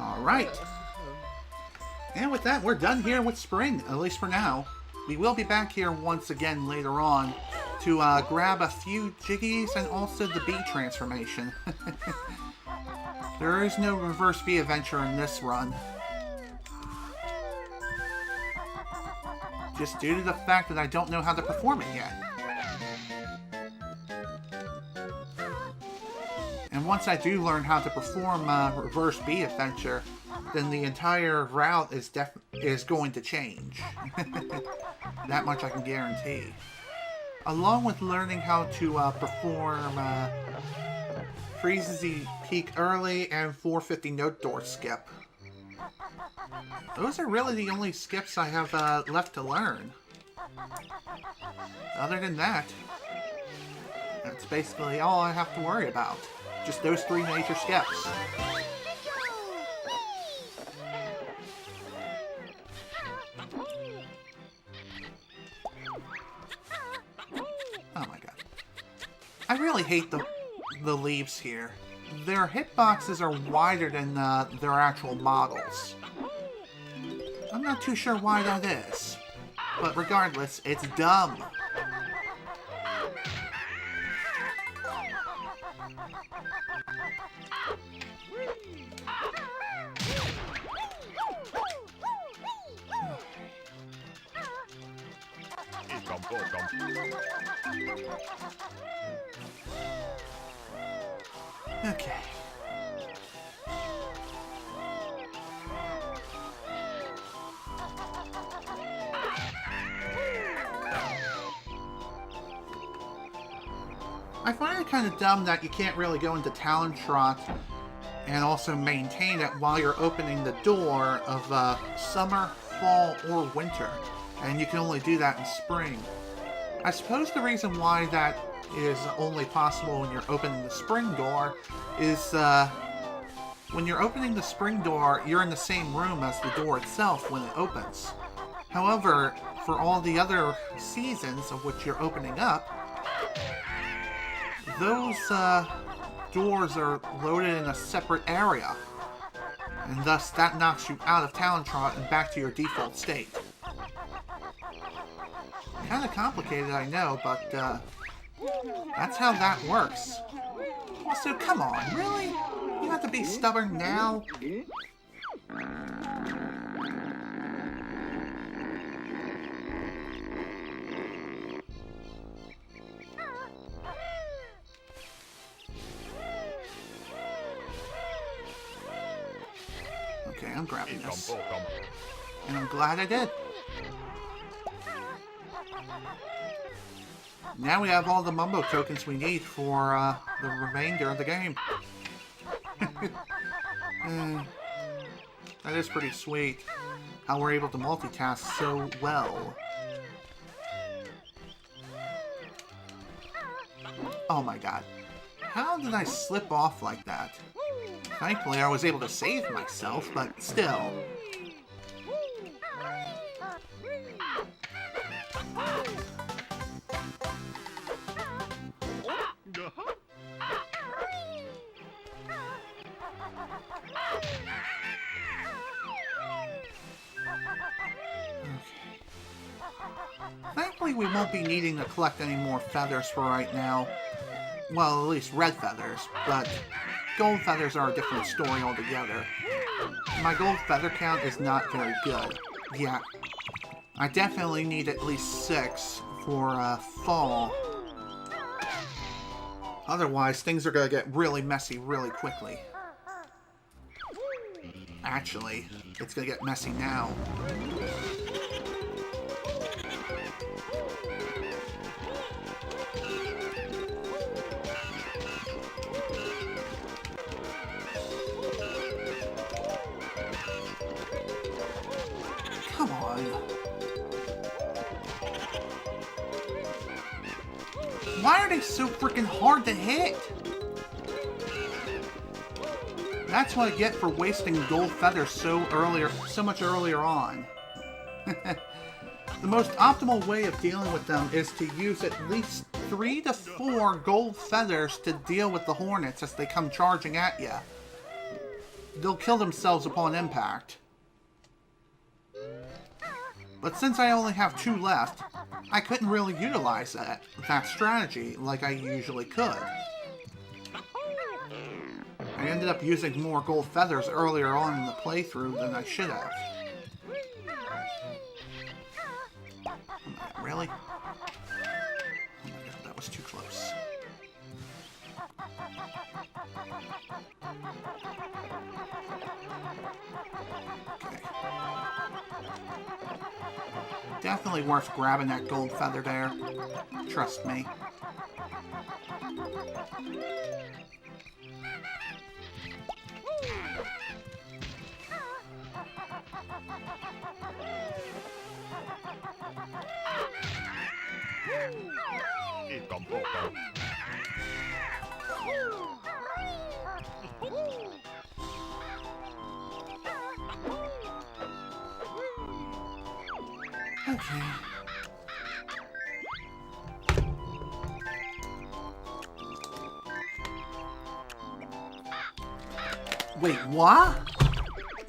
Alright. And with that, we're done here with spring, at least for now. We will be back here once again later on to grab a few Jiggies and also the bee transformation. There is no reverse bee adventure in this run. Just due to the fact that I don't know how to perform it yet. And once I do learn how to perform reverse bee adventure, then the entire route is going to change. That much I can guarantee. Along with learning how to perform Freezy Peak Early and 450 Note Door Skip. Those are really the only skips I have left to learn. Other than that, that's basically all I have to worry about. Just those three major skips. Oh my god. I really hate the leaves here. their hitboxes are wider than their actual models. I'm not too sure why that is. But regardless, it's dumb. Okay. I find it kind of dumb that you can't really go into Talon Trot and also maintain it while you're opening the door of summer, fall, or winter. And you can only do that in spring. I suppose the reason why that is only possible when you're opening the spring door is when you're opening the spring door, you're in the same room as the door itself when it opens. However, for all the other seasons of which you're opening up, those doors are loaded in a separate area, and thus that knocks you out of Talon Trot and back to your default state. Kind of complicated, I know, but that's how that works. Also, come on, really? You have to be stubborn now? Okay, I'm grabbing this. And I'm glad I did. Now we have all the Mumbo tokens we need for the remainder of the game. That is pretty sweet, how we're able to multitask so well. Oh my god. How did I slip off like that? Thankfully I was able to save myself, but still. Thankfully, we won't be needing to collect any more feathers for right now. Well, at least red feathers, but gold feathers are a different story altogether. My gold feather count is not very good. Yeah, I definitely need at least 6 for fall. Otherwise, things are going to get really messy really quickly. Actually, it's going to get messy now. Come on. Why are they so freaking hard to hit? That's what I get for wasting gold feathers so much earlier on. The most optimal way of dealing with them is to use at least 3 to 4 gold feathers to deal with the hornets as they come charging at you. They'll kill themselves upon impact. But since I only have 2 left, I couldn't really utilize that strategy like I usually could. I ended up using more gold feathers earlier on in the playthrough than I should have. Really? Oh my god, that was too close. Okay. Definitely worth grabbing that gold feather there. Trust me. Okay. Wait, what?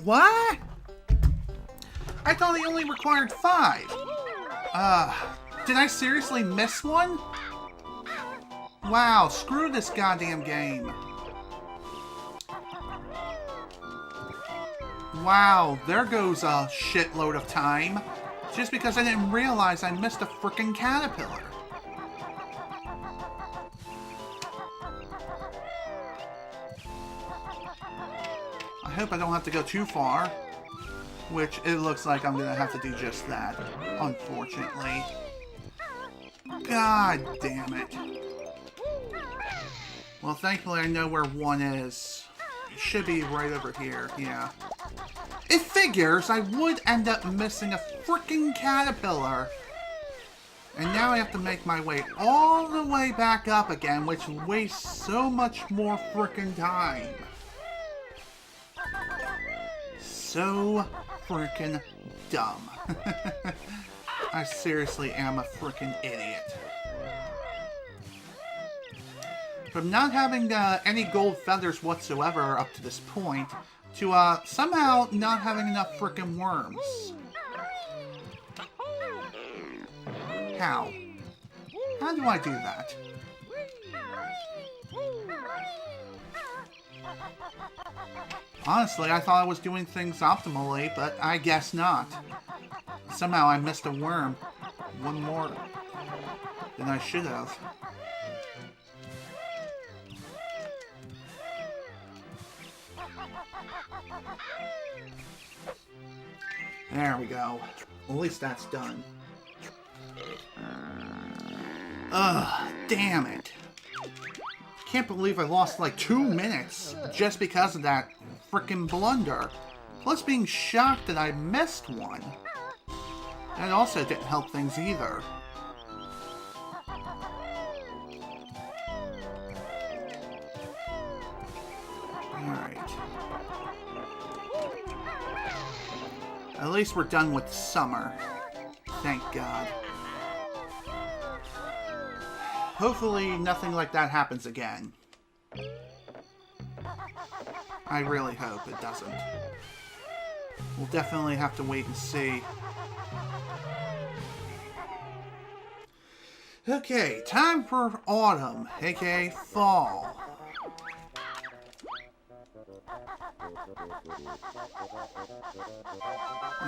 What? I thought he only required 5. Did I seriously miss one? Wow, screw this goddamn game. Wow, there goes a shitload of time. Just because I didn't realize I missed a frickin' caterpillar. I hope I don't have to go too far. Which it looks like I'm gonna have to do just that, unfortunately. God damn it. Well, thankfully I know where one is. It should be right over here, yeah. It figures I would end up missing a freaking caterpillar. And now I have to make my way all the way back up again, which wastes so much more freaking time. So freaking dumb. I seriously am a freaking idiot. From not having any gold feathers whatsoever up to this point, to somehow not having enough freaking worms. How? How do I do that? Honestly, I thought I was doing things optimally, but I guess not. Somehow I missed a worm. One more than I should have. There we go. At least that's done. Ugh, damn it. Can't believe I lost like 2 minutes just because of that frickin' blunder. Plus being shocked that I missed one. That also didn't help things either. Alright. At least we're done with summer. Thank God. Hopefully nothing like that happens again. I really hope it doesn't. We'll definitely have to wait and see. Okay, time for autumn, aka fall.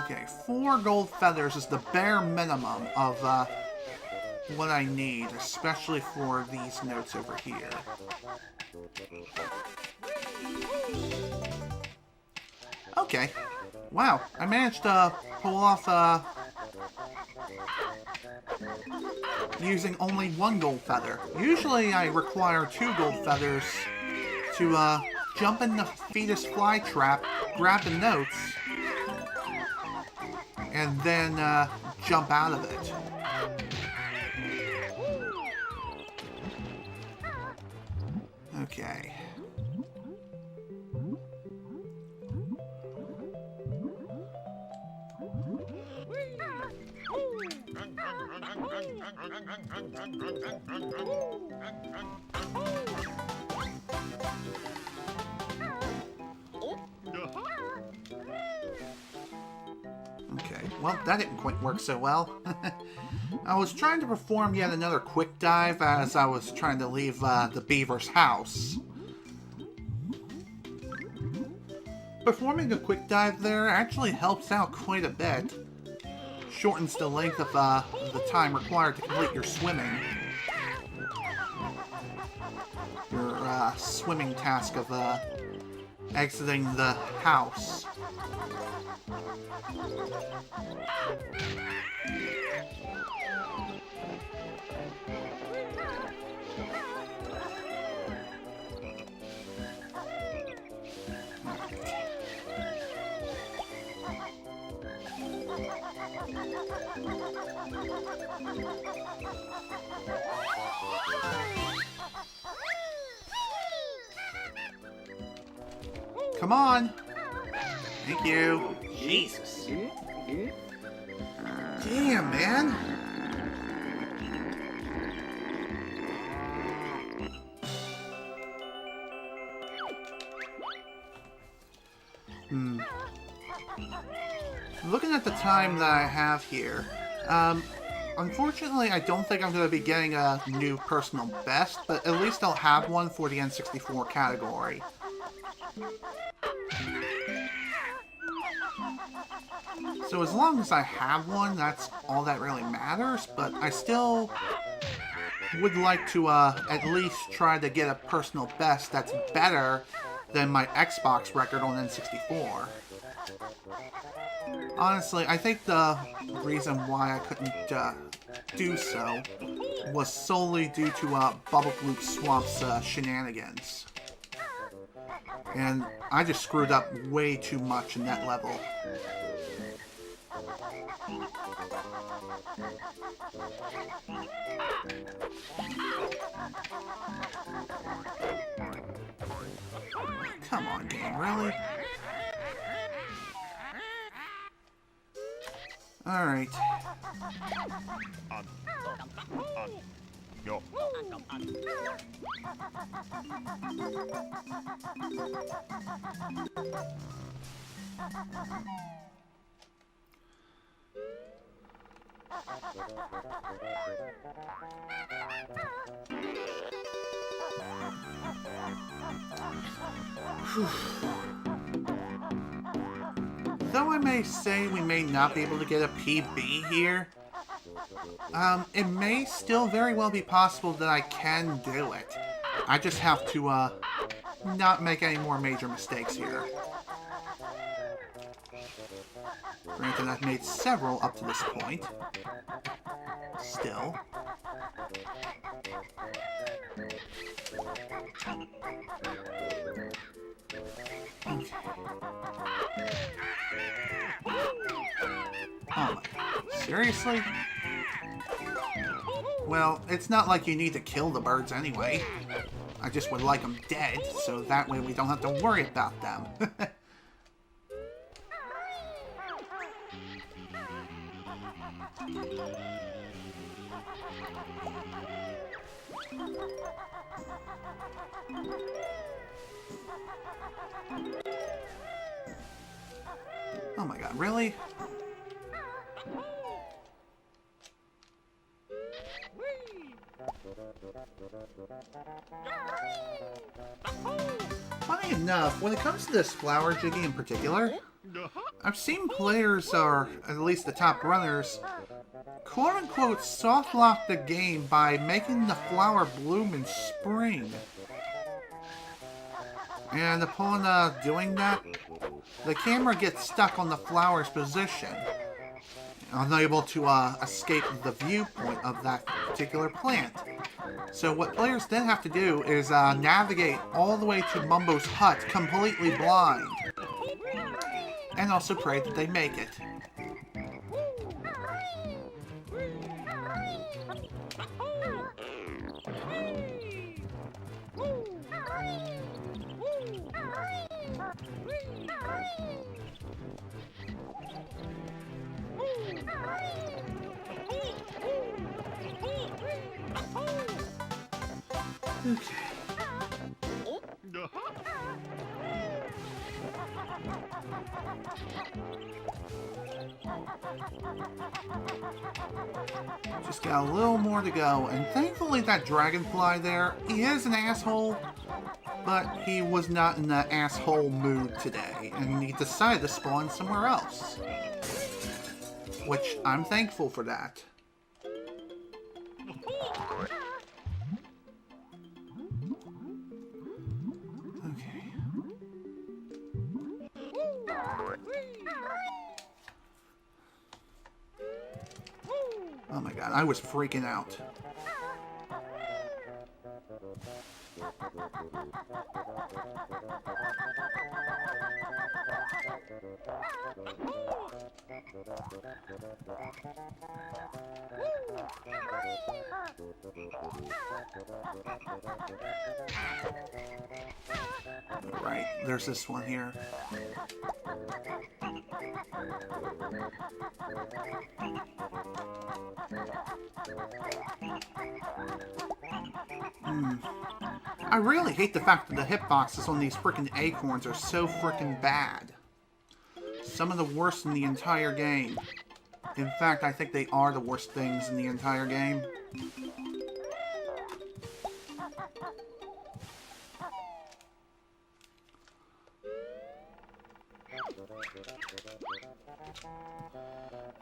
Okay, 4 gold feathers is the bare minimum of what I need, especially for these notes over here. Okay. Wow, I managed to pull off using only 1 gold feather. Usually I require 2 gold feathers to jump in the fetus fly trap, grab the notes, and then jump out of it. Okay. Okay, well, that didn't quite work so well. I was trying to perform yet another quick dive as I was trying to leave the beaver's house. Performing a quick dive there actually helps out quite a bit. Shortens the length of the time required to complete your swimming. Your swimming task of exiting the house. Come on. Thank you. Jesus. Damn, man. Looking at the time that I have here, unfortunately, I don't think I'm going to be getting a new personal best, but at least I'll have one for the N64 category. So as long as I have one, that's all that really matters, but I still would like to at least try to get a personal best that's better than my Xbox record on N64. Honestly, I think the reason why I couldn't do so was solely due to Bubble Gloop Swamp's shenanigans. And I just screwed up way too much in that level. Come on, game, really? Alright. Yo. Though I may say we may not be able to get a PB here, it may still very well be possible that I can do it. I just have to, not make any more major mistakes here. Granted, I've made several up to this point. Still. Okay. Oh my, seriously? Well, it's not like you need to kill the birds anyway. I just would like them dead, so that way we don't have to worry about them. Oh my god, really? Funny enough, when it comes to this flower jiggy in particular, I've seen players, or at least the top runners, quote-unquote soft-lock the game by making the flower bloom in spring. And upon doing that, the camera gets stuck on the flower's position, unable to escape the viewpoint of that particular plant. So what players then have to do is navigate all the way to Mumbo's hut completely blind, and also pray that they make it. Okay. Just got a little more to go, and thankfully that dragonfly there, he is an asshole, but he was not in the asshole mood today, and he decided to spawn somewhere else. Which, I'm thankful for that. Okay. Oh my god, I was freaking out. Right, there's this one here. I really hate the fact that the hitboxes on these frickin' acorns are so frickin' bad. Some of the worst in the entire game. In fact, I think they are the worst things in the entire game.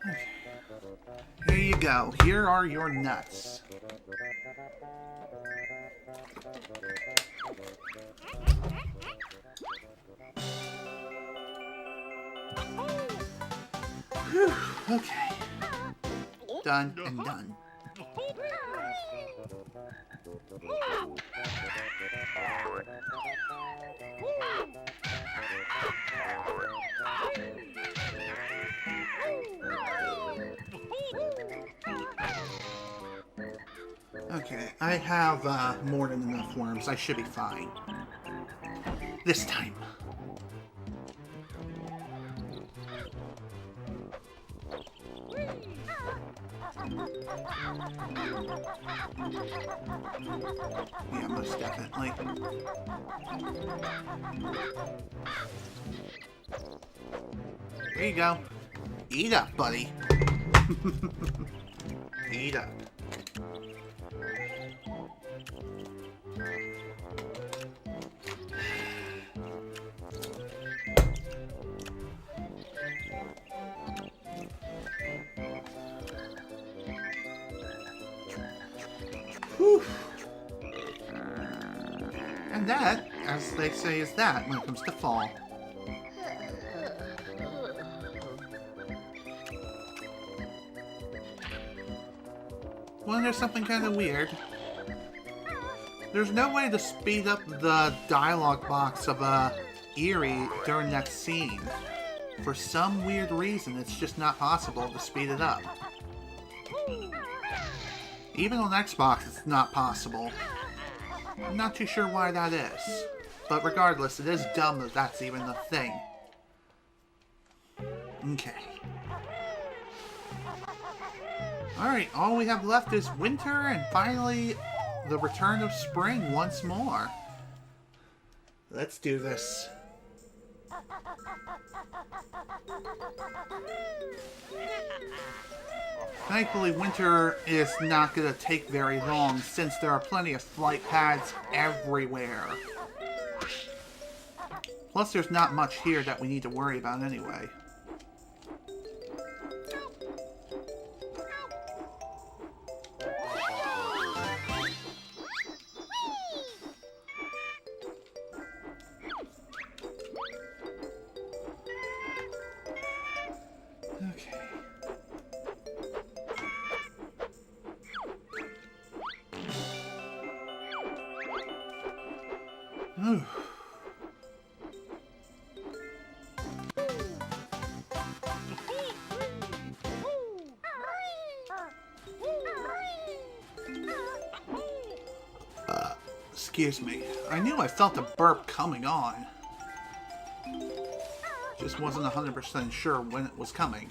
Okay. Here you go. Here are your nuts. Whew. Okay. Done and done. Okay, I have more than enough worms. I should be fine. This time. Yeah, most definitely. There you go. Eat up, buddy. Eat up. Whew. And that, as they say, is that when it comes to fall. Well, there's something kind of weird. There's no way to speed up the dialogue box of Eerie during that scene. For some weird reason, it's just not possible to speed it up. Even on Xbox, it's not possible. I'm not too sure why that is. But regardless, it is dumb that that's even a thing. Okay. Alright, all we have left is winter and finally the return of spring once more. Let's do this. Thankfully, winter is not going to take very long since there are plenty of flight pads everywhere. Plus, there's not much here that we need to worry about anyway. Okay. Ooh. Excuse me. I knew I felt a burp coming on. Just wasn't 100% sure when it was coming.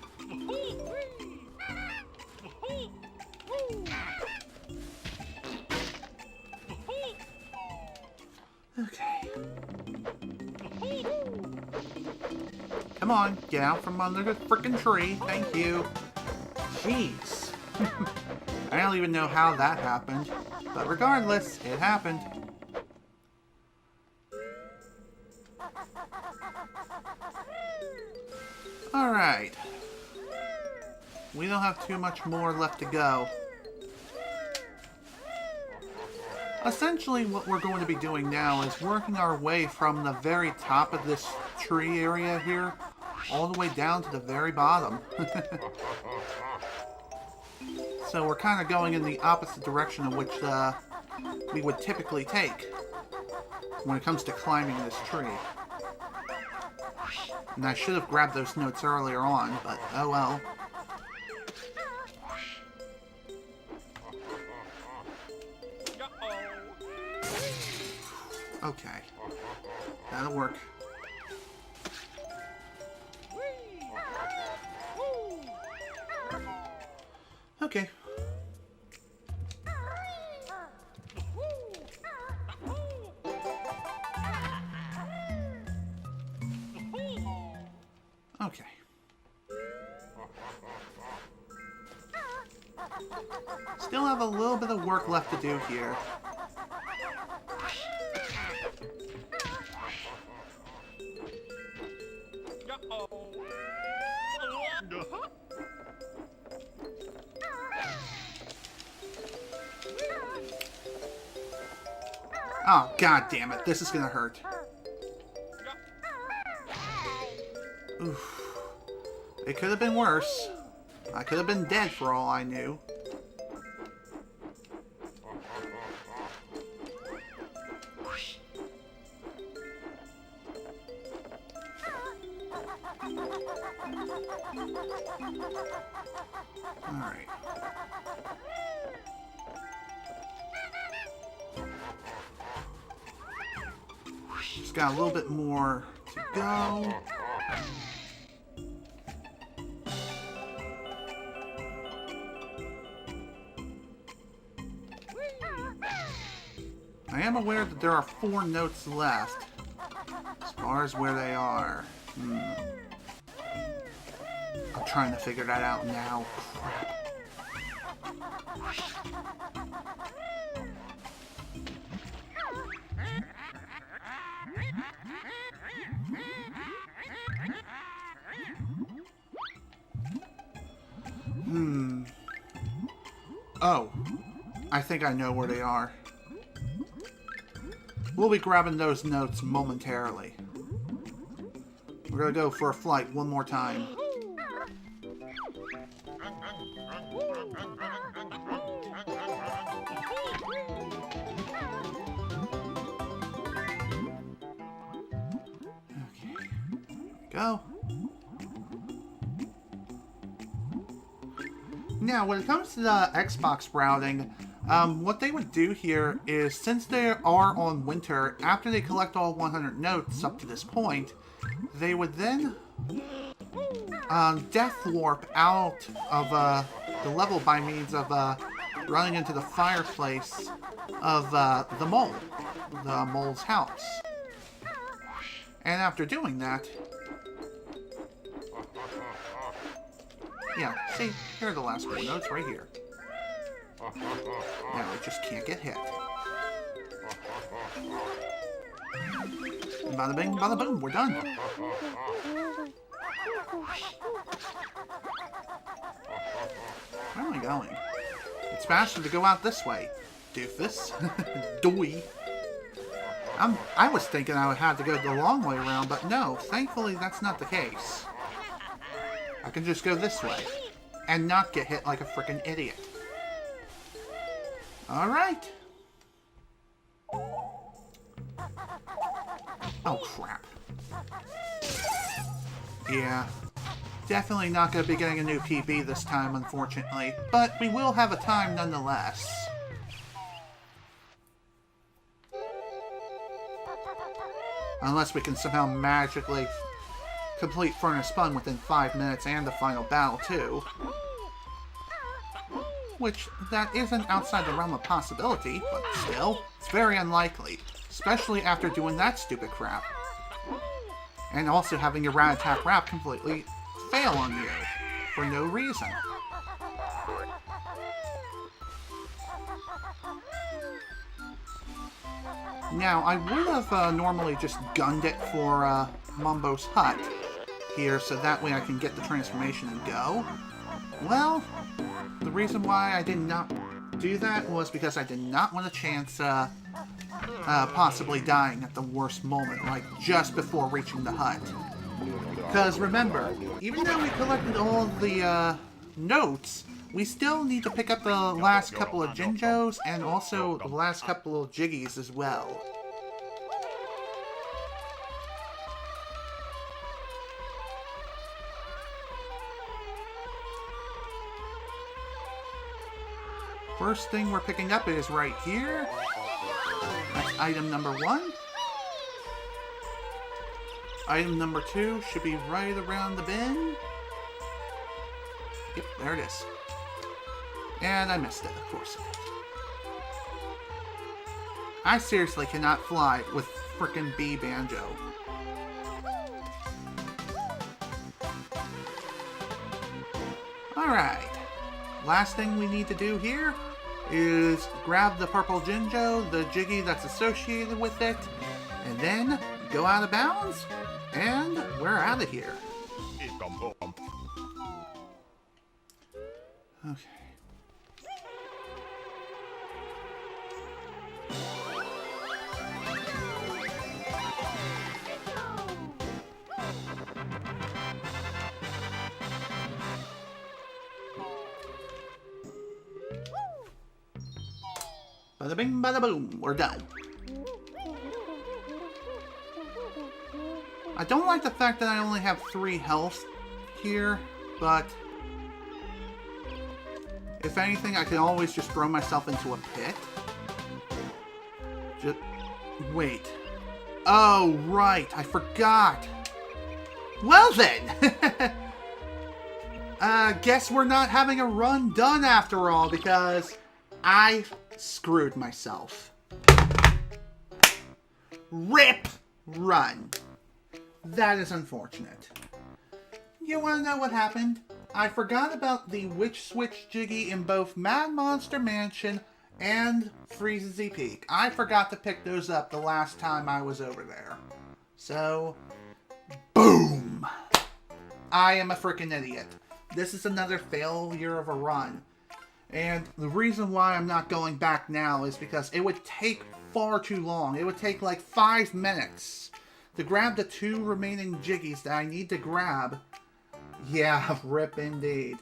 Okay. Come on, get out from under the frickin' tree. Thank you. Jeez. I don't even know how that happened. But regardless, it happened. Alright. We don't have too much more left to go. Essentially, what we're going to be doing now is working our way from the very top of this tree area here, all the way down to the very bottom. So we're kind of going in the opposite direction of which we would typically take when it comes to climbing this tree. And I should have grabbed those notes earlier on, but oh well. Okay. That'll work. Okay. Okay. Still have a little bit of work left to do here. Oh, god damn it. This is gonna hurt. Oof. It could have been worse. I could have been dead for all I knew. Alright. Just got a little bit more to go. I am aware that there are 4 notes left. As far as where they are. I'm trying to figure that out now. Oh. I think I know where they are. We'll be grabbing those notes momentarily. We're gonna go for a flight one more time. Okay. Go. Now, when it comes to the Xbox routing, what they would do here is, since they are on winter, after they collect all 100 notes up to this point, they would then death warp out of the level by means of running into the fireplace of the mole's house. And after doing that, yeah, see, here are the last 4 notes right here. Now I just can't get hit. Bada bing, bada boom, we're done. Where am I going? It's faster to go out this way. Doofus. Doy. I was thinking I would have to go the long way around, but no, thankfully that's not the case. I can just go this way and not get hit like a freaking idiot. Alright. Oh, crap. Yeah. Definitely not going to be getting a new PB this time, unfortunately. But we will have a time nonetheless. Unless we can somehow magically complete Furnace Spun within 5 minutes and the final battle, too. Which, that isn't outside the realm of possibility, but still, it's very unlikely. Especially after doing that stupid crap. And also having your Rat Attack Wrap completely fail on you. For no reason. Now, I would have normally just gunned it for Mumbo's hut here, so that way I can get the transformation and go. Well, the reason why I did not do that was because I did not want a chance possibly dying at the worst moment, like just before reaching the hut. Because remember, even though we collected all the notes, we still need to pick up the last couple of Jinjos and also the last couple of Jiggies as well. First thing we're picking up is right here. That's item number 1. Item number 2 should be right around the bend. Yep, there it is. And I missed it, of course. I seriously cannot fly with frickin' B Banjo. Alright. Last thing we need to do here is grab the purple Jinjo, the Jiggy that's associated with it, and then go out of bounds, and we're out of here. Okay. Bada bing, bada boom, we're done. I don't like the fact that I only have 3 health here, but if anything, I can always just throw myself into a pit. Just wait. Oh, right, I forgot. Well then! Guess we're not having a run done after all, because I screwed myself. RIP run. That is unfortunate. You want to know what happened? I forgot about the Witch Switch Jiggy in both Mad Monster Mansion and Freezy Peak. I forgot to pick those up the last time I was over there. So, boom! I am a freaking idiot. This is another failure of a run. And the reason why I'm not going back now is because it would take far too long. It would take like 5 minutes to grab the 2 remaining Jiggies that I need to grab. Yeah, rip indeed.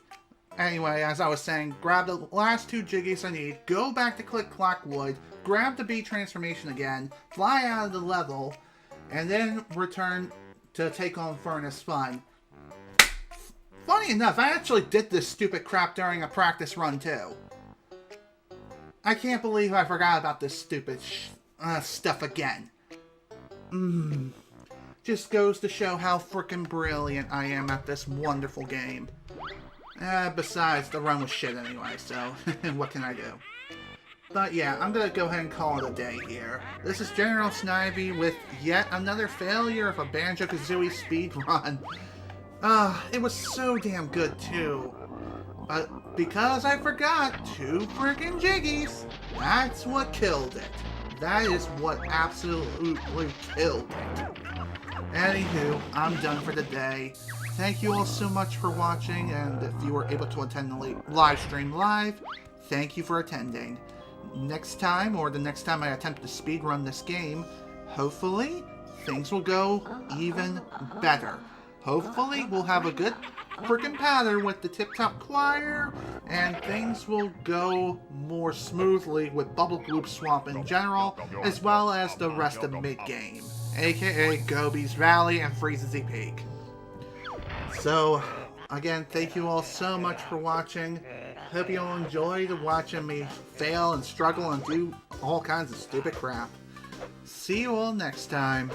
Anyway, as I was saying, grab the last 2 Jiggies I need, go back to Click Clack Wood, grab the Bee transformation again, fly out of the level, and then return to take on Furnace Fun. Funny enough, I actually did this stupid crap during a practice run too. I can't believe I forgot about this stupid stuff again. Just goes to show how frickin' brilliant I am at this wonderful game. Besides, the run was shit anyway, so what can I do? But yeah, I'm gonna go ahead and call it a day here. This is General Snivy with yet another failure of a Banjo Kazooie speedrun. It was so damn good too. But because I forgot 2 frickin' Jiggies, that's what killed it. That is what absolutely killed it. Anywho, I'm done for the day. Thank you all so much for watching, and if you were able to attend the live stream live, thank you for attending. Next time, or the next time I attempt to speedrun this game, hopefully things will go even better. Hopefully we'll have a good freaking pattern with the Tip Top Choir, and things will go more smoothly with Bubble Gloop Swamp in general, as well as the rest of mid-game, aka Gobi's Valley and Freezy Peak. So, again, thank you all so much for watching. Hope you all enjoyed watching me fail and struggle and do all kinds of stupid crap. See you all next time.